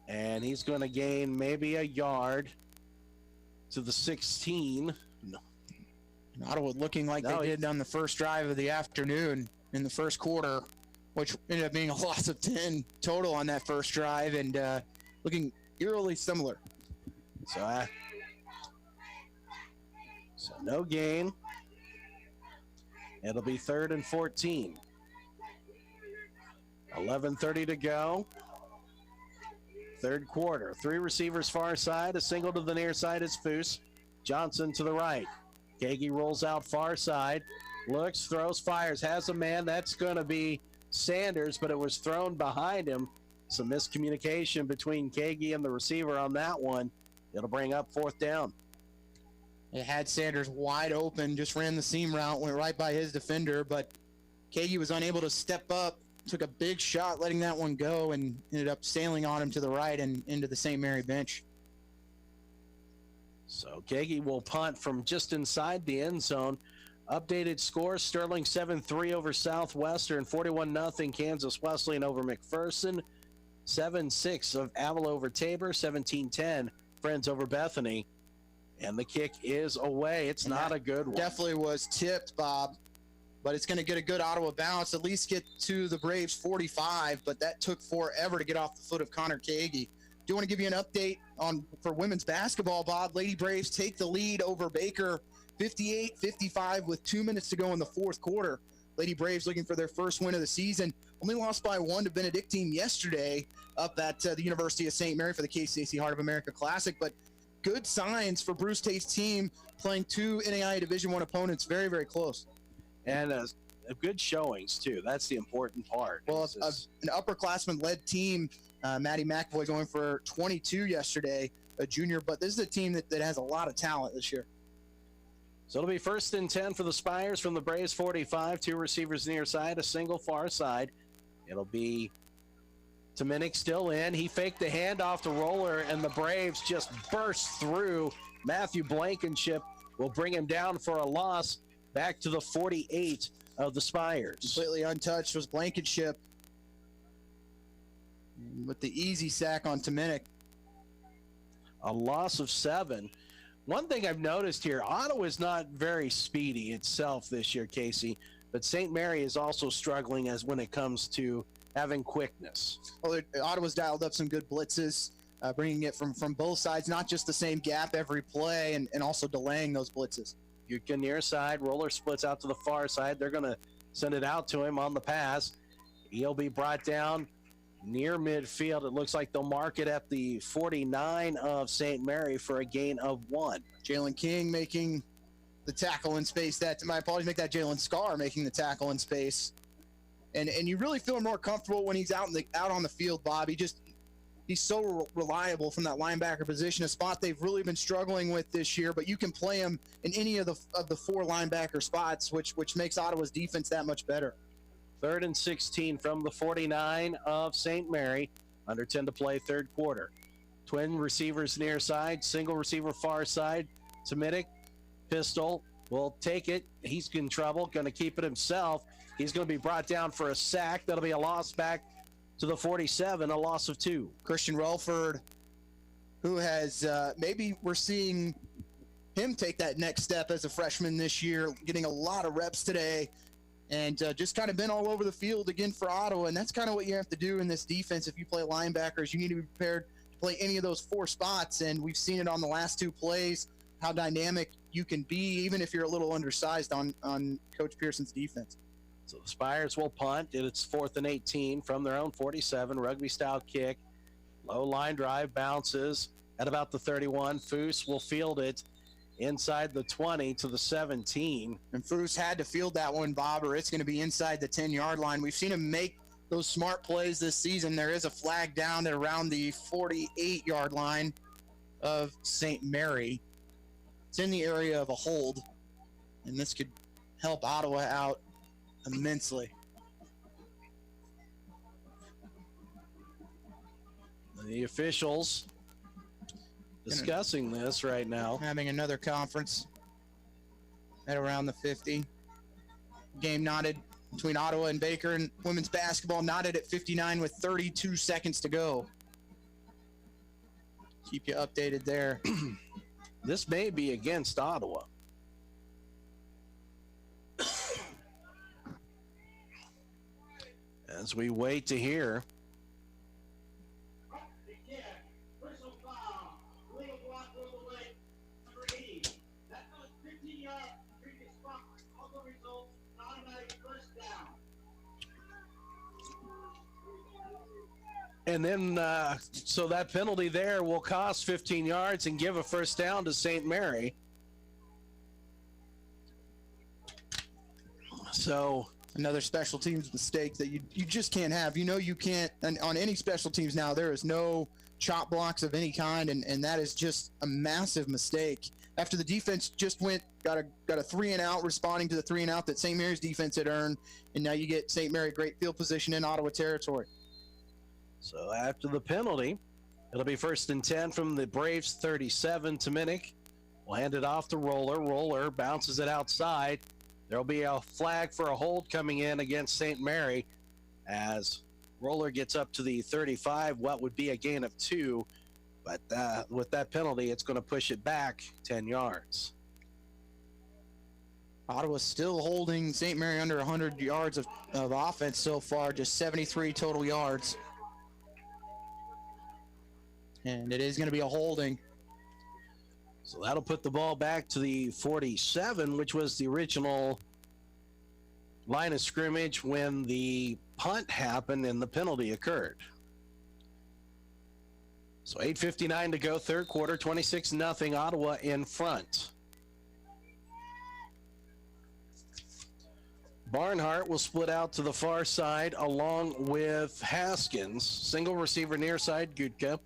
And he's going to gain maybe a yard to the 16. No. Ottawa looking like they did on the first drive of the afternoon in the first quarter, which ended up being a loss of 10 total on that first drive. And looking eerily similar. So no gain. It'll be 3rd and 14. 11:30 to go. Third quarter. 3 receivers far side. A single to the near side is Foose. Johnson to the right. Kagi rolls out far side. Looks, throws, fires. Has a man. That's going to be Sanders, but it was thrown behind him. Some miscommunication between Kagi and the receiver on that one. It'll bring up 4th down. It had Sanders wide open, just ran the seam route, went right by his defender, but Kagi was unable to step up, took a big shot letting that one go, and ended up sailing on him to the right and into the St. Mary bench. So Kagi will punt from just inside the end zone. Updated score, Sterling 7-3 over Southwestern, 41-0 Kansas Wesleyan over McPherson, 7-6 of Avila over Tabor, 17-10 Friends over Bethany. And the kick is away. It's not a good one. Definitely was tipped, Bob, but it's going to get a good Ottawa bounce, at least get to the Braves 45, but that took forever to get off the foot of Connor Kagi. Do want to give you an update for women's basketball, Bob. Lady Braves take the lead over Baker 58-55 with 2 minutes to go in the fourth quarter. Lady Braves looking for their first win of the season. Only lost by 1 to Benedictine yesterday up at the University of St. Mary for the KCAC Heart of America Classic, but good signs for Bruce Tate's team playing 2 NAIA Division I opponents very, very close. And good showings, too. That's the important part. Well, an upperclassman-led team, Maddie McAvoy going for 22 yesterday, a junior, but this is a team that has a lot of talent this year. So it'll be 1st and 10 for the Spires from the Braves 45. 2 receivers near side, a single far side. It'll be Tominic still in. He faked the handoff to Roller, and the Braves just burst through. Matthew Blankenship will bring him down for a loss back to the 48 of the Spires. Completely untouched was Blankenship with the easy sack on Tominic. A loss of 7. One thing I've noticed here, Ottawa is not very speedy itself this year, Casey, but St. Mary is also struggling as when it comes to having quickness. Well, Ottawa's dialed up some good blitzes, bringing it from both sides, not just the same gap every play, and also delaying those blitzes. Utka near side, Roller splits out to the far side. They're going to send it out to him on the pass. He'll be brought down near midfield. It looks like they'll mark it at the 49 of St. Mary for a gain of 1. Jalen King making the tackle in space. My apologies, make that Jalen Scarr making the tackle in space. And you really feel more comfortable when he's out on the field, Bob. He's so reliable from that linebacker position, a spot they've really been struggling with this year. But you can play him in any of the 4 linebacker spots, which makes Ottawa's defense that much better. 3rd and 16 from the 49 of St. Mary. Under 10 to play, third quarter. Twin receivers near side, single receiver far side. Tominic, pistol, will take it. He's in trouble, going to keep it himself. He's going to be brought down for a sack. That'll be a loss back to the 47, a loss of 2. Christian Relford, who has maybe we're seeing him take that next step as a freshman this year, getting a lot of reps today, and just kind of been all over the field again for Ottawa. And that's kind of what you have to do in this defense. If you play linebackers, you need to be prepared to play any of those 4 spots. And we've seen it on the last 2 plays, how dynamic you can be, even if you're a little undersized on Coach Pearson's defense. So the Spires will punt. It's 4th and 18 from their own 47. Rugby-style kick. Low line drive, bounces at about the 31. Foose will field it inside the 20 to the 17. And Foose had to field that one, Bob, or it's going to be inside the 10-yard line. We've seen him make those smart plays this season. There is a flag down at around the 48-yard line of St. Mary. It's in the area of a hold, and this could help Ottawa out immensely. The officials discussing this right now. Having another conference at around the 50. Game knotted between Ottawa and Baker, and women's basketball knotted at 59 with 32 seconds to go. Keep you updated there. This may be against Ottawa. As we wait to hear. And then, so that penalty there will cost 15 yards and give a first down to St. Mary. So another special teams mistake that you just can't have. You can't, and on any special teams now, there is no chop blocks of any kind, and that is just a massive mistake. After the defense just got a 3 and out, responding to the 3 and out that St. Mary's defense had earned, and now you get St. Mary great field position in Ottawa territory. So after the penalty, it'll be 1st and 10 from the Braves 37. Tominic will hand it off to Roller. Roller bounces it outside. There'll be a flag for a hold coming in against St. Mary as Roller gets up to the 35, what would be a gain of 2. But with that penalty, it's going to push it back 10 yards. Ottawa's still holding St. Mary under 100 yards of offense so far, just 73 total yards. And it is going to be a holding. So that'll put the ball back to the 47, which was the original line of scrimmage when the punt happened and the penalty occurred. So 8:59 to go, third quarter, 26-0, Ottawa in front. Barnhart will split out to the far side along with Haskins. Single receiver near side, Gutka.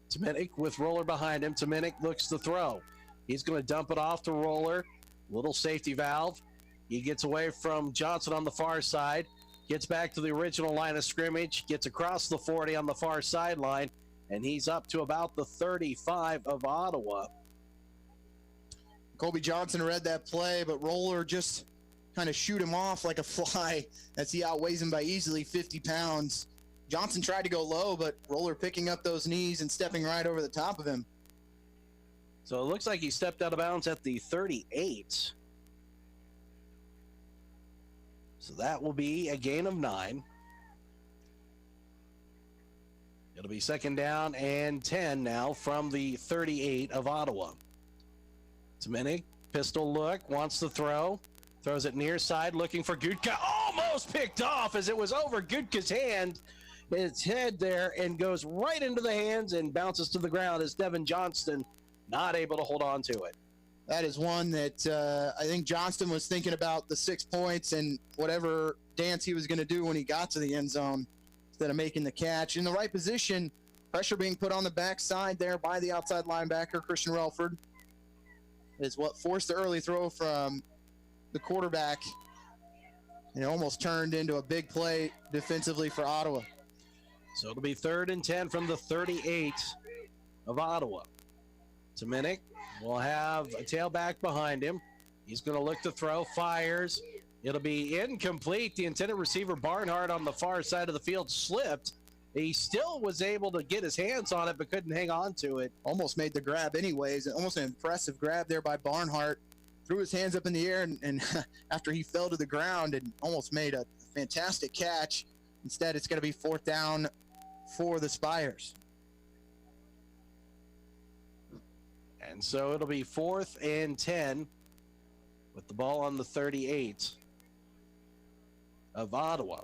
Tominic with Roller behind him. Tominic looks to throw. He's going to dump it off to Roller. Little safety valve. He gets away from Johnson on the far side. Gets back to the original line of scrimmage. Gets across the 40 on the far sideline. And he's up to about the 35 of Ottawa. Colby Johnson read that play, but Roller just kind of shoot him off like a fly as he outweighs him by easily 50 pounds. Johnson tried to go low, but Roller picking up those knees and stepping right over the top of him. So it looks like he stepped out of bounds at the 38. So that will be a gain of 9. It'll be 2nd down and 10 now from the 38 of Ottawa. Tominic, pistol look, wants to throw. Throws it near side, looking for Gutka. Almost picked off as it was over Gutka's hand. His head there and goes right into the hands and bounces to the ground as Devin Johnston not able to hold on to it. That is one that I think Johnston was thinking about the 6 points and whatever dance he was going to do when he got to the end zone instead of making the catch. In the right position, pressure being put on the backside there by the outside linebacker, Christian Relford, is what forced the early throw from the quarterback. And it almost turned into a big play defensively for Ottawa. So it'll be 3rd and 10 from the 38 of Ottawa. Tominic will have a tailback behind him. He's going to look to throw, fires. It'll be incomplete. The intended receiver, Barnhart, on the far side of the field slipped. He still was able to get his hands on it, but couldn't hang on to it. Almost made the grab anyways. Almost an impressive grab there by Barnhart. Threw his hands up in the air, and after he fell to the ground and almost made a fantastic catch. Instead, it's going to be 4th down for the Spires. And so it'll be 4th and 10 with the ball on the 38 of Ottawa.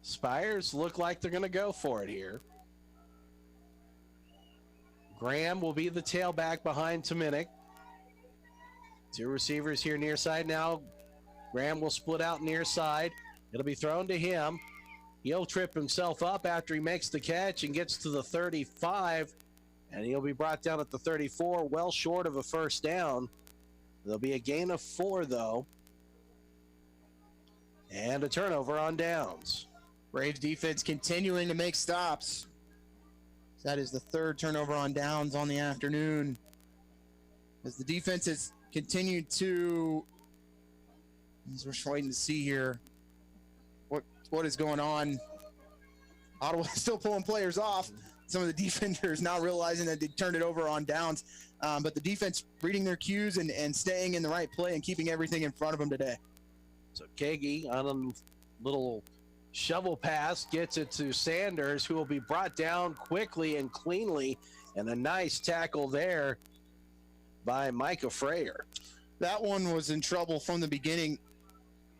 Spires look like they're going to go for it here. Graham will be the tailback behind Tominic. 2 receivers here near side now. Graham will split out near side. It'll be thrown to him. He'll trip himself up after he makes the catch and gets to the 35, and he'll be brought down at the 34, well short of a first down. There'll be a gain of 4, though, and a turnover on downs. Braves defense continuing to make stops. That is the 3rd turnover on downs on the afternoon. As the defense has continued to, as we're waiting to see here, what is going on. Ottawa still pulling players off. Some of the defenders now realizing that they turned it over on downs. But the defense reading their cues and staying in the right play and keeping everything in front of them today. So Kagi on a little shovel pass gets it to Sanders, who will be brought down quickly and cleanly. And a nice tackle there by Micah Freyer. That one was in trouble from the beginning.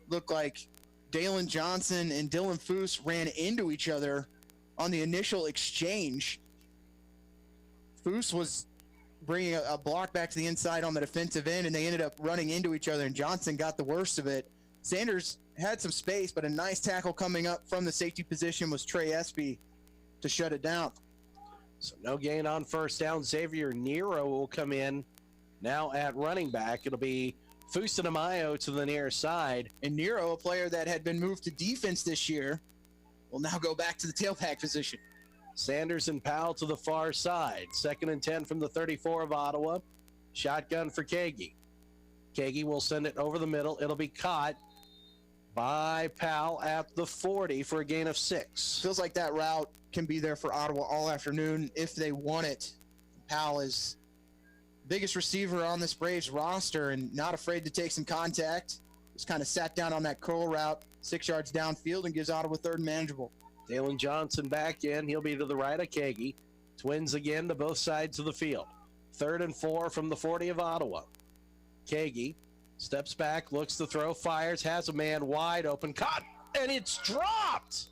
Looked like Dalen Johnson and Dylan Foose ran into each other, on the initial exchange. Foose was bringing a block back to the inside on the defensive end, and they ended up running into each other, and Johnson got the worst of it. Sanders had some space, but a nice tackle coming up from the safety position was Trey Espy to shut it down. So no gain on first down. Xavier Nero will come in now at running back. It'll be Fusanamayo to the near side. And Nero, a player that had been moved to defense this year, will now go back to the tailback position. Sanders and Powell to the far side. 2nd and 10 from the 34 of Ottawa. Shotgun for Kagi. Kagi will send it over the middle. It'll be caught by Powell at the 40 for a gain of 6. Feels like that route can be there for Ottawa all afternoon if they want it. Powell is biggest receiver on this Braves roster and not afraid to take some contact. Just kind of sat down on that curl route, 6 yards downfield, and gives Ottawa 3rd and manageable. Dalen Johnson back in. He'll be to the right of Kagi. Twins again to both sides of the field. 3rd and 4 from the 40 of Ottawa. Kagi steps back, looks to throw, fires, has a man wide open, caught, and it's dropped.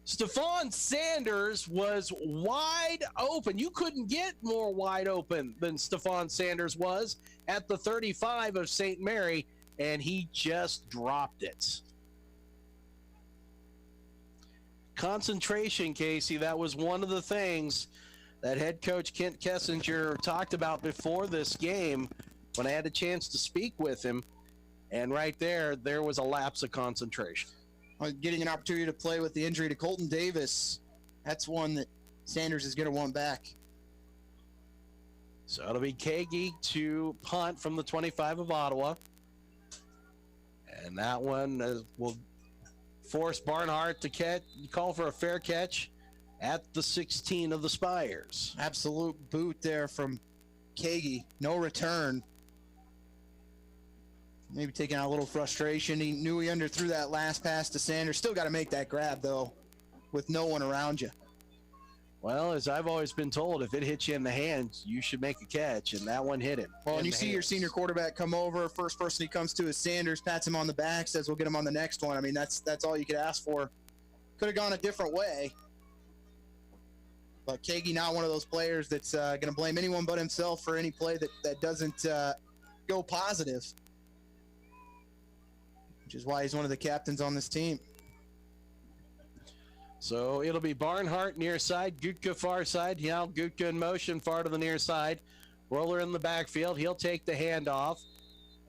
Stephon Sanders was wide open. You couldn't get more wide open than Stephon Sanders was at the 35 of St. Mary, and he just dropped it. Concentration, Casey, that was one of the things that head coach Kent Kessinger talked about before this game when I had a chance to speak with him. And right there was a lapse of concentration. Getting an opportunity to play with the injury to Colton Davis, that's one that Sanders is going to want back. So it'll be Kagi to punt from the 25 of Ottawa. And that one will force Barnhart to call for a fair catch at the 16 of the Spires. Absolute boot there from Kagi. No return. Maybe taking out a little frustration. He knew he underthrew that last pass to Sanders. Still got to make that grab, though, with no one around you. Well, as I've always been told, if it hits you in the hands, you should make a catch, and that one hit him. Well, and you see your senior quarterback come over. First person he comes to is Sanders, pats him on the back, says we'll get him on the next one. I mean, that's all you could ask for. Could have gone a different way. But Kagi not one of those players that's going to blame anyone but himself for any play that doesn't go positive. Which is why he's one of the captains on this team. So it'll be Barnhart near side, Gutka far side. Now Gutka in motion far to the near side. Roller in the backfield. He'll take the handoff,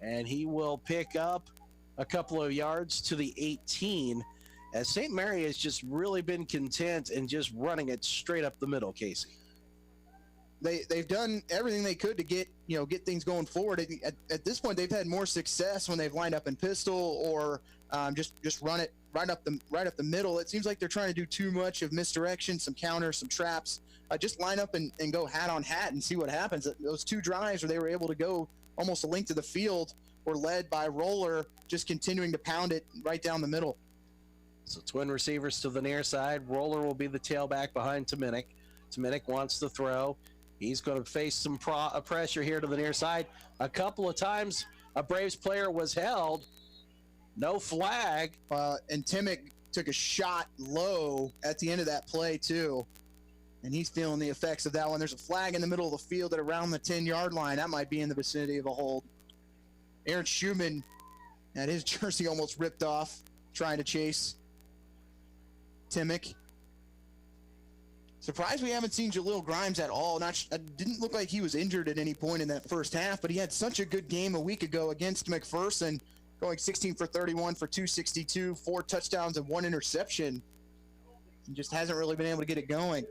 and he will pick up a couple of yards to the 18, as St. Mary has just really been content in just running it straight up the middle, Casey. They've done everything they could to get things going forward. At this point, they've had more success when they've lined up in pistol or just run it right up the middle. It seems like they're trying to do too much of misdirection, some counters, some traps. Just line up and go hat on hat and see what happens. Those 2 drives where they were able to go almost a length of the field were led by Roller, just continuing to pound it right down the middle. So twin receivers to the near side. Roller will be the tailback behind Tominick. Tominick wants to throw. He's going to face some pressure here to the near side. A couple of times a Braves player was held. No flag. And Timmick took a shot low at the end of that play, too. And he's feeling the effects of that one. There's a flag in the middle of the field at around the 10-yard line. That might be in the vicinity of a hold. Aaron Schumann had his jersey almost ripped off trying to chase Timmick. Surprised we haven't seen Jaleel Grimes at all. Didn't look like he was injured at any point in that first half, but he had such a good game a week ago against McPherson, going 16 for 31 for 262, 4 touchdowns and 1 interception. He just hasn't really been able to get it going.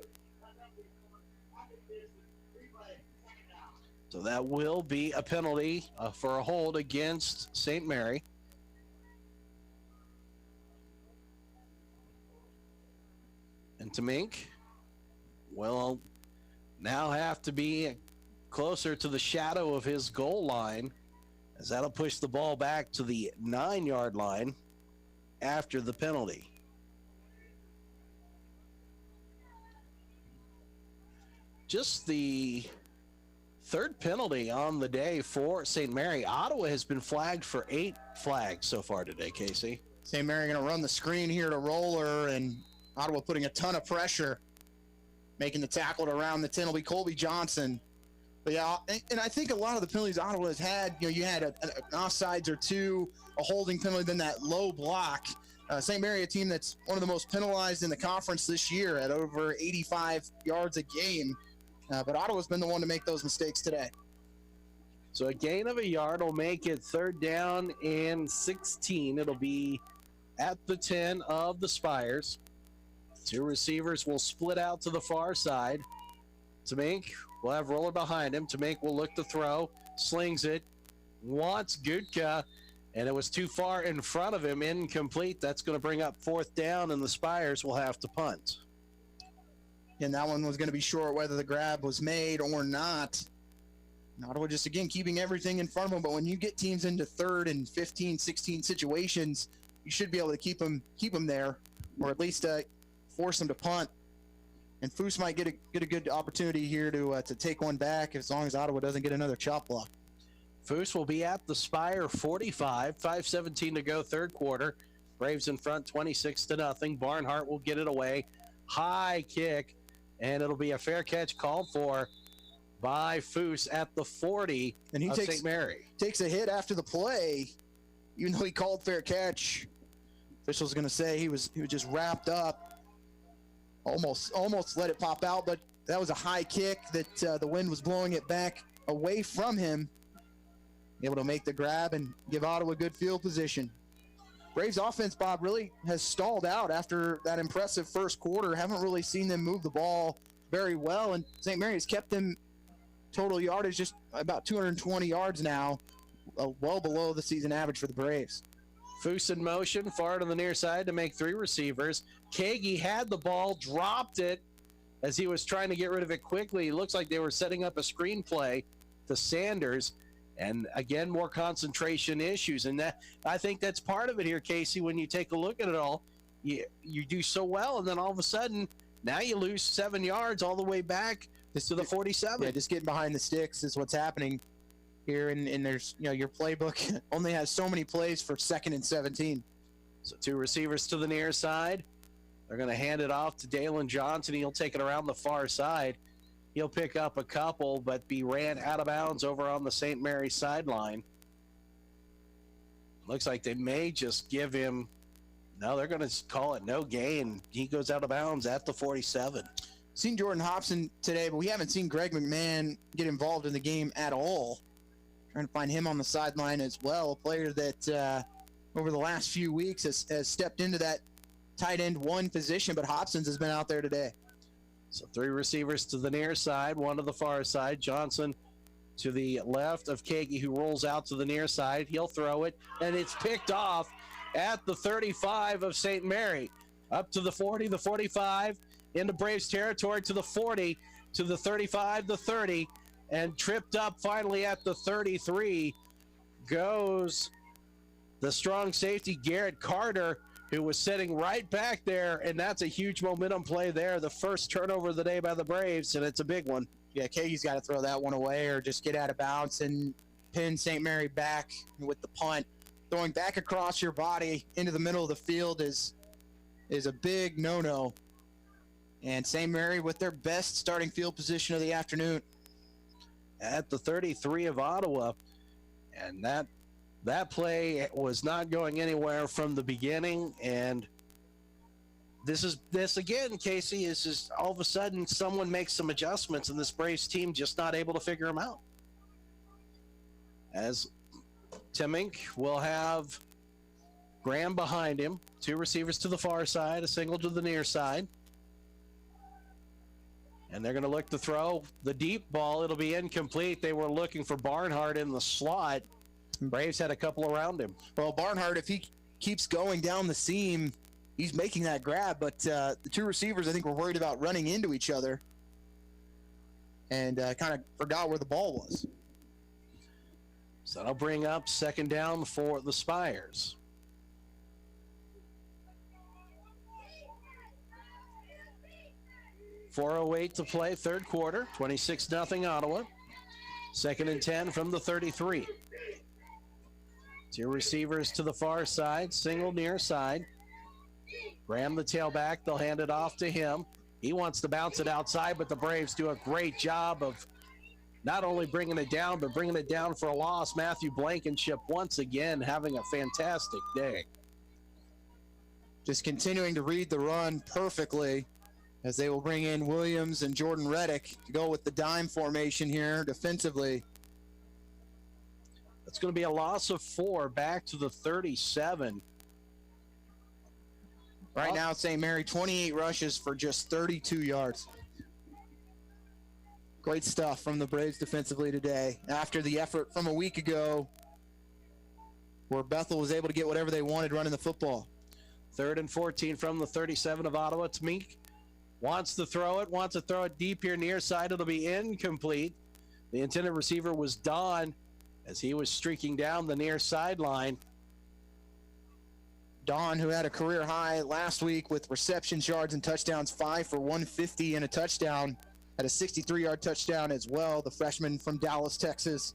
So that will be a penalty for a hold against St. Mary. And Tomink will now have to be closer to the shadow of his goal line, as that'll push the ball back to the 9-yard line after the penalty. Just the 3rd penalty on the day for St. Mary. Ottawa has been flagged for 8 flags so far today, Casey. St. Mary going to run the screen here to Roller, and Ottawa putting a ton of pressure. Making the tackle around the 10 will be Colby Johnson. But yeah, and I think a lot of the penalties Ottawa has had, you had an offsides or two, a holding penalty, then that low block. St. Mary, a team that's one of the most penalized in the conference this year at over 85 yards a game. But Ottawa's been the one to make those mistakes today. So a gain of a yard will make it 3rd down and 16. It'll be at the 10 of the Spires. 2 receivers will split out to the far side. Tamink will have Roller behind him. Tamink will look to throw, slings it, wants Gutka, and it was too far in front of him, incomplete. That's going to bring up 4th down, and the Spires will have to punt. And that one was going to be short whether the grab was made or not. Ottawa just, again, keeping everything in front of them, but when you get teams into 3rd and 15, 16 situations, you should be able to keep them there, or at least force them to punt. And Foose might get a good opportunity here to take one back as long as Ottawa doesn't get another chop block. Foose will be at the Spire 45, 5:17 to go, 3rd quarter. Braves in front 26-0. Barnhart will get it away. High kick, and it'll be a fair catch called for by Foose at the 40 and he of St. Mary. Takes a hit after the play, even though he called fair catch. Official's going to say he was just wrapped up. Almost let it pop out, but that was a high kick that the wind was blowing it back away from him. Able to make the grab and give Ottawa good field position. Braves offense, Bob, really has stalled out after that impressive first quarter. Haven't really seen them move the ball very well, and St. Mary has kept them total yardage just about 220 yards now, well below the season average for the Braves. Foose in motion, far to the near side to make 3 receivers. Kagi had the ball, dropped it as he was trying to get rid of it quickly. It looks like they were setting up a screenplay to Sanders. And again, more concentration issues. And that, I think that's part of it here, Casey, when you take a look at it all. You do so well, and then all of a sudden, now you lose 7 yards all the way back to the 47. Yeah, just getting behind the sticks is what's happening here. And there's, your playbook only has so many plays for 2nd and 17. So 2 receivers to the near side. They're going to hand it off to Dalen Johnson. He'll take it around the far side. He'll pick up a couple, but be ran out of bounds over on the St. Mary's sideline. Looks like they may just give him, no, they're going to call it no gain. He goes out of bounds at the 47. Seen Jordan Hobson today, but we haven't seen Greg McMahon get involved in the game at all. Trying to find him on the sideline as well. A player that over the last few weeks has stepped into that tight end 1 position, but Hobson's has been out there today. So 3 receivers to the near side, 1 to the far side. Johnson to the left of Kagi, who rolls out to the near side. He'll throw it, and it's picked off at the 35 of St. Mary. Up to the 40, the 45, into Braves territory to the 40, to the 35, the 30, and tripped up finally at the 33 goes the strong safety Garrett Carter, who was sitting right back there, and that's a huge momentum play there. The first turnover of the day by the Braves, and it's a big one. Yeah, Kagi's got to throw that one away or just get out of bounds and pin St. Mary back with the punt. Throwing back across your body into the middle of the field is a big no-no. And St. Mary with their best starting field position of the afternoon. At the 33 of Ottawa, and that play was not going anywhere from the beginning, and this again, Casey, is just all of a sudden someone makes some adjustments and this Braves team just not able to figure them out. As Timink will have Graham behind him, 2 receivers to the far side, a single to the near side. And they're going to look to throw the deep ball. It'll be incomplete. They were looking for Barnhart in the slot. Braves had a couple around him. Well, Barnhart, if he keeps going down the seam, he's making that grab. But the 2 receivers, I think, were worried about running into each other and kind of forgot where the ball was. So that'll bring up 2nd down for the Spires. .408 to play, 3rd quarter, 26-0 Ottawa. 2nd and 10 from the 33. 2 receivers to the far side, single near side. Graham, the tailback, they'll hand it off to him. He wants to bounce it outside, but the Braves do a great job of not only bringing it down, but bringing it down for a loss. Matthew Blankenship once again having a fantastic day. Just continuing to read the run perfectly as they will bring in Williams and Jordan Reddick to go with the dime formation here defensively. That's going to be a loss of 4 back to the 37. Right now, St. Mary, 28 rushes for just 32 yards. Great stuff from the Braves defensively today. After the effort from a week ago where Bethel was able to get whatever they wanted running the football. 3rd and 14 from the 37 of Ottawa. Meek wants to throw it deep here near side. It'll be incomplete. The intended receiver was Don as he was streaking down the near sideline. Don, who had a career high last week with receptions, yards, and touchdowns, 5 for 150 and a touchdown. Had a 63-yard touchdown as well. The freshman from Dallas, Texas.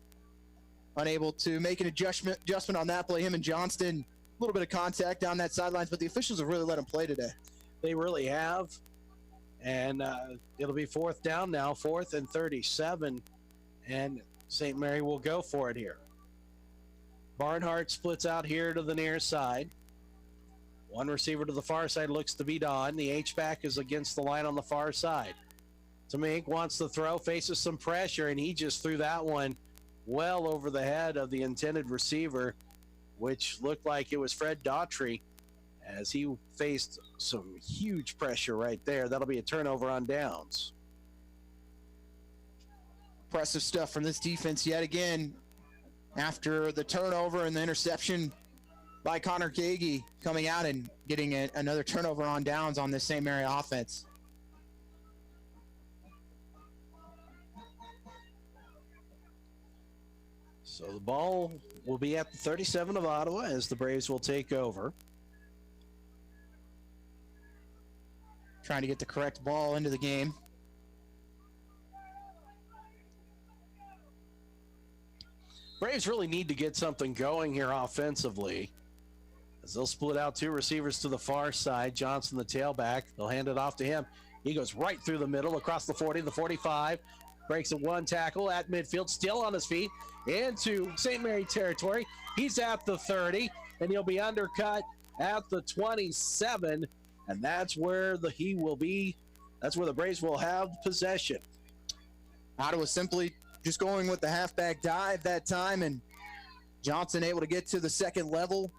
Unable to make an adjustment on that play. Him and Johnston, a little bit of contact down that sidelines, but the officials have really let him play today. They really have. And it'll be 4th down now, 4th and 37. And St. Mary will go for it here. Barnhart splits out here to the near side. One receiver to the far side looks to be Don. The H-back is against the line on the far side. Tamink wants to throw, faces some pressure, and he just threw that one well over the head of the intended receiver, which looked like it was Fred Daughtry as he faced some huge pressure right there. That'll be a turnover on downs. Impressive stuff from this defense yet again. After the turnover and the interception by Connor Gagey, coming out and getting another turnover on downs on this St. Mary offense. So the ball will be at the 37 of Ottawa as the Braves will take over. Trying to get the correct ball into the game. Braves really need to get something going here offensively, as they'll split out 2 receivers to the far side. Johnson, the tailback, they'll hand it off to him. He goes right through the middle, across the 40, the 45, breaks a 1 tackle at midfield, still on his feet, into St. Mary territory. He's at the 30, and he'll be undercut at the 27, and that's where the Braves will have possession. Ottawa simply just going with the halfback dive that time, and Johnson able to get to the second level,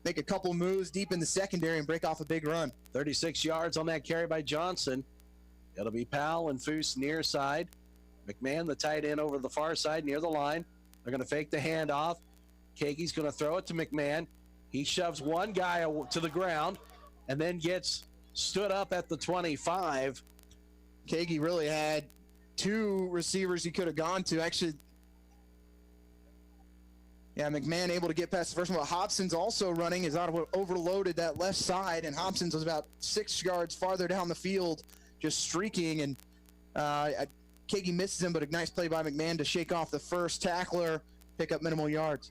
make a couple moves deep in the secondary, and break off a big run. 36 yards on that carry by Johnson. It'll be Powell and Foose near side. McMahon, the tight end, over the far side near the line. They're going to fake the handoff. Kagey's going to throw it to McMahon. He shoves one guy to the ground and then gets stood up at the 25. Kagey really had 2 receivers he could have gone to. Actually, yeah, McMahon able to get past the first one. Hobson's also running as Ottawa overloaded that left side, and Hobson's was about 6 yards farther down the field, just streaking, and Kagey misses him, but a nice play by McMahon to shake off the first tackler, pick up minimal yards.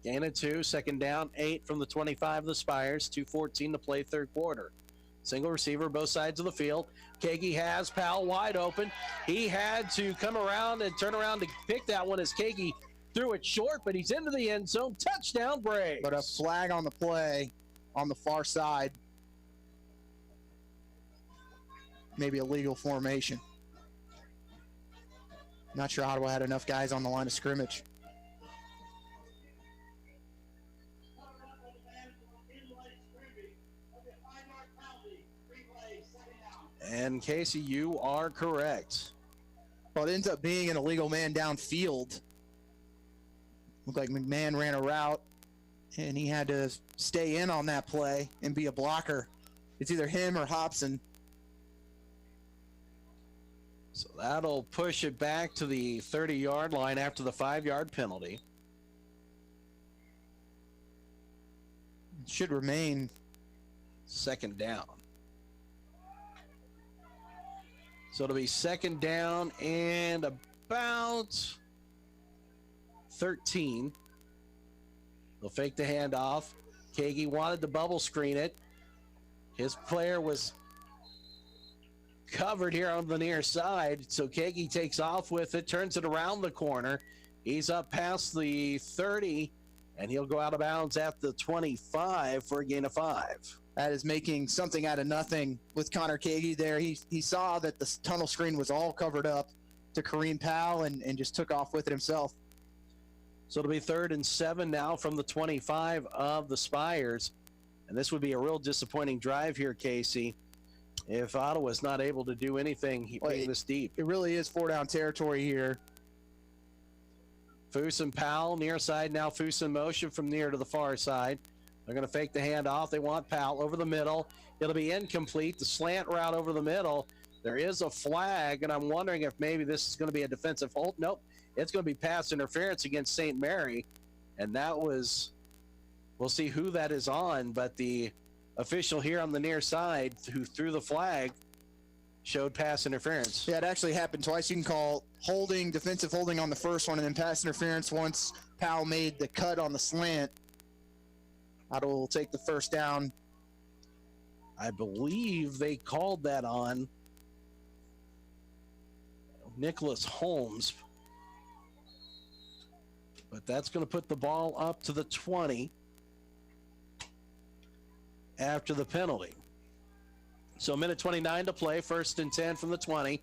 Gain of 2, 2nd down, 8 from the 25 of the Spires, 2:14 to play 3rd quarter. Single receiver, both sides of the field. Kagey has Powell wide open. He had to come around and turn around to pick that one as Kagey threw it short, but he's into the end zone. Touchdown, Braves. But a flag on the play on the far side. Maybe a legal formation. Not sure Ottawa had enough guys on the line of scrimmage. And Casey, you are correct. Well, it ends up being an illegal man downfield. Looked like McMahon ran a route, and he had to stay in on that play and be a blocker. It's either him or Hobson. So that'll push it back to the 30-yard line after the 5-yard penalty. It should remain 2nd down. So it'll be 2nd down and about 13. They'll fake the handoff. Kagey wanted to bubble screen it. His player was covered here on the near side, so Kagi takes off with it, turns it around the corner. He's up past the 30, and he'll go out of bounds at the 25 for a gain of 5. That is making something out of nothing with Connor Kagi there. He saw that the tunnel screen was all covered up to Kareem Powell and just took off with it himself. So it'll be 3rd and 7 now from the 25 of the Spires. And this would be a real disappointing drive here, Casey, if Ottawa's not able to do anything being this deep. It really is 4-down territory here. Foose and Powell near side now. Foose in motion from near to the far side. They're going to fake the handoff. They want Powell over the middle. It'll be incomplete. The slant route over the middle. There is a flag, and I'm wondering if maybe this is going to be a defensive hold. Nope. It's going to be pass interference against St. Mary, and that was, we'll see who that is on, but the official here on the near side who threw the flag showed pass interference. Yeah, it actually happened twice. You can call holding, defensive holding on the first one, and then pass interference once Powell made the cut on the slant. Ottawa will take the first down. I believe they called that on Nicholas Holmes. But that's going to put the ball up to the 20 after the penalty. So 1:29 to play, 1st and 10 from the 20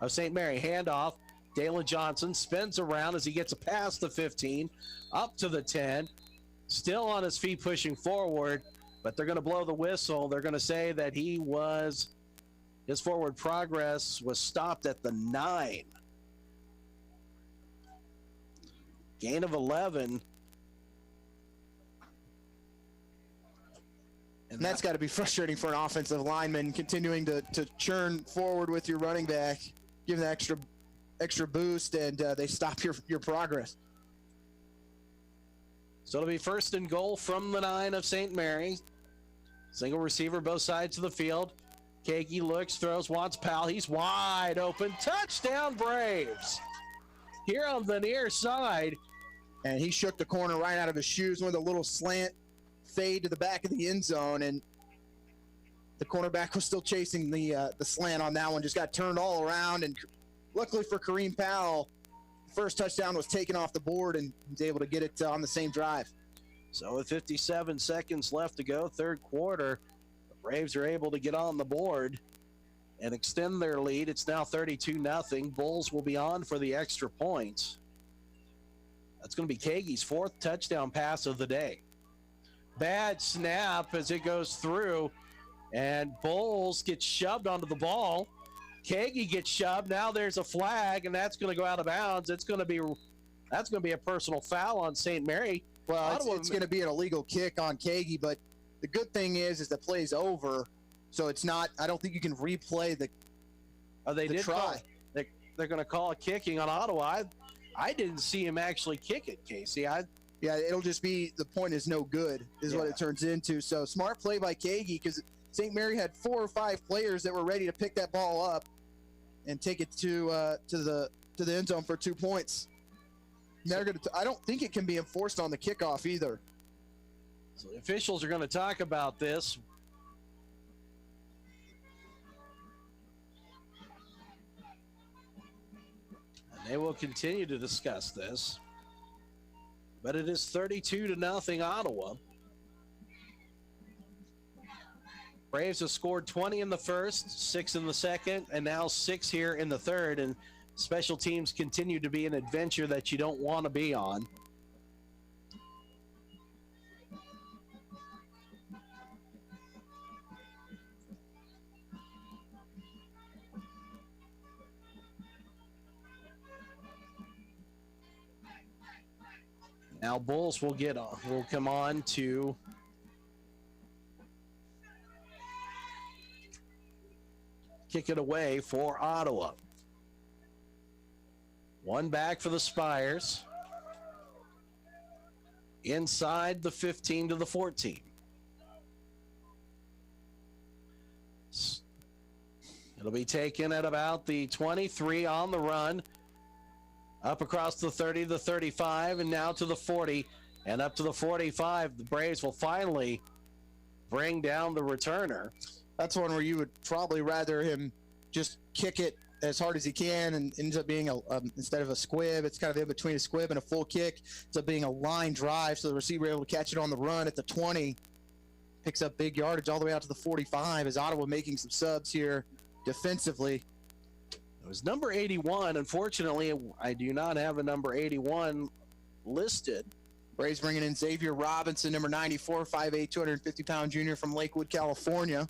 of St. Mary. Handoff. Dalen Johnson spins around as he gets a pass the 15, up to the 10. Still on his feet pushing forward, but they're going to blow the whistle. They're going to say that his forward progress was stopped at the 9. Gain of 11. And that's got to be frustrating for an offensive lineman, continuing to churn forward with your running back, give an extra boost, and they stop your progress. So it'll be 1st and goal from the 9 of St. Mary. Single receiver, both sides of the field. Kagi looks, throws, wants Powell. He's wide open. Touchdown, Braves. Here on the near side. And he shook the corner right out of his shoes with a little slant fade to the back of the end zone. And the cornerback was still chasing the slant on that one. Just got turned all around. And luckily for Kareem Powell, first touchdown was taken off the board, and he's able to get it on the same drive. So with 57 seconds left to go, 3rd quarter, the Braves are able to get on the board and extend their lead. It's now 32-0. Bulls will be on for the extra points. That's going to be Kagi's 4th touchdown pass of the day. Bad snap as it goes through, and Bulls get shoved onto the ball. Kagi gets shoved. Now there's a flag, and that's going to go out of bounds. That's going to be a personal foul on St. Mary. Well, it's going to be an illegal kick on Kagi, but the good thing is the play's over, so it's not. I don't think you can replay the. They did try. They're going to call a kicking on Ottawa. I didn't see him actually kick it, Casey. Yeah, it'll just be the point is no good is what it turns into. So smart play by Kagi, because St. Mary had 4 or 5 players that were ready to pick that ball up and take it to the end zone for 2 points. They're going to. I don't think it can be enforced on the kickoff either. So the officials are going to talk about this. And they will continue to discuss this. But it is 32-0 Ottawa. Braves have scored 20 in the first, 6 in the second, and now 6 here in the third. And special teams continue to be an adventure that you don't want to be on. Now Bulls will come on to kick it away for Ottawa. One back for the Spires. Inside the 15 to the 14. It'll be taken at about the 23 on the run. Up across the 30, the 35, and now to the 40, and up to the 45. The Braves will finally bring down the returner. That's one where you would probably rather him just kick it as hard as he can, and ends up being instead of a squib, it's kind of in between a squib and a full kick. Ends up being a line drive, so the receiver able to catch it on the run at the 20. Picks up big yardage all the way out to the 45 as Ottawa making some subs here defensively. It was number 81. Unfortunately, I do not have a number 81 listed. Braves bringing in Xavier Robinson, number 94, 5'8", 250-pound junior from Lakewood, California.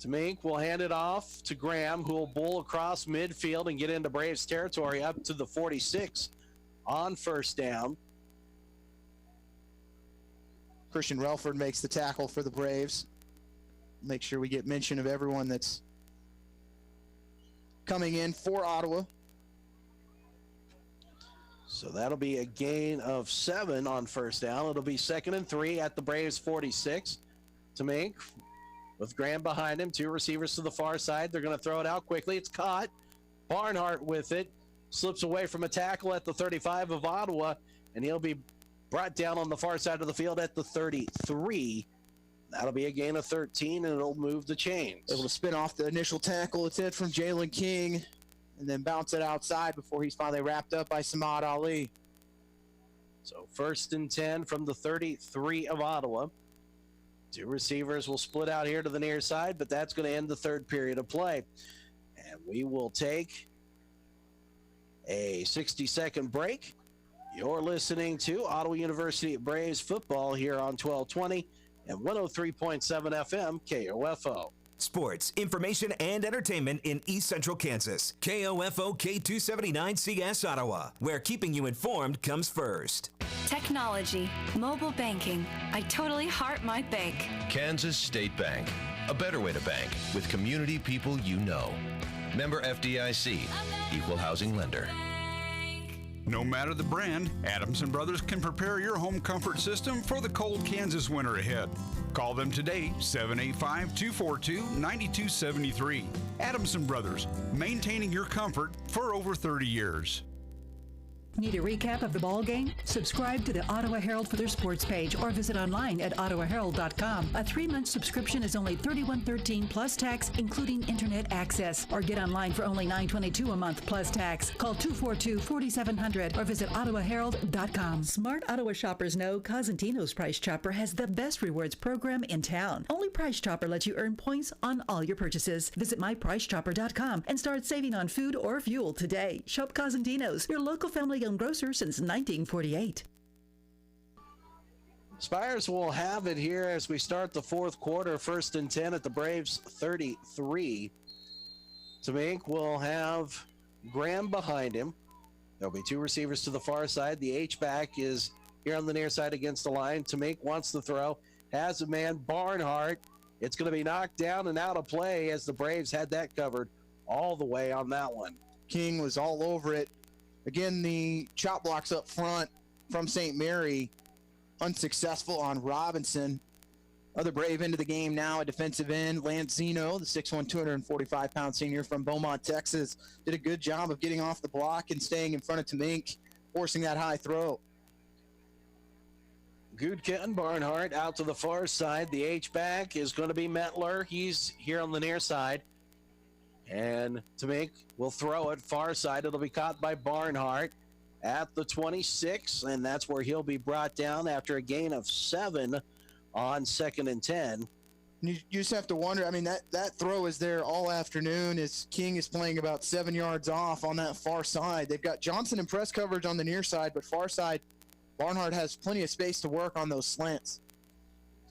Tamink will hand it off to Graham, who will bowl across midfield and get into Braves territory up to the 46 on first down. Christian Relford makes the tackle for the Braves. Make sure we get mention of everyone that's coming in for Ottawa. So that'll be a gain of 7 on first down. It'll be 2nd and 3 at the Braves 46. Tamink with Graham behind him, 2 receivers to the far side. They're going to throw it out quickly. It's caught. Barnhart with it. Slips away from a tackle at the 35 of Ottawa, and he'll be brought down on the far side of the field at the 33. That'll be a gain of 13, and it'll move the chains. Able to spin off the initial tackle. It's it from Jalen King, and then bounce it outside before he's finally wrapped up by Samad Ali. So 1st and 10 from the 33 of Ottawa. 2 receivers will split out here to the near side, but that's going to end the 3rd period of play. And we will take a 60-second break. You're listening to Ottawa University Braves football here on 1220 and 103.7 FM KOFO. Sports, information, and entertainment in East Central Kansas. KOFO K279CS Ottawa, where keeping you informed comes first. Technology, mobile banking. I totally heart my bank. Kansas State Bank, a better way to bank with community people you know. Member FDIC, equal housing lender. No matter the brand, Adams & Brothers can prepare your home comfort system for the cold Kansas winter ahead. Call them today, 785-242-9273. Adams & Brothers, maintaining your comfort for over 30 years. Need a recap of the ball game? Subscribe to the Ottawa Herald for their sports page or visit online at ottawaherald.com. A 3-month subscription is only $31.13 plus tax, including internet access. Or get online for only $9.22 a month plus tax. Call 242-4700 or visit ottawaherald.com. Smart Ottawa shoppers know Cosentino's Price Chopper has the best rewards program in town. Only Price Chopper lets you earn points on all your purchases. Visit mypricechopper.com and start saving on food or fuel today. Shop Cosentino's, your local family-owned grocer since 1948. Spires will have it here as we start the 4th quarter. 1st and 10 at the Braves 33. Tamink will have Graham behind him. There'll be 2 receivers to the far side. The H-back is here on the near side against the line. Tamink wants to throw. Has a man, Barnhart. It's going to be knocked down and out of play as the Braves had that covered all the way on that one. King was all over it. Again, the chop blocks up front from St. Mary, unsuccessful on Robinson. Other Brave into the game now, a defensive end, Lance Zeno, the 6'1", 245-pound senior from Beaumont, Texas, did a good job of getting off the block and staying in front of Tamink, forcing that high throw. Gudka and Barnhart out to the far side. The H-back is going to be Metler. He's here on the near side. And Tamink will throw it far side. It'll be caught by Barnhart at the 26, and that's where he'll be brought down after a gain of 7 on 2nd and 10. You just have to wonder, I mean, that throw is there all afternoon as King is playing about 7 yards off on that far side. They've got Johnson and press coverage on the near side, but far side, Barnhart has plenty of space to work on those slants.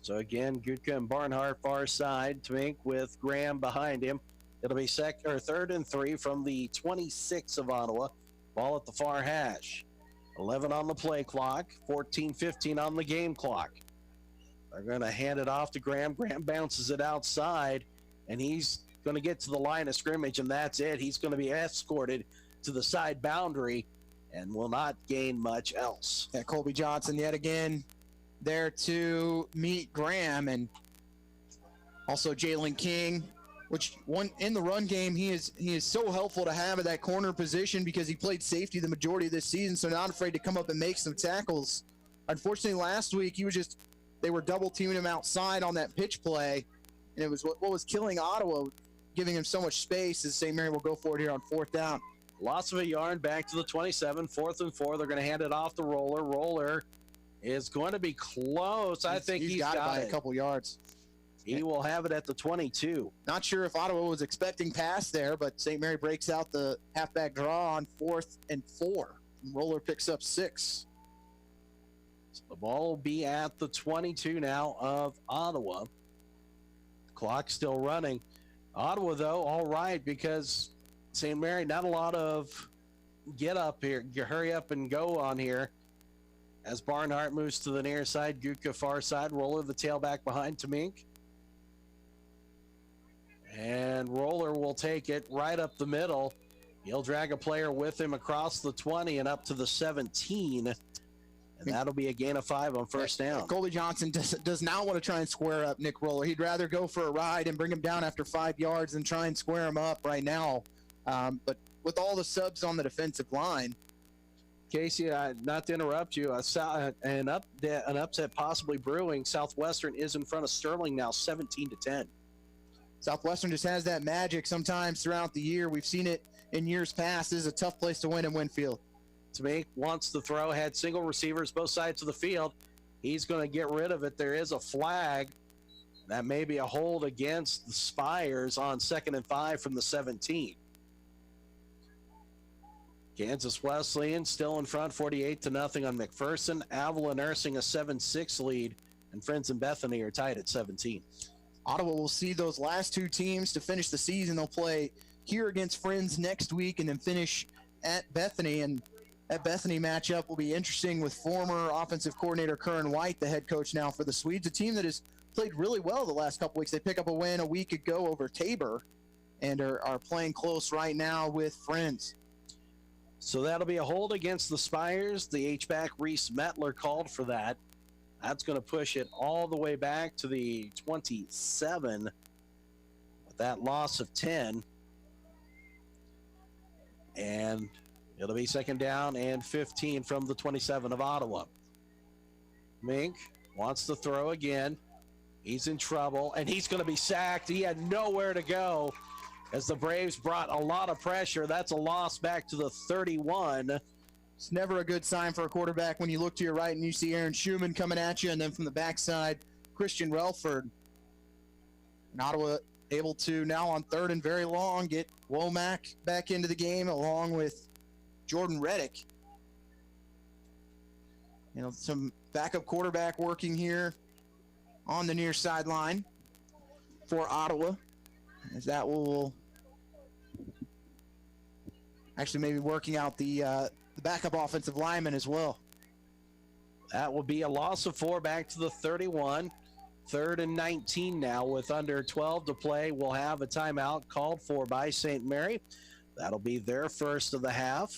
So again, Gudka and Barnhart far side. Tamink with Graham behind him. It'll be 3rd and 3 from the 26 of Ottawa. Ball at the far hash. 11 on the play clock. 14-15 on the game clock. They're going to hand it off to Graham. Graham bounces it outside, and he's going to get to the line of scrimmage, and that's it. He's going to be escorted to the side boundary and will not gain much else. Yeah, Colby Johnson yet again there to meet Graham, and also Jalen King, which one in the run game, he is so helpful to have at that corner position because he played safety the majority of this season, so not afraid to come up and make some tackles. Unfortunately, last week he was just they were double teaming him outside on that pitch play, and it was what was killing Ottawa, giving him so much space, as St. Mary will go for it here on 4th down. Loss of a yard back to the 27, 4th and 4. They're going to hand it off to Roller. Roller is going to be close. I think he's got it by a couple yards. He will have it at the 22. Not sure if Ottawa was expecting pass there, but St. Mary breaks out the halfback draw on 4th and 4. Roller picks up 6. So the ball will be at the 22 now of Ottawa. Clock still running. Ottawa, though, all right, because St. Mary, not a lot of get up here, hurry up and go on here. As Barnhart moves to the near side, Gutka far side, Roller the tailback behind Tamink. And Roller will take it right up the middle. He'll drag a player with him across the 20 and up to the 17. And that'll be a gain of 5 on 1st down. Colby Johnson does not want to try and square up Nick Roller. He'd rather go for a ride and bring him down after 5 yards than try and square him up right now. But with all the subs on the defensive line, Casey, not to interrupt you, an upset possibly brewing. Southwestern is in front of Sterling now, 17-10. Southwestern just has that magic sometimes throughout the year. We've seen it in years past. This is a tough place to win in Winfield. Tamink wants to throw, had single receivers both sides of the field. He's going to get rid of it. There is a flag. That may be a hold against the Spires on 2nd and 5 from the 17. Kansas Wesleyan still in front, 48-0 on McPherson. Avila nursing a 7-6 lead, and Friends and Bethany are tied at 17. Ottawa will see those last 2 teams to finish the season. They'll play here against Friends next week and then finish at Bethany. And that Bethany matchup will be interesting with former offensive coordinator Curran White, the head coach now for the Swedes, a team that has played really well the last couple weeks. They pick up a win a week ago over Tabor and are playing close right now with Friends. So that'll be a hold against the Spires. The H-back Reese Metler called for that. That's going to push it all the way back to the 27 with that loss of 10. And it'll be 2nd down and 15 from the 27 of Ottawa. Mink wants to throw again. He's in trouble, and he's going to be sacked. He had nowhere to go as the Braves brought a lot of pressure. That's a loss back to the 31. It's never a good sign for a quarterback when you look to your right and you see Aaron Schumann coming at you, and then from the backside, Christian Relford. And Ottawa able to now on 3rd and very long get Womack back into the game along with Jordan Reddick. You know, some backup quarterback working here on the near sideline for Ottawa, as that will actually maybe working out the backup offensive lineman as well. That will be a loss of 4 back to the 31. 3rd and 19 now with under 12 to play. We'll have a timeout called for by St. Mary. That'll be their first of the half,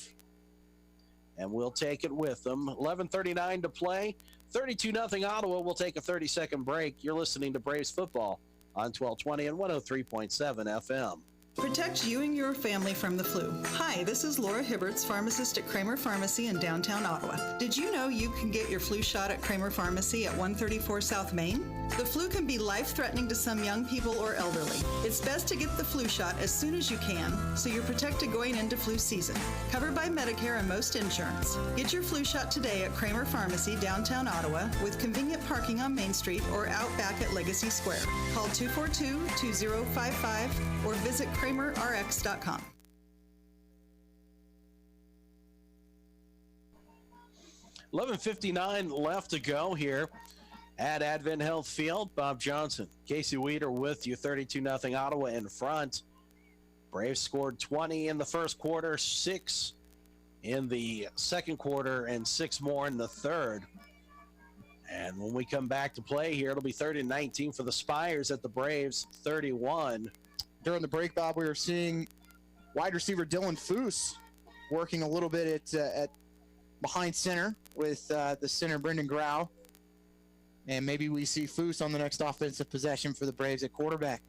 and we'll take it with them. 11:39 to play. 32-0 Ottawa. We'll take a 30-second break. You're listening to Braves football on 1220 and 103.7 FM. Protect you and your family from the flu. Hi, this is Laura Hibberts, pharmacist at Kramer Pharmacy in downtown Ottawa. Did you know you can get your flu shot at Kramer Pharmacy at 134 South Main? The flu can be life-threatening to some young people or elderly. It's best to get the flu shot as soon as you can so you're protected going into flu season. Covered by Medicare and most insurance. Get your flu shot today at Kramer Pharmacy, downtown Ottawa, with convenient parking on Main Street or out back at Legacy Square. Call 242-2055 or visit KramerRx.com. $11:59 left to go here at Advent Health Field. Bob Johnson, Casey Weeder with you. 32-0 Ottawa in front. Braves scored 20 in the first quarter, 6 in the second quarter, and 6 more in the third. And when we come back to play here, it'll be 30-19 for the Spires at the Braves 31. During the break, Bob, we were seeing wide receiver Dylan Foose working a little bit at behind center with the center Brendan Grau. And maybe we see Foose on the next offensive possession for the Braves at quarterback.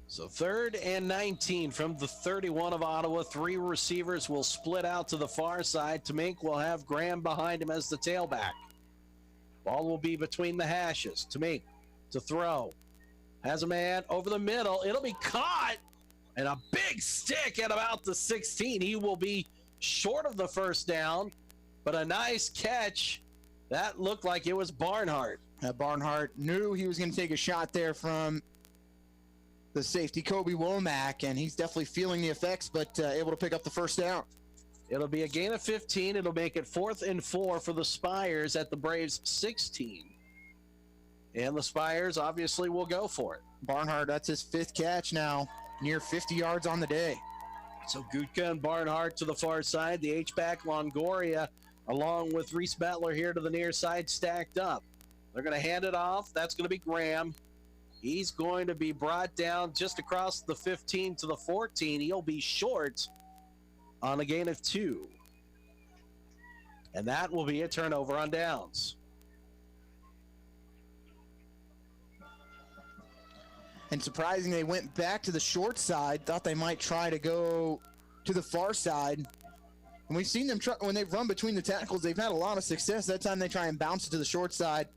So 3rd and 19 from the 31 of Ottawa. 3 receivers will split out to the far side. Tamink will have Graham behind him as the tailback. Ball will be between the hashes. To me, to throw. Has a man over the middle. It'll be caught. And a big stick at about the 16. He will be short of the first down, but a nice catch. That looked like it was Barnhart. Barnhart knew he was going to take a shot there from the safety, Kobe Womack, and he's definitely feeling the effects, but able to pick up the first down. It'll be a gain of 15. It'll make it 4th and 4 for the Spires at the Braves 16. And the Spires obviously will go for it. Barnhart, that's his 5th catch now, near 50 yards on the day. So Gutka and Barnhart to the far side. The H-back Longoria along with Reese Bettler here to the near side stacked up. They're going to hand it off. That's going to be Graham. He's going to be brought down just across the 15 to the 14. He'll be short on a gain of 2. And that will be a turnover on downs. And surprising, they went back to the short side. Thought they might try to go to the far side. And we've seen them when they've run between the tackles, they've had a lot of success. That time they try and bounce it to the short side.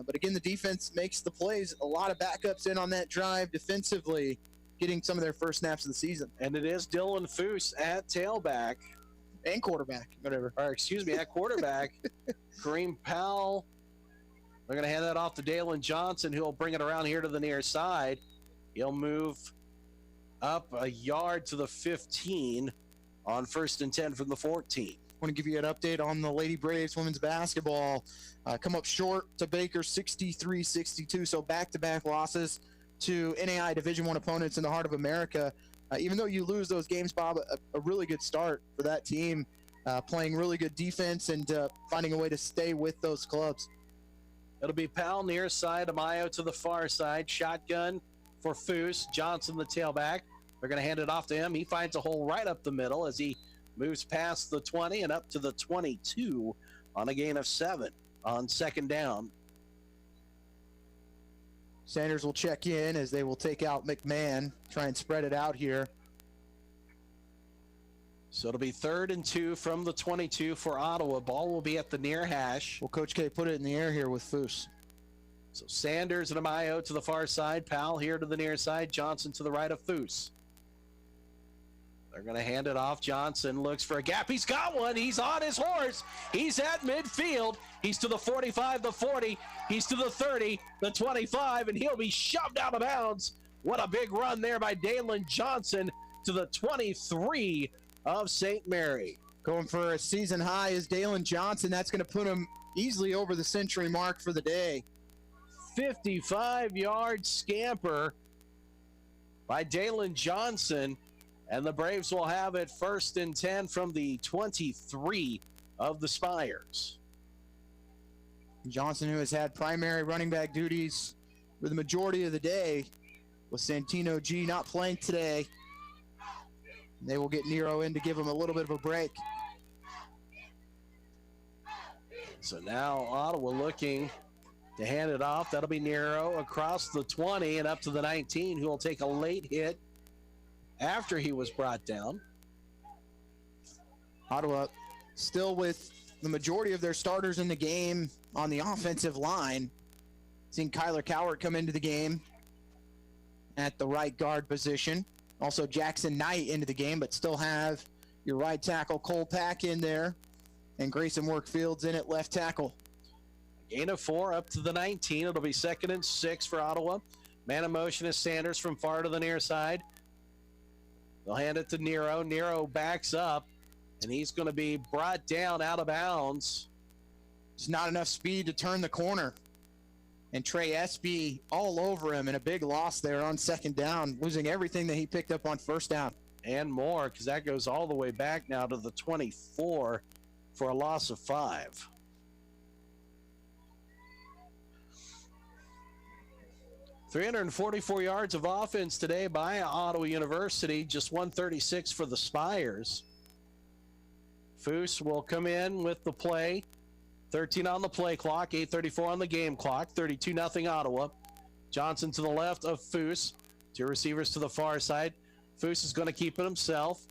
But again, the defense makes the plays. A lot of backups in on that drive defensively, getting some of their first snaps of the season. And it is Dylan Foose at tailback. And quarterback, whatever. Or excuse me, at quarterback. Kareem Powell. They're going to hand that off to Dalen Johnson, who will bring it around here to the near side. He'll move up a yard to the 15 on 1st and 10 from the 14. I want to give you an update on the Lady Braves women's basketball. Come up short to Baker 63-62, so back-to-back losses to NAI Division I opponents in the heart of America. Even though you lose those games, Bob, a really good start for that team, playing really good defense and finding a way to stay with those clubs. It'll be Powell near side, Amayo to the far side, shotgun for Foose, Johnson the tailback. They're going to hand it off to him. He finds a hole right up the middle as he moves past the 20 and up to the 22 on a gain of 7 on 2nd down. Sanders will check in as they will take out McMahon, try and spread it out here. So it'll be 3rd and 2 from the 22 for Ottawa. Ball will be at the near hash. Well, Coach K put it in the air here with Foose. So Sanders and Amayo to the far side. Powell here to the near side. Johnson to the right of Foose. They're going to hand it off. Johnson looks for a gap. He's got one. He's on his horse. He's at midfield. He's to the 45, the 40. He's to the 30, the 25, and he'll be shoved out of bounds. What a big run there by Dalen Johnson to the 23 of St. Mary. Going for a season high is Dalen Johnson. That's going to put him easily over the century mark for the day. 55-yard scamper by Dalen Johnson. And the Braves will have it 1st and 10 from the 23 of the Spires. Johnson, who has had primary running back duties for the majority of the day, with Santino G not playing today. They will get Nero in to give him a little bit of a break. So now Ottawa looking to hand it off. That'll be Nero across the 20 and up to the 19, who will take a late hit after he was brought down. Ottawa still with the majority of their starters in the game on the offensive line. Seeing Kyler Cowart come into the game at the right guard position. Also Jackson Knight into the game, but still have your right tackle Cole Pack in there and Grayson Workfields in at left tackle. Gain of 4 up to the 19. It'll be 2nd and 6 for Ottawa. Man in motion is Sanders from far to the near side. They'll hand it to Nero. Nero backs up, and he's going to be brought down out of bounds. There's not enough speed to turn the corner. And Trey Espy all over him, and a big loss there on 2nd down, losing everything that he picked up on 1st down. And more, because that goes all the way back now to the 24 for a loss of 5. .344 yards of offense today by Ottawa University, just 136 for the Spires. Foose will come in with the play. 13 on the play clock, 8:34 on the game clock, 32-0 Ottawa. Johnson to the left of Foose. 2 receivers to the far side. Foose is going to keep it himself.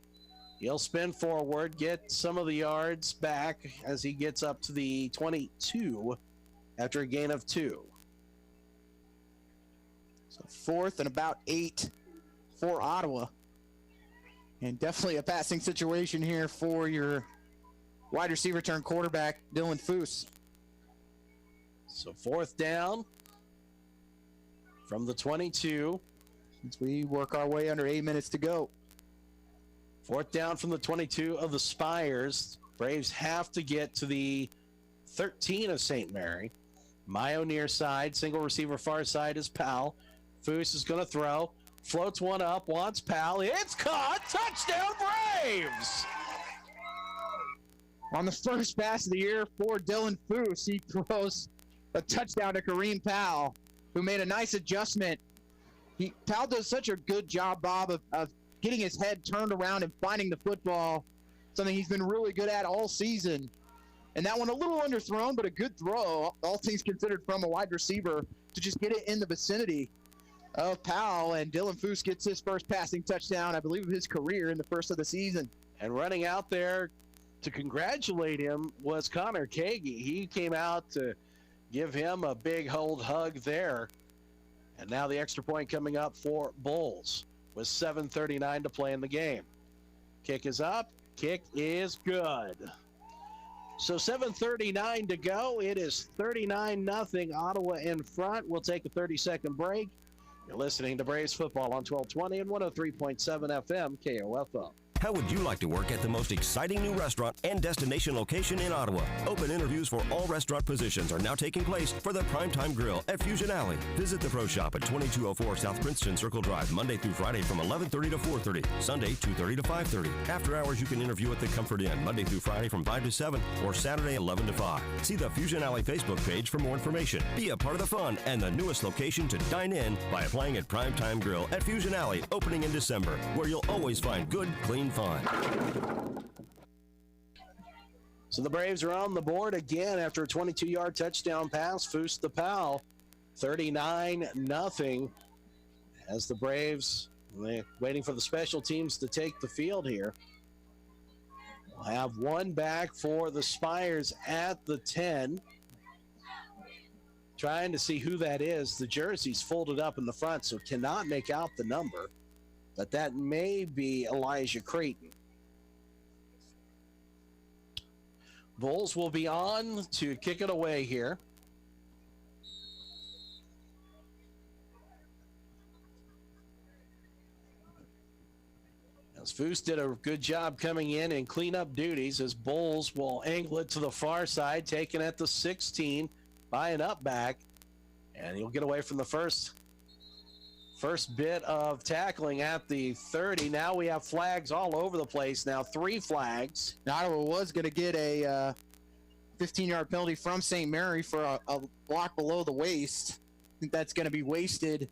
He'll spin forward, get some of the yards back as he gets up to the 22 after a gain of 2. So 4th and about 8 for Ottawa. And definitely a passing situation here for your wide receiver turned quarterback, Dylan Foose. So 4th down from the 22. As we work our way under 8 minutes to go. 4th down from the 22 of the Spires. Braves have to get to the 13 of St. Mary. Mayo near side, single receiver far side is Powell. Foose is going to throw, floats one up, wants Powell. It's caught, touchdown Braves! On the first pass of the year for Dylan Foose, he throws a touchdown to Kareem Powell, who made a nice adjustment. Powell does such a good job, Bob, of getting his head turned around and finding the football, something he's been really good at all season. And that one a little underthrown, but a good throw, all things considered, from a wide receiver to just get it in the vicinity of Powell. And Dylan Foose gets his first passing touchdown, I believe, of his career in the first of the season. And running out there to congratulate him was Connor Kagi. He came out to give him a big hug there. And now the extra point coming up for Bulls with 7:39 to play in the game. Kick is up. Kick is good. So 7:39 to go. It is 39-0. Ottawa in front. We'll take a 30-second break. You're listening to Braves Football on 1220 and 103.7 FM KOFO. How would you like to work at the most exciting new restaurant and destination location in Ottawa? Open interviews for all restaurant positions are now taking place for the Primetime Grill at Fusion Alley. Visit the Pro Shop at 2204 South Princeton Circle Drive, Monday through Friday from 11:30 to 4:30, Sunday 2:30 to 5:30. After hours, you can interview at the Comfort Inn, Monday through Friday from 5 to 7 or Saturday 11 to 5. See the Fusion Alley Facebook page for more information. Be a part of the fun and the newest location to dine in by applying at Primetime Grill at Fusion Alley, opening in December, where you'll always find good, clean fun. So the Braves are on the board again after a 22-yard touchdown pass. Foose to Powell, 39-0. As the Braves waiting for the special teams to take the field here. We'll have one back for the Spires at the 10. Trying to see who that is. The jersey's folded up in the front, so cannot make out the number. But that may be Elijah Creighton. Bulls will be on to kick it away here. As Foose did a good job coming in and clean up duties, as Bulls will angle it to the far side, taken at the 16 by an up back, and he'll get away from the first bit of tackling at the 30. Now we have flags all over the place. Now 3 flags. Now Ottawa was going to get a 15-yard penalty from St. Mary for a block below the waist. I think that's going to be wasted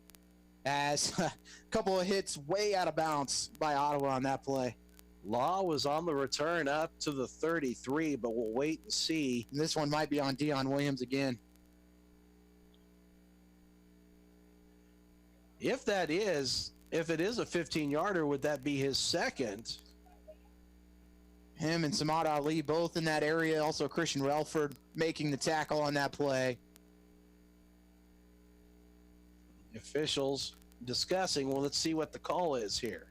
as a couple of hits way out of bounds by Ottawa on that play. Law was on the return up to the 33, but we'll wait and see. And this one might be on Dion Williams again. If it is a 15-yarder, would that be his second? Him and Samad Ali both in that area. Also Christian Relford making the tackle on that play. Officials discussing. Well, let's see what the call is here.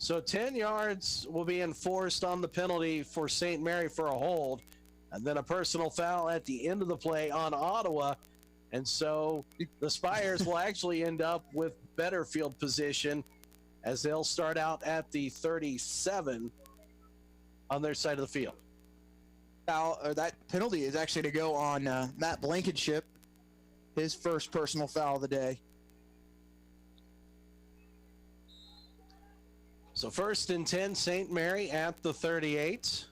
So 10 yards will be enforced on the penalty for St. Mary for a hold, and then a personal foul at the end of the play on Ottawa. And so the Spires will actually end up with better field position as they'll start out at the 37 on their side of the field. That penalty is actually to go on Matt Blankenship, his first personal foul of the day. So 1st and 10, St. Mary at the 38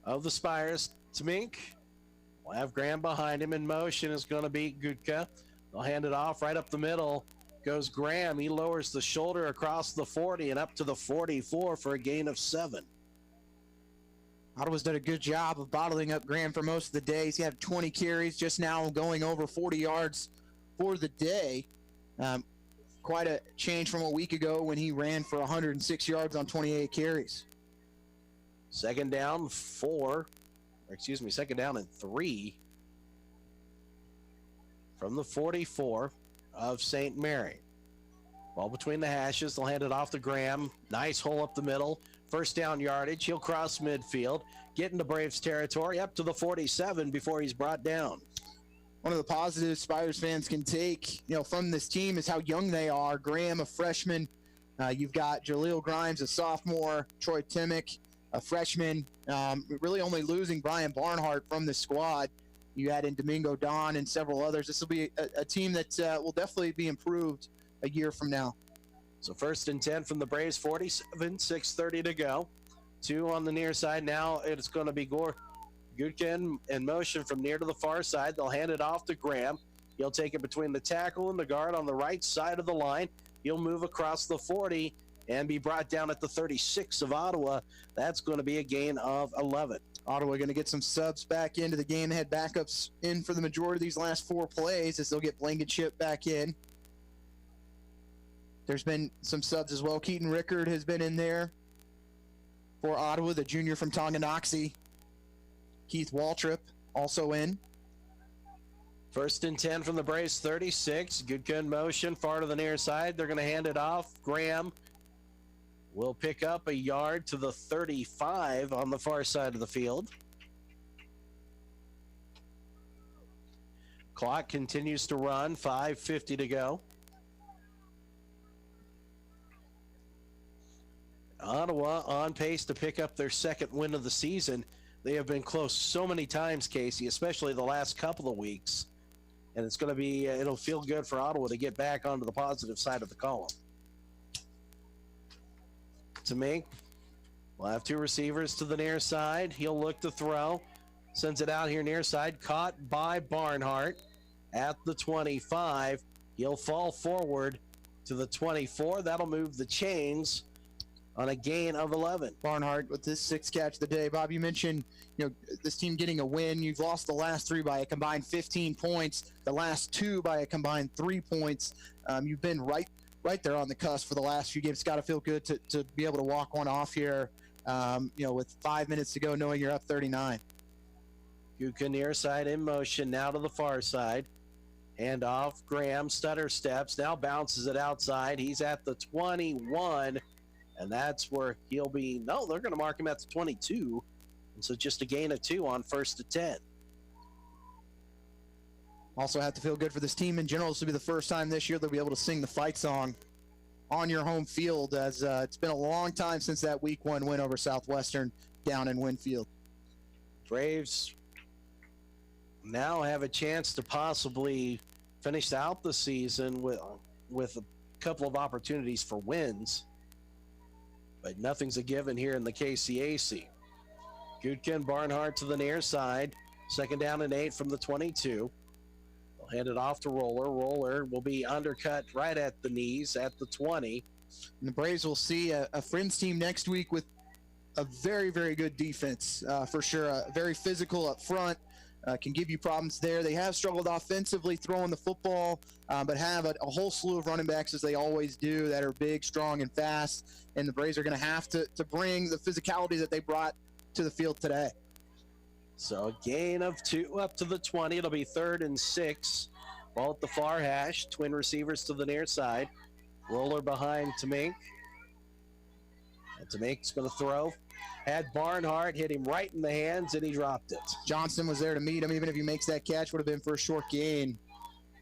of the Spires. Tmink will have Graham behind him. In motion is going to be Gutka. They'll hand it off right up the middle. Goes Graham. He lowers the shoulder across the 40 and up to the 44 for a gain of 7. Ottawa's done a good job of bottling up Graham for most of the day. He's had 20 carries, just now going over 40 yards for the day. Quite a change from a week ago when he ran for 106 yards on 28 carries. Second down and 3 from the 44 of St. Mary. Ball between the hashes. They'll hand it off to Graham. Nice hole up the middle. First down yardage. He'll cross midfield, get into Braves territory up to the 47 before he's brought down. One of the positives Spiders fans can take, from this team is how young they are. Graham, a freshman. You've got Jaleel Grimes, a sophomore. Troy Timmick, a freshman. Really only losing Brian Barnhart from the squad. You add in Domingo Don and several others. This will be a team that will definitely be improved a year from now. So 1st and 10 from the Braves, 47, 6:30 to go. 2 on the near side. Now it's going to be Gutkin in motion from near to the far side. They'll hand it off to Graham. He'll take it between the tackle and the guard on the right side of the line. He'll move across the 40 and be brought down at the 36 of Ottawa. That's going to be a gain of 11. Ottawa going to get some subs back into the game. They had backups in for the majority of these last 4 plays as they'll get Blankenship back in. There's been some subs as well. Keaton Rickard has been in there for Ottawa, the junior from Tonganoxie. Keith Waltrip also in. 1st and 10 from the Braves, 36. Good motion, far to the near side. They're going to hand it off. Graham will pick up a yard to the 35 on the far side of the field. Clock continues to run, 5:50 to go. Ottawa on pace to pick up their 2nd win of the season. They have been close so many times, Casey, especially the last couple of weeks. And it's going to be, it'll feel good for Ottawa to get back onto the positive side of the column. To me, we'll have 2 receivers to the near side. He'll look to throw. Sends it out here near side. Caught by Barnhart at the 25. He'll fall forward to the 24. That'll move the chains on a gain of 11. Barnhart with this 6th catch of the day. Bob, you mentioned, this team getting a win. You've lost the last 3 by a combined 15 points. The last 2 by a combined 3 points. You've been right there on the cusp for the last few games. It's got to feel good to be able to walk one off here, with 5 minutes to go, knowing you're up 39. Gutka near side in motion, now to the far side. Hand off, Graham, stutter steps, now bounces it outside. He's at the 21. And that's where he'll be. No, they're going to mark him at the 22. And so just a gain of 2 on 1st and 10. Also have to feel good for this team in general. This will be the first time this year they'll be able to sing the fight song on your home field, as it's been a long time since that week 1 win over Southwestern down in Winfield. Braves now have a chance to possibly finish out the season with a couple of opportunities for wins. But nothing's a given here in the KCAC. Gutkin, Barnhart to the near side. 2nd down and 8 from the 22. They'll hand it off to Roller. Roller will be undercut right at the knees at the 20. And the Braves will see a Friends team next week with a very, very good defense, for sure. Very physical up front. Can give you problems there. They have struggled offensively throwing the football, but have a whole slew of running backs, as they always do, that are big, strong, and fast. And the Braves are going to have to bring the physicality that they brought to the field today. So a gain of 2 up to the 20. It'll be 3rd and 6. Ball at the far hash. Twin receivers to the near side. Roller behind Tamink. And Tamink's going to throw. Had Barnhart hit him right in the hands, and he dropped it. Johnson was there to meet him. Even if he makes that catch, would have been for a short gain.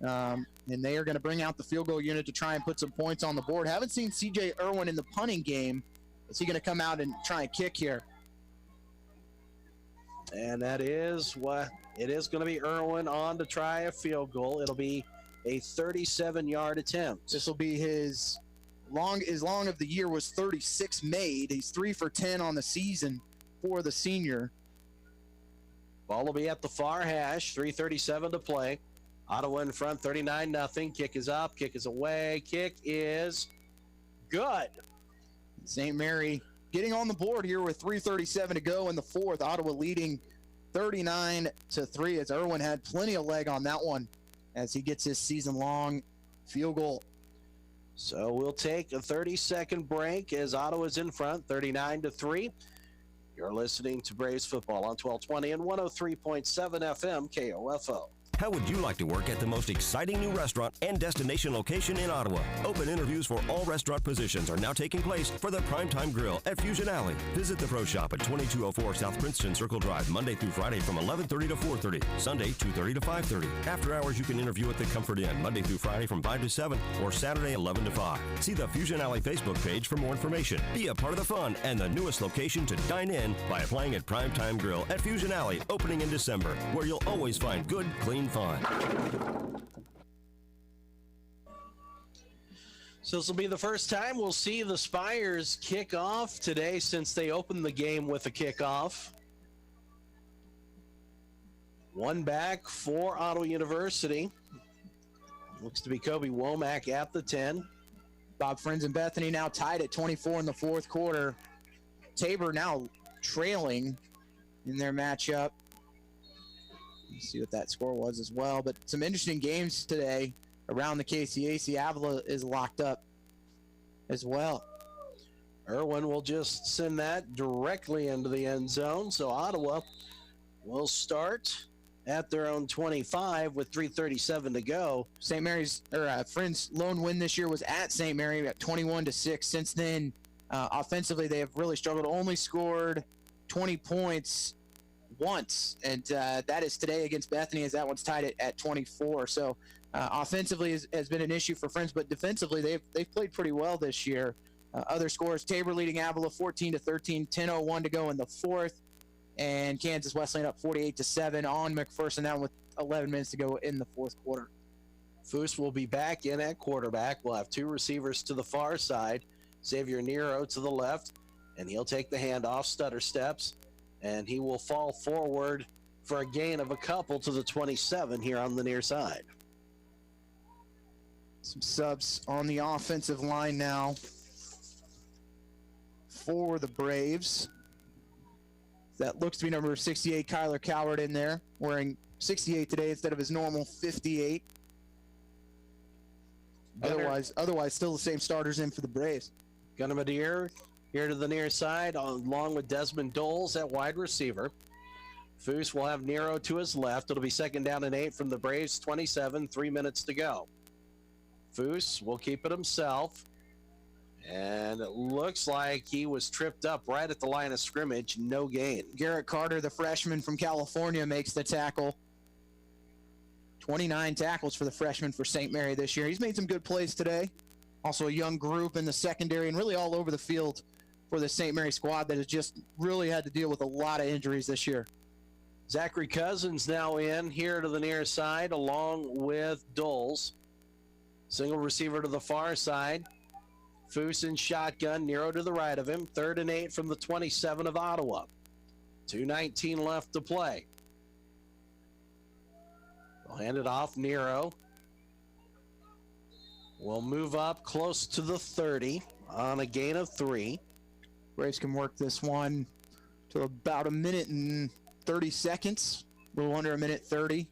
And they are going to bring out the field goal unit to try and put some points on the board. Haven't seen C.J. Irwin in the punting game. Is he going to come out and try and kick here? And that is what it is going to be. Irwin on to try a field goal. It'll be a 37-yard attempt. This will be his long of the year was 36 made. He's 3 for 10 on the season for the senior. Ball will be at the far hash. 3:37 to play. Ottawa in front, 39-0. Kick is up. Kick is away. Kick is good. St. Mary getting on the board here with 3:37 to go in the fourth. Ottawa leading 39-3 as Irwin had plenty of leg on that one as he gets his season-long field goal. So we'll take a 30-second break as Ottawa's in front, 39-3. You're listening to Braves football on 1220 and 103.7 FM KOFO. How would you like to work at the most exciting new restaurant and destination location in Ottawa? Open interviews for all restaurant positions are now taking place for the Primetime Grill at Fusion Alley. Visit the Pro Shop at 2204 South Princeton Circle Drive, Monday through Friday from 11:30 to 4:30, Sunday 2:30 to 5:30. After hours, you can interview at the Comfort Inn, Monday through Friday from 5 to 7 or Saturday 11 to 5. See the Fusion Alley Facebook page for more information. Be a part of the fun and the newest location to dine in by applying at Primetime Grill at Fusion Alley, opening in December, where you'll always find good, clean fun. So this will be the first time we'll see the Spires kick off today since they opened the game with a kickoff. One back for Ottawa University. Looks to be Kobe Womack at the 10. Bob Friends and Bethany now tied at 24 in the fourth quarter. Tabor now trailing in their matchup. Let's see what that score was as well. But some interesting games today around the KCAC. Avila is locked up as well. Irwin will just send that directly into the end zone. So Ottawa will start at their own 25 with 3:37 to go. St. Mary's, Friends' lone win this year was at St. Mary at 21-6. Since then, offensively, they have really struggled. Only scored 20 points once, and that is today against Bethany, as that one's tied at 24. So offensively has been an issue for Friends, but defensively they've played pretty well this year. Other scores: Tabor leading Avila 14-13, 10:01 to go in the fourth, and Kansas Wesleyan up 48-7 on McPherson, that one with 11 minutes to go in the fourth quarter. Foose will be back in at quarterback. We'll have two receivers to the far side, Xavier Nero to the left, and he'll take the handoff, stutter steps, and he will fall forward for a gain of a couple to the 27 here on the near side. Some subs on the offensive line now for the Braves. That looks to be number 68, Kyler Coward, in there, wearing 68 today instead of his normal 58. Otherwise, still the same starters in for the Braves. Gunnar Madeir here to the near side, along with Desmond Doles at wide receiver. Foose will have Nero to his left. It'll be 2nd down and 8 from the Braves, 27, 3 minutes to go. Foose will keep it himself. And it looks like he was tripped up right at the line of scrimmage. No gain. Garrett Carter, the freshman from California, makes the tackle. 29 tackles for the freshman for St. Mary this year. He's made some good plays today. Also a young group in the secondary and really all over the field for the St. Mary squad that has just really had to deal with a lot of injuries this year. Zachary Cousins now in here to the near side along with Doles. Single receiver to the far side. Foose in shotgun, Nero to the right of him. 3rd and 8 from the 27 of Ottawa. 2:19 left to play. They'll hand it off. Nero will move up close to the 30 on a gain of 3. Braves can work this one to about 1 minute and 30 seconds, a little under 1:30,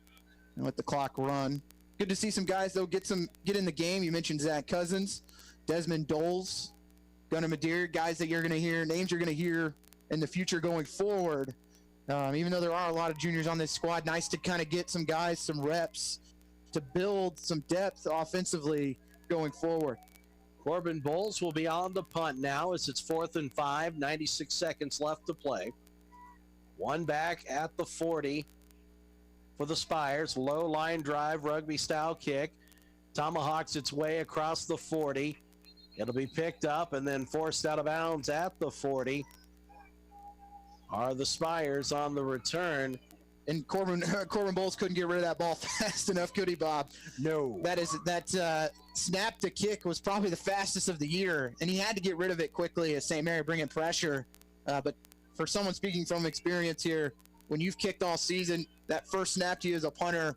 and let the clock run. Good to see some guys, though, get in the game. You mentioned Zach Cousins, Desmond Doles, Gunnar Madeir, guys that you're going to hear, names you're going to hear in the future going forward. Even though there are a lot of juniors on this squad, nice to kind of get some guys some reps to build some depth offensively going forward. Corbin Bowles will be on the punt now as it's 4th and 5, 96 seconds left to play. One back at the 40 for the Spires. Low line drive, rugby style kick. Tomahawks its way across the 40. It'll be picked up and then forced out of bounds at the 40. Are the Spires on the return. And Corbin Bowles couldn't get rid of that ball fast enough, could he, Bob? No. That snap to kick was probably the fastest of the year, and he had to get rid of it quickly as St. Mary bringing pressure. But for someone speaking from experience here, when you've kicked all season, that first snap to you as a punter,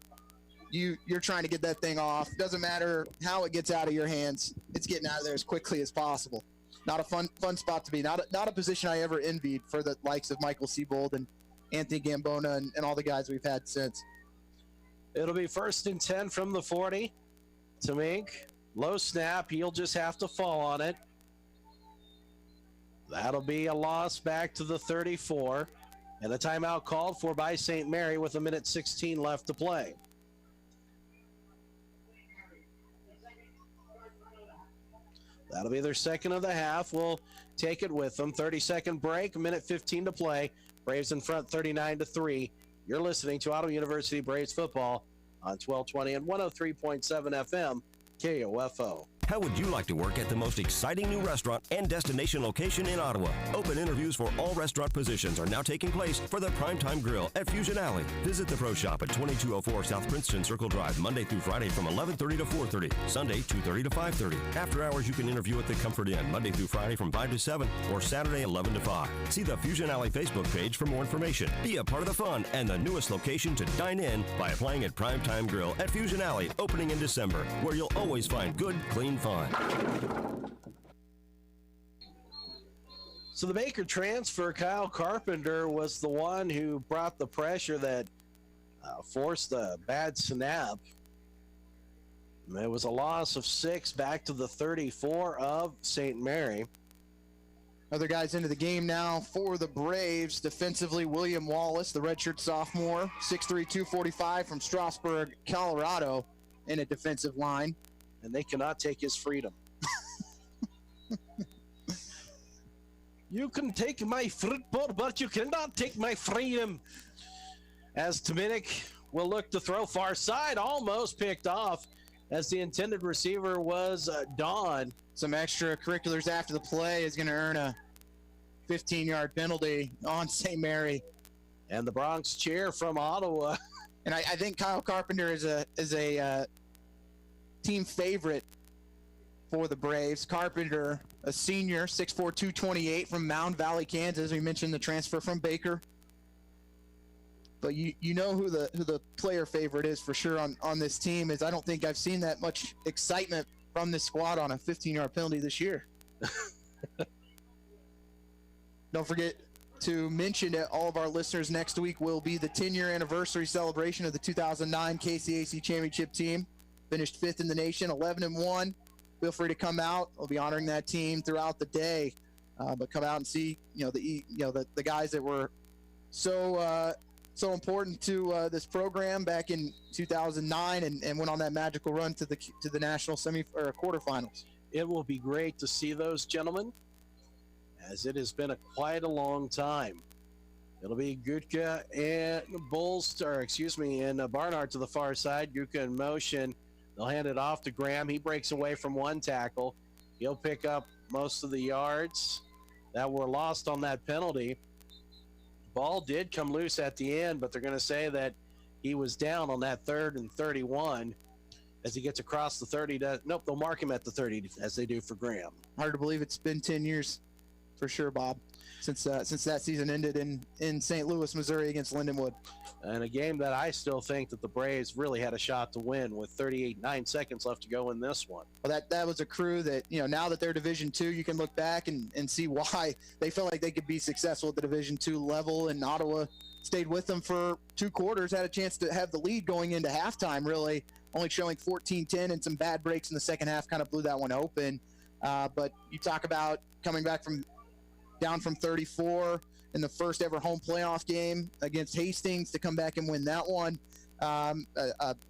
you're trying to get that thing off. Doesn't matter how it gets out of your hands. It's getting out of there as quickly as possible. not a fun spot to be. Not a position I ever envied for the likes of Michael Seabold and Anthony Gambona and all the guys we've had since. It'll be 1st and 10 from the 40. Tamink, low snap. He'll just have to fall on it. That'll be a loss back to the 34. And a timeout called for by St. Mary with 1:16 left to play. That'll be their second of the half. We'll take it with them. 30-second break, 1:15 to play. Braves in front 39-3. You're listening to Ottawa University Braves football on 1220 and 103.7 FM KOFO. How would you like to work at the most exciting new restaurant and destination location in Ottawa? Open interviews for all restaurant positions are now taking place for the Primetime Grill at Fusion Alley. Visit the Pro Shop at 2204 South Princeton Circle Drive, Monday through Friday from 11:30 to 4:30, Sunday 2:30 to 5:30. After hours, you can interview at the Comfort Inn, Monday through Friday from 5 to 7 or Saturday 11 to 5. See the Fusion Alley Facebook page for more information. Be a part of the fun and the newest location to dine in by applying at Primetime Grill at Fusion Alley, opening in December, where you'll always find good, clean fun. So the Baker transfer, Kyle Carpenter, was the one who brought the pressure that forced a bad snap. It was a loss of 6 back to the 34 of St. Mary. Other guys into the game now for the Braves. Defensively, William Wallace, the redshirt sophomore, 6'3", 245 from Strasburg, Colorado, in a defensive line. And they cannot take his freedom. You can take my football, but you cannot take my freedom. As Dominic will look to throw far side, almost picked off as the intended receiver was Don. Some extracurriculars after the play is going to earn a 15-yard penalty on St. Mary. And the Bronx cheer from Ottawa. And I think Kyle Carpenter is a team favorite for the Braves. Carpenter, a senior, 6'4", 228 from Mound Valley, Kansas. We mentioned the transfer from Baker. But you know who the player favorite is for sure on this team is. I don't think I've seen that much excitement from this squad on a 15-yard penalty this year. Don't forget to mention that all of our listeners next week will be the 10-year anniversary celebration of the 2009 KCAC championship team. Finished 5th in the nation, 11-1. Feel free to come out. We'll be honoring that team throughout the day. But come out and see, the guys that were so important to this program back in 2009 and went on that magical run to the national quarterfinals. It will be great to see those gentlemen, as it has been quite a long time. It'll be Gutka and and Barnard to the far side. Gutka in motion. They'll hand it off to Graham. He breaks away from one tackle. He'll pick up most of the yards that were lost on that penalty. Ball did come loose at the end, but they're going to say that he was down on that 3rd and 31 as he gets across the 30. Nope, they'll mark him at the 30 as they do for Graham. Hard to believe it's been 10 years for sure, Bob, since that season ended in St. Louis, Missouri against Lindenwood. And a game that I still think that the Braves really had a shot to win with 9 seconds left to go in this one. Well, that was a crew that, now that they're Division II, you can look back and see why they felt like they could be successful at the Division II level, and Ottawa stayed with them for 2 quarters, had a chance to have the lead going into halftime, really, only showing 14-10, and some bad breaks in the second half kind of blew that one open. But you talk about coming back down from 34 in the first ever home playoff game against Hastings to come back and win that one.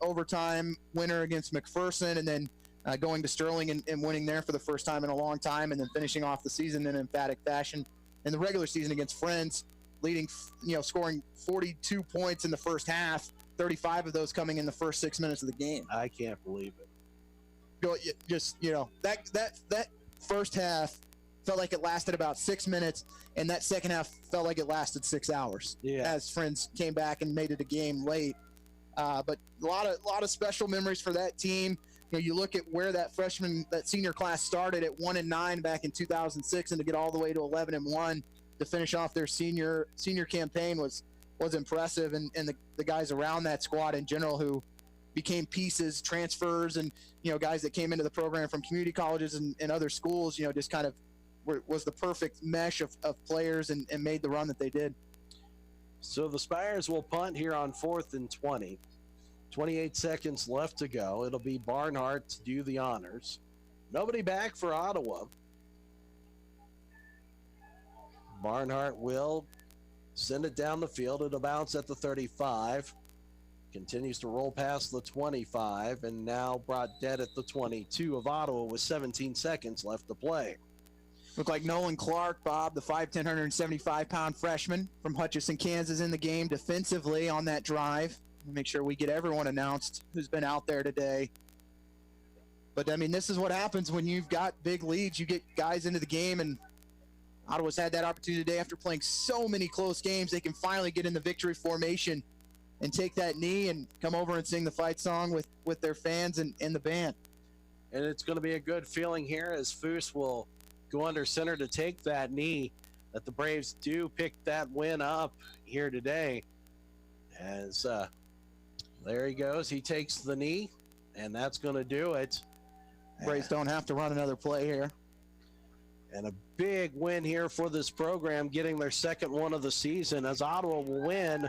Overtime winner against McPherson, and then going to Sterling and winning there for the first time in a long time, and then finishing off the season in emphatic fashion in the regular season against Friends, scoring 42 points in the first half, 35 of those coming in the first 6 minutes of the game. I can't believe it. That first half felt like it lasted about 6 minutes, and that second half felt like it lasted 6 hours. Yeah. As Friends came back and made it a game late. But a lot of special memories for that team. You look at where that senior class started at 1-9 back in 2006, and to get all the way to 11-1 to finish off their senior campaign was impressive. And the guys around that squad in general who became pieces, transfers, and guys that came into the program from community colleges and other schools, just kind of was the perfect mesh of players and made the run that they did. So the Spires will punt here on 4th and 20. 28 seconds left to go. It'll be Barnhart to do the honors. Nobody back for Ottawa. Barnhart will send it down the field. It'll bounce at the 35. Continues to roll past the 25 and now brought dead at the 22 of Ottawa with 17 seconds left to play. Looked like Nolan Clark, Bob, the 5'10", 175-pound freshman from Hutchinson, Kansas, in the game defensively on that drive. Make sure we get everyone announced who's been out there today. But, I mean, this is what happens when you've got big leads. You get guys into the game, and Ottawa's had that opportunity today after playing so many close games. They can finally get in the victory formation and take that knee and come over and sing the fight song with their fans and the band. And it's going to be a good feeling here as Foose will go under center to take that knee, that the Braves do pick that win up here today. As there he goes. He takes the knee, and that's going to do it. Braves don't have to run another play here. And a big win here for this program, getting their second one of the season, as Ottawa will win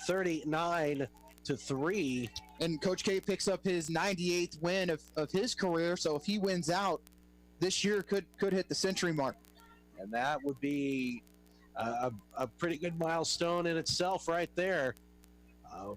39-3. And Coach K picks up his 98th win of his career. So if he wins out, this year could hit the century mark. And that would be a pretty good milestone in itself right there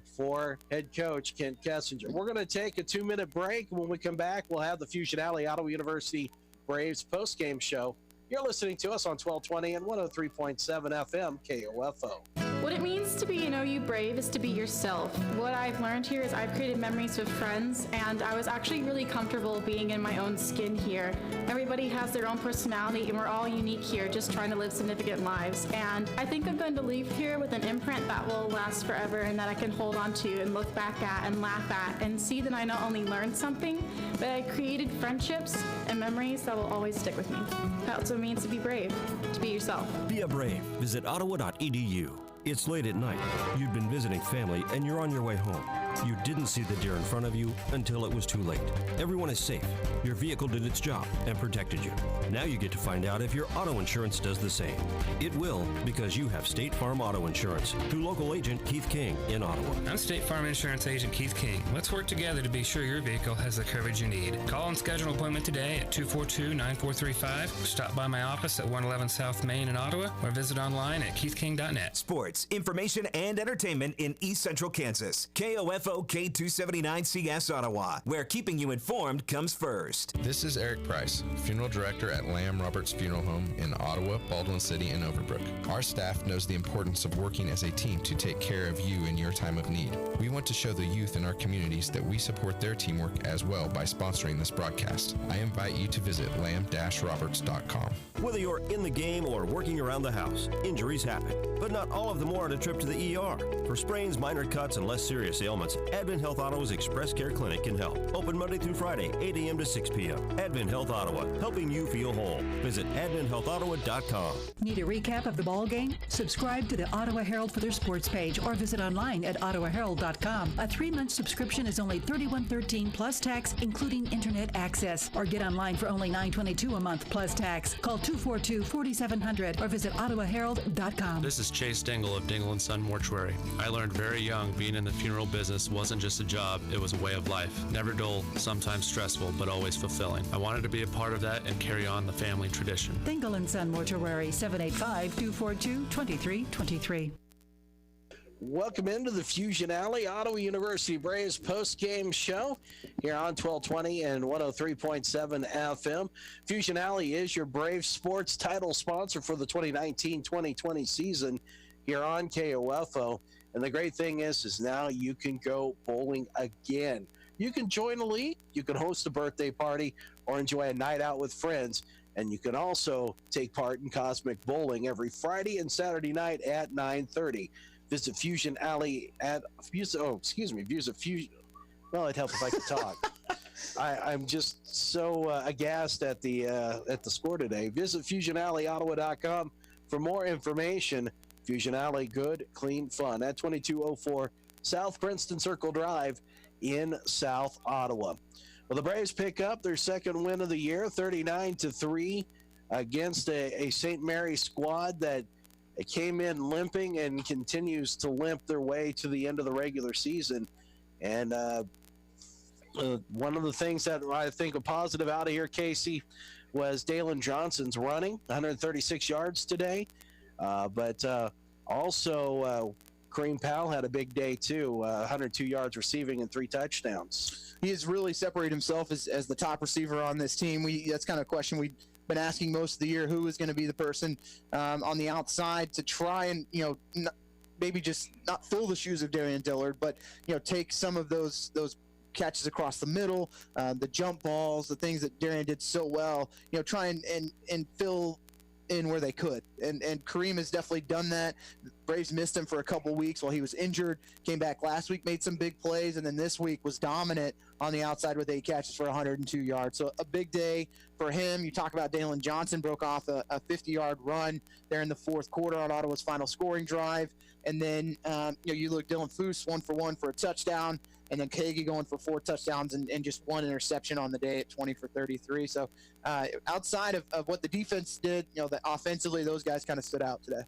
for head coach Kent Kessinger. We're going to take a 2-minute break. When we come back, we'll have the Fusion Alley Ottawa University Braves postgame show. You're listening to us on 1220 and 103.7 FM KOFO. What it means to be an OU Brave is to be yourself. What I've learned here is I've created memories with friends, and I was actually really comfortable being in my own skin here. Everybody has their own personality, and we're all unique here, just trying to live significant lives. And I think I'm going to leave here with an imprint that will last forever and that I can hold on to and look back at and laugh at and see that I not only learned something, but I created friendships and memories that will always stick with me. That's what it means to be brave, to be yourself. Be a Brave. Visit ottawa.edu. It's late at night. You've been visiting family and you're on your way home. You didn't see the deer in front of you until it was too late. Everyone is safe. Your vehicle did its job and protected you. Now you get to find out if your auto insurance does the same. It will, because you have State Farm Auto Insurance through local agent Keith King in Ottawa. I'm State Farm Insurance Agent Keith King. Let's work together to be sure your vehicle has the coverage you need. Call and schedule an appointment today at 242-9435. Stop by my office at 111 South Main in Ottawa or visit online at keithking.net. Sports, information, and entertainment in East Central Kansas. KOFO K279CS Ottawa, where keeping you informed comes first. This is Eric Price, Funeral Director at Lamb Roberts Funeral Home in Ottawa, Baldwin City, and Overbrook. Our staff knows the importance of working as a team to take care of you in your time of need. We want to show the youth in our communities that we support their teamwork as well by sponsoring this broadcast. I invite you to visit lamb-roberts.com. Whether you're in the game or working around the house, injuries happen, but not all of them warrant a trip to the ER. For sprains, minor cuts, and less serious ailments, Advent Health Ottawa's Express Care Clinic can help. Open Monday through Friday, 8 a.m. to 6 p.m. Advent Health Ottawa, helping you feel whole. Visit adventhealthottawa.com. Need a recap of the ball game? Subscribe to the Ottawa Herald for their sports page or visit online at ottawaherald.com. A 3-month subscription is only $31.13 plus tax, including internet access. Or get online for only $9.22 a month plus tax. Call 242-4700 or visit ottawaherald.com. This is Chase Dingle of Dingle & Son Mortuary. I learned very young being in the funeral business wasn't just a job, it was a way of life. Never dull, sometimes stressful, but always fulfilling. I wanted to be a part of that and carry on the family tradition. Dingle & Son Mortuary, 785-242-2323. Welcome into the Fusion Alley Ottawa University Braves post-game show here on 1220 and 103.7 FM. Fusion Alley is your Braves sports title sponsor for the 2019-2020 season here on KOFO. And the great thing is now you can go bowling again. You can join a league, you can host a birthday party, or enjoy a night out with friends. And you can also take part in Cosmic Bowling every Friday and Saturday night at 9:30. Visit Fusion Alley at visit Fusion. Well, it'd help if I could talk. I'm just so aghast at the score today. Visit FusionAlleyOttawa.com for more information. Fusion Alley, good, clean fun at 2204 South Princeton Circle Drive in South Ottawa. Well, the Braves pick up their second win of the year, 39-3 against a St. Mary's squad that came in limping and continues to limp their way to the end of the regular season. And one of the things that I think a positive out of here, Casey, was Dalen Johnson's running, 136 yards today. But also Kareem Powell had a big day too, 102 yards receiving and 3 touchdowns. He has really separated himself as the top receiver on this team. That's kind of a question we've been asking most of the year, who is going to be the person on the outside to try and, maybe just not fill the shoes of Darian Dillard, but, take some of those catches across the middle, the jump balls, the things that Darian did so well, try and fill in where they could. And Kareem has definitely done that. Braves missed him for a couple weeks while he was injured, came back last week, made some big plays, and then this week was dominant on the outside with 8 catches for 102 yards. So a big day for him. You talk about Dalen Johnson broke off a 50-yard run there in the fourth quarter on Ottawa's final scoring drive. And then, you look Dylan Foose 1 for 1 for a touchdown, and then Kagi going for 4 touchdowns and just 1 interception on the day at 20 for 33. So outside of what the defense did, that offensively, those guys kind of stood out today.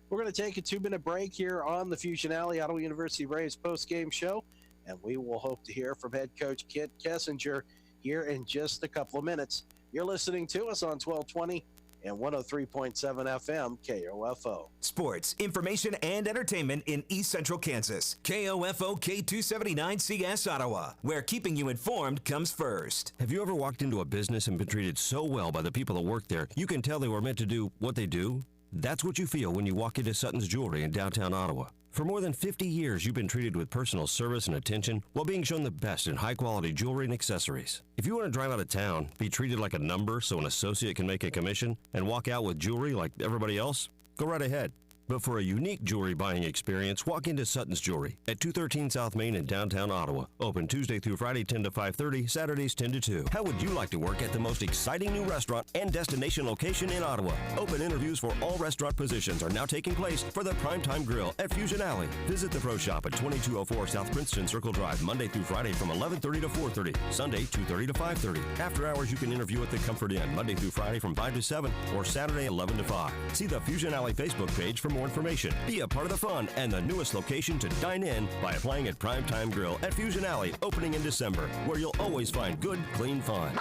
We're going to take a 2-minute break here on the Fusion Alley Ottawa University Braves post-game show, and we will hope to hear from head coach Kent Kessinger here in just a couple of minutes. You're listening to us on 1220 and 103.7 FM KOFO. Sports, information, and entertainment in East Central Kansas. KOFO K279CS Ottawa, where keeping you informed comes first. Have you ever walked into a business and been treated so well by the people that work there, you can tell they were meant to do what they do? That's what you feel when you walk into Sutton's Jewelry in downtown Ottawa. For more than 50 years, you've been treated with personal service and attention while being shown the best in high-quality jewelry and accessories. If you want to drive out of town, be treated like a number so an associate can make a commission, and walk out with jewelry like everybody else, go right ahead. But for a unique jewelry buying experience, walk into Sutton's Jewelry at 213 South Main in downtown Ottawa. Open Tuesday through Friday 10 to 5:30, Saturdays 10 to 2. How would you like to work at the most exciting new restaurant and destination location in Ottawa? Open interviews for all restaurant positions are now taking place for the Primetime Grill at Fusion Alley. Visit the Pro Shop at 2204 South Princeton Circle Drive, Monday through Friday from 11:30 to 4:30, Sunday 2:30 to 5:30. After hours, you can interview at the Comfort Inn, Monday through Friday from 5 to 7 or Saturday 11 to 5. See the Fusion Alley Facebook page for more information. Be a part of the fun and the newest location to dine in by applying at Primetime Grill at Fusion Alley, opening in December, where you'll always find good, clean fun.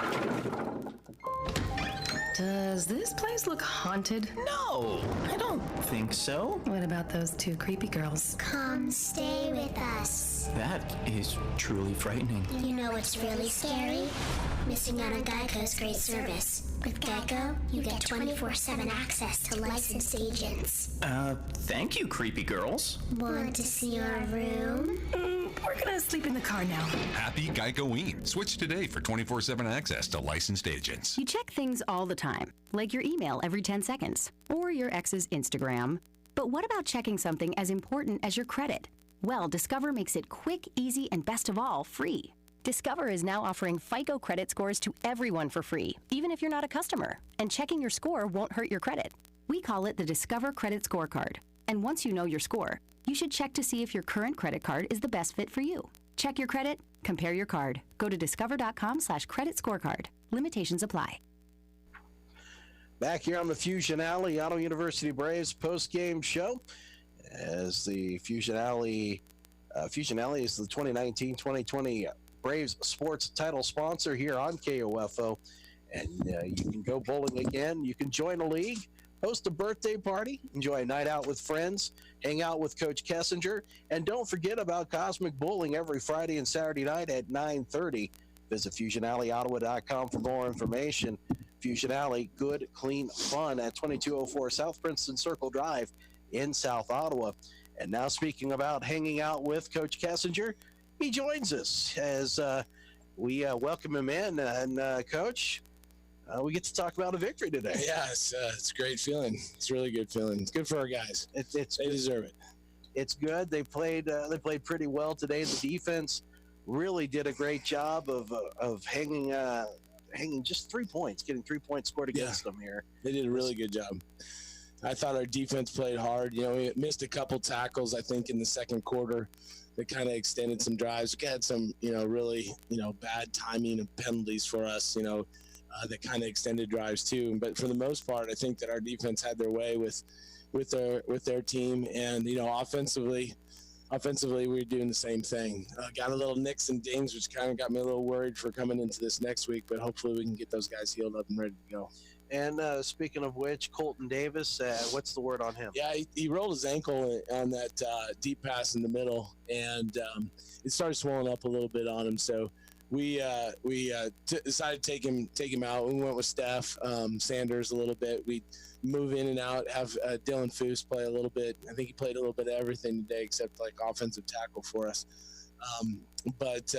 Does this place look haunted? No, I don't think so. What about those 2 creepy girls? Come stay with us. That is truly frightening. You know what's really scary? Missing out on Geico's great service. With Geico, you get 24/7 access to licensed agents. Thank you, creepy girls. Want to see our room? We're gonna sleep in the car now. Happy Geico-ween. Switch today for 24/7 access to licensed agents. You check things all the time, like your email every 10 seconds, or your ex's Instagram. But what about checking something as important as your credit? Well, Discover makes it quick, easy, and best of all, free. Discover is now offering FICO credit scores to everyone for free, even if you're not a customer. And checking your score won't hurt your credit. We call it the Discover Credit Scorecard. And once you know your score, you should check to see if your current credit card is the best fit for you. Check your credit, compare your card. Go to discover.com/credit scorecard. Limitations apply. Back here on the Fusion Alley Ottawa University Braves post-game show, as the Fusion Alley is the 2019-2020 Braves sports title sponsor here on KOFO. And you can go bowling again. You can join a league, host a birthday party, enjoy a night out with friends, hang out with Coach Kessinger, and don't forget about Cosmic Bowling every Friday and Saturday night at 9:30. Visit FusionAlleyOttawa.com for more information. Fusion Alley, good, clean fun at 2204 South Princeton Circle Drive in South Ottawa. And now speaking about hanging out with Coach Kessinger, he joins us as we welcome him in. And Coach, we get to talk about a victory today. Yeah, it's a great feeling. It's a really good feeling. It's good for our guys. They deserve it. It's good. They played pretty well today. The defense really did a great job of hanging just 3 points, getting 3 points scored against them here. They did a really good job. I thought our defense played hard. We missed a couple tackles, I think, in the second quarter that kind of extended some drives. We had some, really, bad timing and penalties for us. that kind of extended drives too. But for the most part, I think that our defense had their way with their team, and offensively we were doing the same thing. Got a little nicks and dings, which kind of got me a little worried for coming into this next week, but hopefully we can get those guys healed up and ready to go. And speaking of which, Colton Davis, what's the word on him? Yeah, he rolled his ankle on that deep pass in the middle, and it started swelling up a little bit on him. So we decided to take him out. We went with Steph Sanders a little bit. We move in and out, have Dylan Foose play a little bit. I think he played a little bit of everything today except like offensive tackle for us. But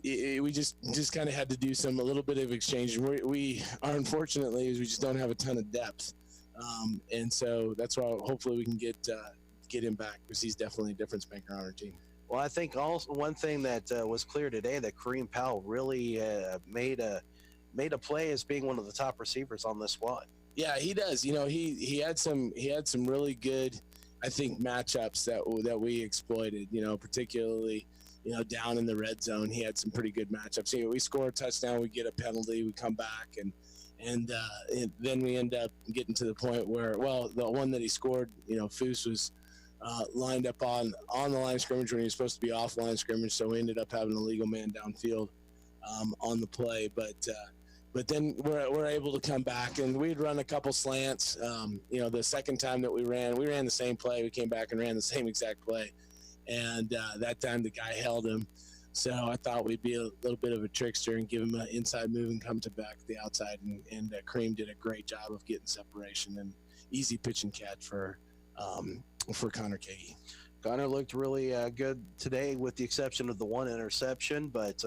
we just kind of had to do a little bit of exchange. We are unfortunately we just don't have a ton of depth, and so that's why hopefully we can get him back, because he's definitely a difference maker on our team. Well, I think also one thing that was clear today, that Kareem Powell really made a play as being one of the top receivers on this squad. Yeah, he does. He had some really good, I think, matchups that we exploited. Particularly, down in the red zone, he had some pretty good matchups. We score a touchdown, we get a penalty, we come back, and then we end up getting to the point where, well, the one that he scored, Foose was lined up on the line of scrimmage when he was supposed to be off line of scrimmage, so we ended up having a legal man downfield on the play, but then we're able to come back, and we'd run a couple slants. The second time that we ran the same play. We came back and ran the same exact play, and that time the guy held him. So I thought we'd be a little bit of a trickster and give him an inside move and come to back to the outside, and Kareem did a great job of getting separation and easy pitch and catch for Connor Kagi. Connor looked really good today, with the exception of the one interception, but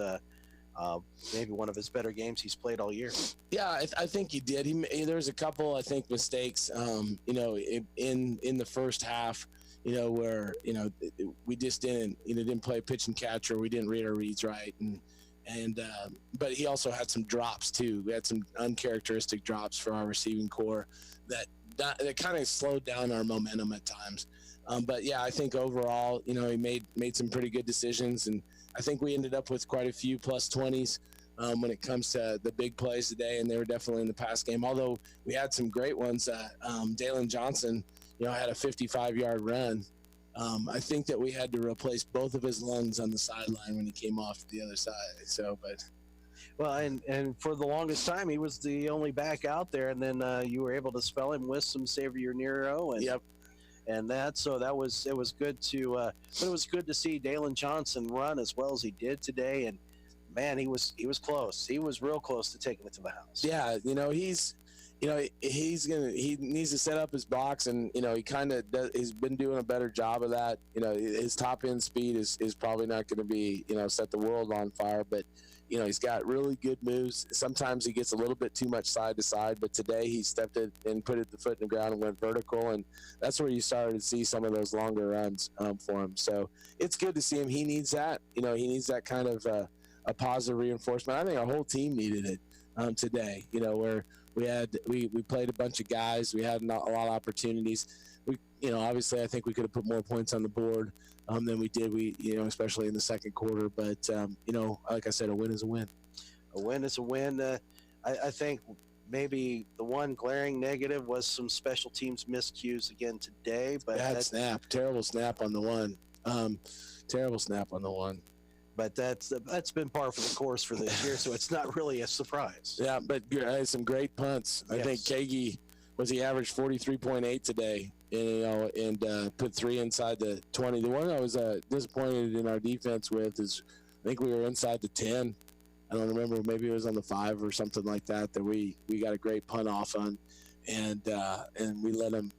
maybe one of his better games he's played all year. Yeah, I think he did. There's a couple, I think, mistakes, in the first half, where, we just didn't play pitch and catch, or we didn't read our reads right. But he also had some drops too. We had some uncharacteristic drops for our receiving core that kind of slowed down our momentum at times. But yeah, I think overall, he made some pretty good decisions, and I think we ended up with quite a few plus 20s when it comes to the big plays today, and they were definitely in the pass game. Although we had some great ones. Dalen Johnson, had a 55-yard run. I think that we had to replace both of his lungs on the sideline when he came off the other side. So, but. Well, and for the longest time, he was the only back out there, and then you were able to spell him with some Xavier Nero, and yep. And it was good to, but it was good to see Dalen Johnson run as well as he did today, and man, he was close. He was real close to taking it to the house. Yeah, he needs to set up his box, and he's been doing a better job of that. His top end speed is probably not going to be set the world on fire, but he's got really good moves. Sometimes he gets a little bit too much side to side, but today he stepped it and put the foot in the ground and went vertical, and that's where you started to see some of those longer runs for him. So it's good to see him. He needs that. He needs that kind of a positive reinforcement. I think our whole team needed it today. Where we played a bunch of guys. We had a lot of opportunities. Obviously I think we could have put more points on the board than we did. Especially in the second quarter. But like I said, a win is a win. A win is a win. I think maybe the one glaring negative was some special teams miscues again today. But terrible snap on the one. But that's been par for the course for this year, so it's not really a surprise. Yeah, but some great punts. I think Kagi he averaged 43.8 today, and put 3 inside the 20. The one I was disappointed in our defense with is I think we were inside the 10. I don't remember, maybe it was on the 5 or something like that we got a great punt off on, and we let them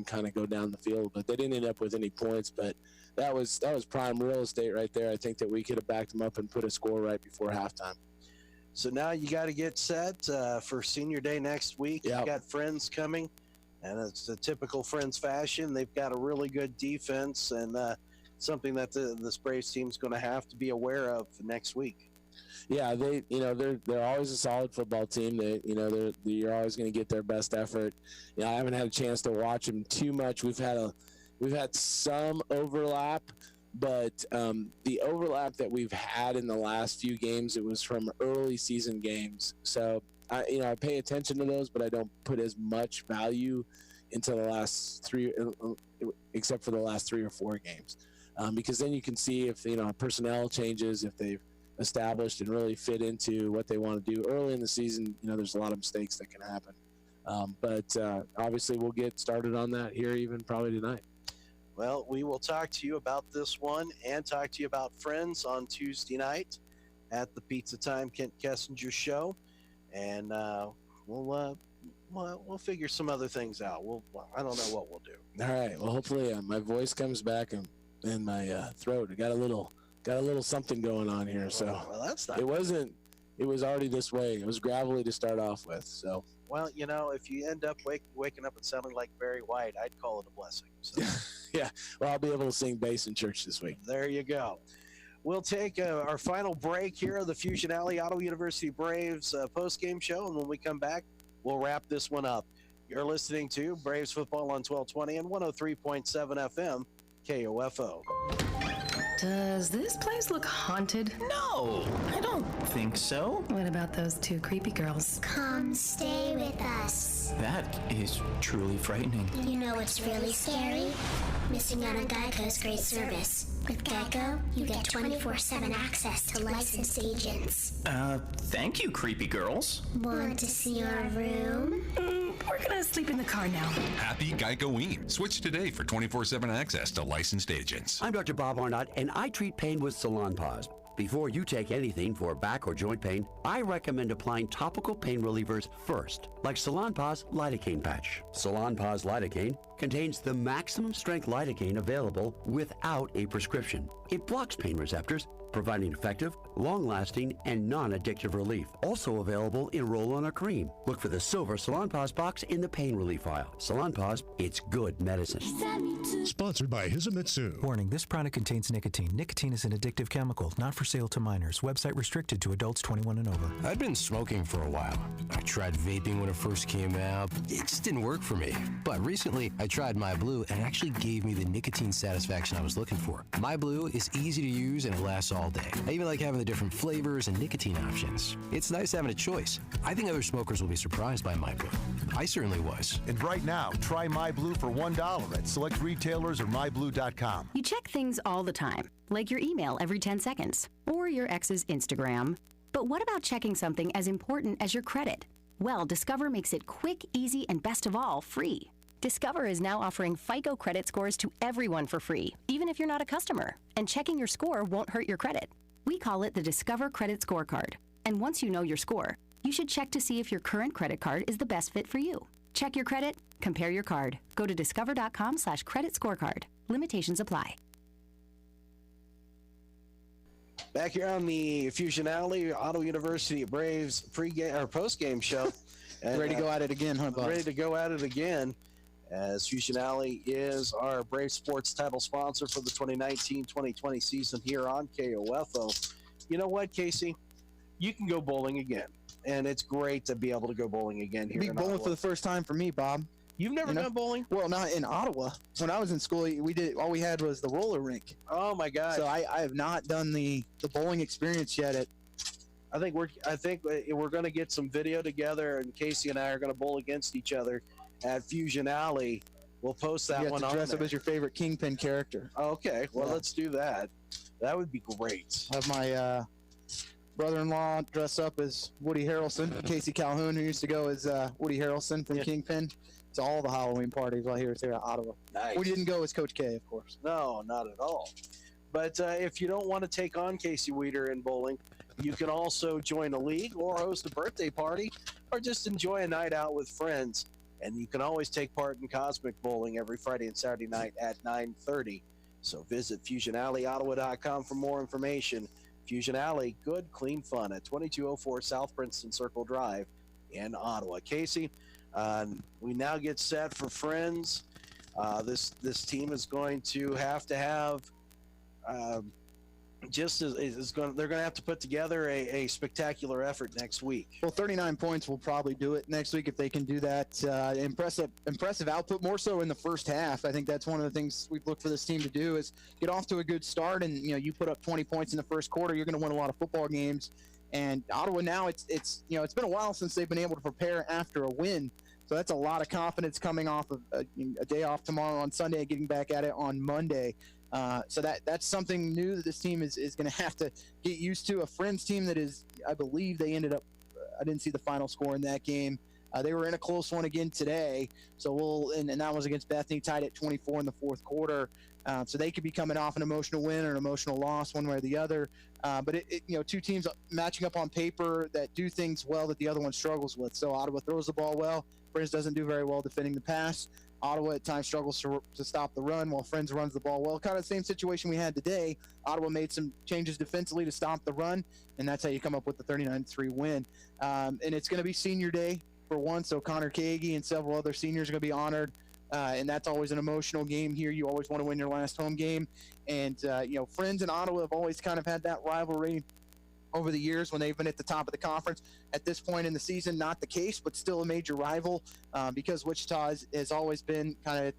kind of go down the field, but they didn't end up with any points. But that was prime real estate right there. I think that we could have backed them up and put a score right before halftime. So now you got to get set for Senior Day next week. Yep. You got Friends coming, and it's a typical Friends fashion. They've got a really good defense, and something that the Braves team's going to have to be aware of next week. Yeah, they're always a solid football team. You're always going to get their best effort. I haven't had a chance to watch them too much. We've had some overlap, but the overlap that we've had in the last few games, it was from early season games. So I pay attention to those, but I don't put as much value into the last three, except for the last 3 or 4 games, because then you can see if personnel changes, if they've established and really fit into what they want to do early in the season. There's a lot of mistakes that can happen, but obviously we'll get started on that here even probably tonight. Well, we will talk to you about this one and talk to you about Friends on Tuesday night at the Pizza Time Kent Kessinger show, and we'll figure some other things out. I don't know what we'll do. All right. Well, hopefully my voice comes back and my throat. I got a little something going on here. So well, that's not. It wasn't. It was already this way. It was gravelly to start off with. So. Well, if you end up waking up and sounding like Barry White, I'd call it a blessing. So. Yeah. Well, I'll be able to sing bass in church this week. There you go. We'll take our final break here of the Fusion Alley Ottawa University Braves post-game show, and when we come back, we'll wrap this one up. You're listening to Braves Football on 1220 and 103.7 FM, KOFO. Does this place look haunted? No, I don't think so. What about those 2 creepy girls? Come stay with us. That is truly frightening. You know what's really scary? Missing out on Geico's great service. With Geico, you get 24/7 access to licensed agents. Thank you, creepy girls. Want to see our room? We're gonna sleep in the car now. Happy Geico-ween. Switch today for 24/7 access to licensed agents. I'm Dr. Bob Arnott, and I treat pain with Salon Pause. Before you take anything for back or joint pain, I recommend applying topical pain relievers first, like Salon Pause Lidocaine Patch. Salon Pause Lidocaine contains the maximum strength lidocaine available without a prescription. It blocks pain receptors, providing effective, long-lasting, and non-addictive relief. Also available in roll-on or cream. Look for the silver Salon Pause box in the pain relief file. Salon Pause, it's good medicine. Sponsored by Hisamitsu. Warning, this product contains nicotine. Nicotine is an addictive chemical, not for sale to minors. Website restricted to adults 21 and over. I'd been smoking for a while. I tried vaping when it first came out. It just didn't work for me. But recently, I tried My Blue, and it actually gave me the nicotine satisfaction I was looking for. My Blue is easy to use, and it lasts all day. I even like having the different flavors and nicotine options. It's nice having a choice. I think other smokers will be surprised by My Blue. I certainly was. And right now, try My Blue for $1 at select retailers or myblue.com. You check things all the time, like your email every 10 seconds, or your ex's Instagram. But what about checking something as important as your credit? Well, Discover makes it quick, easy, and best of all, free. Discover is now offering FICO credit scores to everyone for free, even if you're not a customer. And checking your score won't hurt your credit. We call it the Discover Credit Scorecard. And once you know your score, you should check to see if your current credit card is the best fit for you. Check your credit, compare your card. Go to discover.com/credit scorecard. Limitations apply. Back here on the Fusion Alley, Ottawa University Braves pre-game or post-game show. And, ready to go at it again, huh, Bob? Ready to go at it again, as Fusion Alley is our Brave Sports title sponsor for the 2019-2020 season here on KOFO. You know what, Casey? You can go bowling again, and it's great to be able to go bowling again here. Be bowling Ottawa. for the first time for me, Bob. You've never gone bowling? Well, not in Ottawa. When I was in school, all we had was the roller rink. Oh my gosh! So I have not done the bowling experience yet. I think we're going to get some video together, and Casey and I are going to bowl against each other at Fusion Alley. We'll post that you have one to on dress there. up as your favorite Kingpin character. Okay, well, Yeah. let's do that. That would be great. Have my brother-in-law dress up as Woody Harrelson. Casey Calhoun, who used to go as Woody Harrelson from Kingpin. It's all the Halloween parties right here at Ottawa. Nice. We didn't go as Coach K, of course. No, not at all. But if you don't want to take on Casey Weeder in bowling, you can also join a league or host a birthday party or just enjoy a night out with friends. And you can always take part in Cosmic Bowling every Friday and Saturday night at 9:30. So visit FusionAlleyOttawa.com for more information. Fusion Alley, good, clean fun at 2204 South Princeton Circle Drive in Ottawa. Casey, we now get set for Friends. This team is going to have they're going to have to put together a spectacular effort next week. Well, 39 points will probably do it next week if they can do that. Impressive output, more so in the first half. I think that's one of the things we've looked for this team to do is get off to a good start. And you put up 20 points in the first quarter, you're going to win a lot of football games. And Ottawa now, it's been a while since they've been able to prepare after a win. So that's a lot of confidence coming off of a day off tomorrow on Sunday and getting back at it on Monday. So that's something new that this team is going to have to get used to. A Friends team that is, I believe they ended up, I didn't see the final score in that game. They were in a close one again today. So and that was against Bethany, tied at 24 in the fourth quarter. So they could be coming off an emotional win or an emotional loss one way or the other. But two teams matching up on paper that do things well that the other one struggles with. So Ottawa throws the ball well. Friends doesn't do very well defending the pass. Ottawa at times struggles to stop the run while Friends runs the ball well. Kind of the same situation we had today. Ottawa made some changes defensively to stop the run, and that's how you come up with the 39-3 win. And it's going to be senior day for one, so Connor Kagi and several other seniors are going to be honored. And that's always an emotional game here. You always want to win your last home game. And, Friends and Ottawa have always kind of had that rivalry over the years when they've been at the top of the conference. At this point in the season, not the case, but still a major rival because Wichita has always been kind of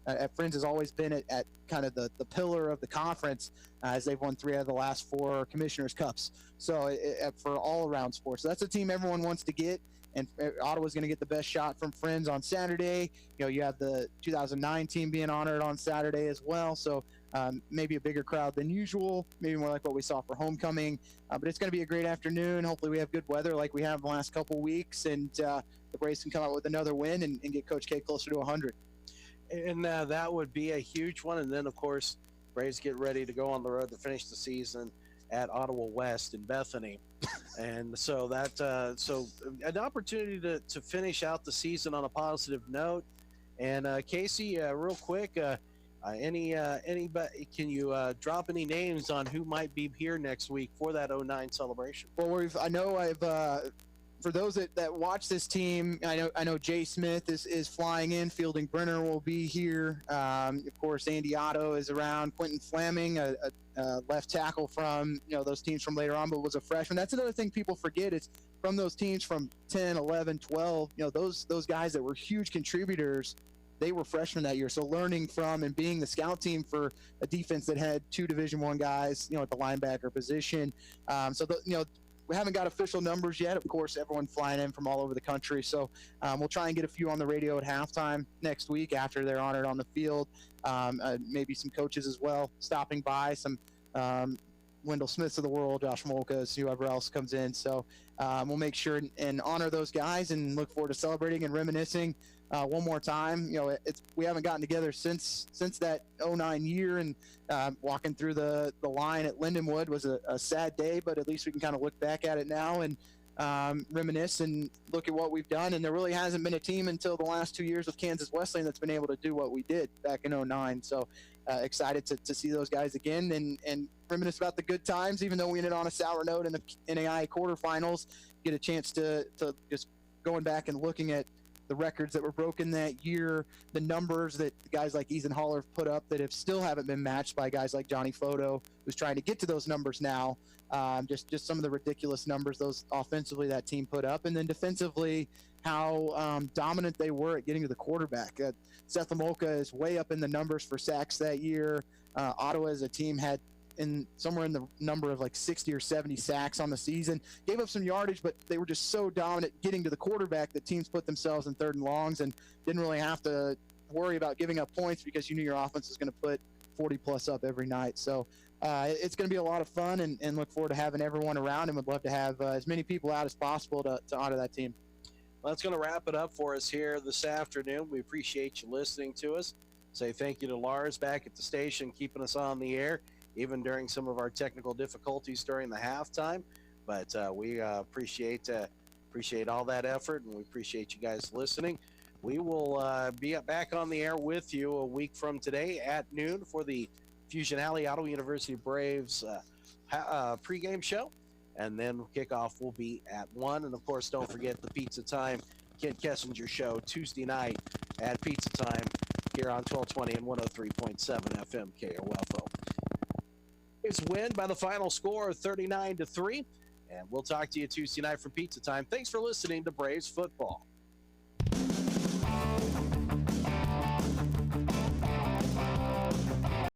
at Friends has always been at kind of the pillar of the conference as they've won 3 out of the last 4 Commissioners' Cups. So for all-around sports. So that's a team everyone wants to get. And Ottawa's going to get the best shot from Friends on Saturday. You have the 2009 team being honored on Saturday as well. So maybe a bigger crowd than usual, maybe more like what we saw for homecoming. But it's going to be a great afternoon. Hopefully we have good weather like we have the last couple weeks, and the Braves can come out with another win and get Coach K closer to 100. And that would be a huge one. And then, of course, Braves get ready to go on the road to finish the season at Ottawa West in Bethany. And so so an opportunity to finish out the season on a positive note. And Casey, real quick, anybody, can you drop any names on who might be here next week for that 09 celebration? Well, for those that watch this team, I know Jay Smith is flying in. Fielding Brenner will be here. Of course, Andy Otto is around. Quentin Fleming, a left tackle from those teams from later on, but was a freshman. That's another thing people forget is from those teams from 10, 11, 12. Those guys that were huge contributors, they were freshmen that year. So learning from and being the scout team for a defense that had 2 Division I guys, at the linebacker position. We haven't got official numbers yet. Of course, everyone flying in from all over the country. So we'll try and get a few on the radio at halftime next week after they're honored on the field. Maybe some coaches as well stopping by, some Wendell Smiths of the world, Josh Molkas, whoever else comes in. So we'll make sure and honor those guys and look forward to celebrating and reminiscing one more time. We haven't gotten together since that 09 year, and walking through the line at Lindenwood was a sad day, but at least we can kind of look back at it now and reminisce and look at what we've done. And there really hasn't been a team until the last 2 years with Kansas Wesleyan that's been able to do what we did back in 09. So excited to see those guys again and reminisce about the good times, even though we ended on a sour note in the NAIA quarterfinals. Get a chance to just going back and looking at the records that were broken that year, the numbers that guys like Ethan Haller have put up that still haven't been matched by guys like Johnny Foto, who's trying to get to those numbers now. Just some of the ridiculous numbers those offensively that team put up, and then defensively how dominant they were at getting to the quarterback. Seth Lamolka is way up in the numbers for sacks that year. Ottawa as a team had somewhere in the number of like 60 or 70 sacks on the season. Gave up some yardage, but they were just so dominant getting to the quarterback that teams put themselves in 3rd and longs and didn't really have to worry about giving up points because you knew your offense was going to put 40 plus up every night. So it's going to be a lot of fun and look forward to having everyone around, and would love to have as many people out as possible to honor that team. Well, that's going to wrap it up for us here this afternoon. We appreciate you listening to us. Say thank you to Lars back at the station, keeping us on the air, even during some of our technical difficulties during the halftime. But we appreciate all that effort, and we appreciate you guys listening. We will be back on the air with you a week from today at noon for the Fusion Alley Ottawa University Braves pregame show. And then kickoff will be at 1. And, of course, don't forget the Pizza Time Kent Kessinger show Tuesday night at Pizza Time here on 1220 and 103.7 FM KOFO. Braves win by the final score of 39-3. And we'll talk to you Tuesday night from Pizza Time. Thanks for listening to Braves Football.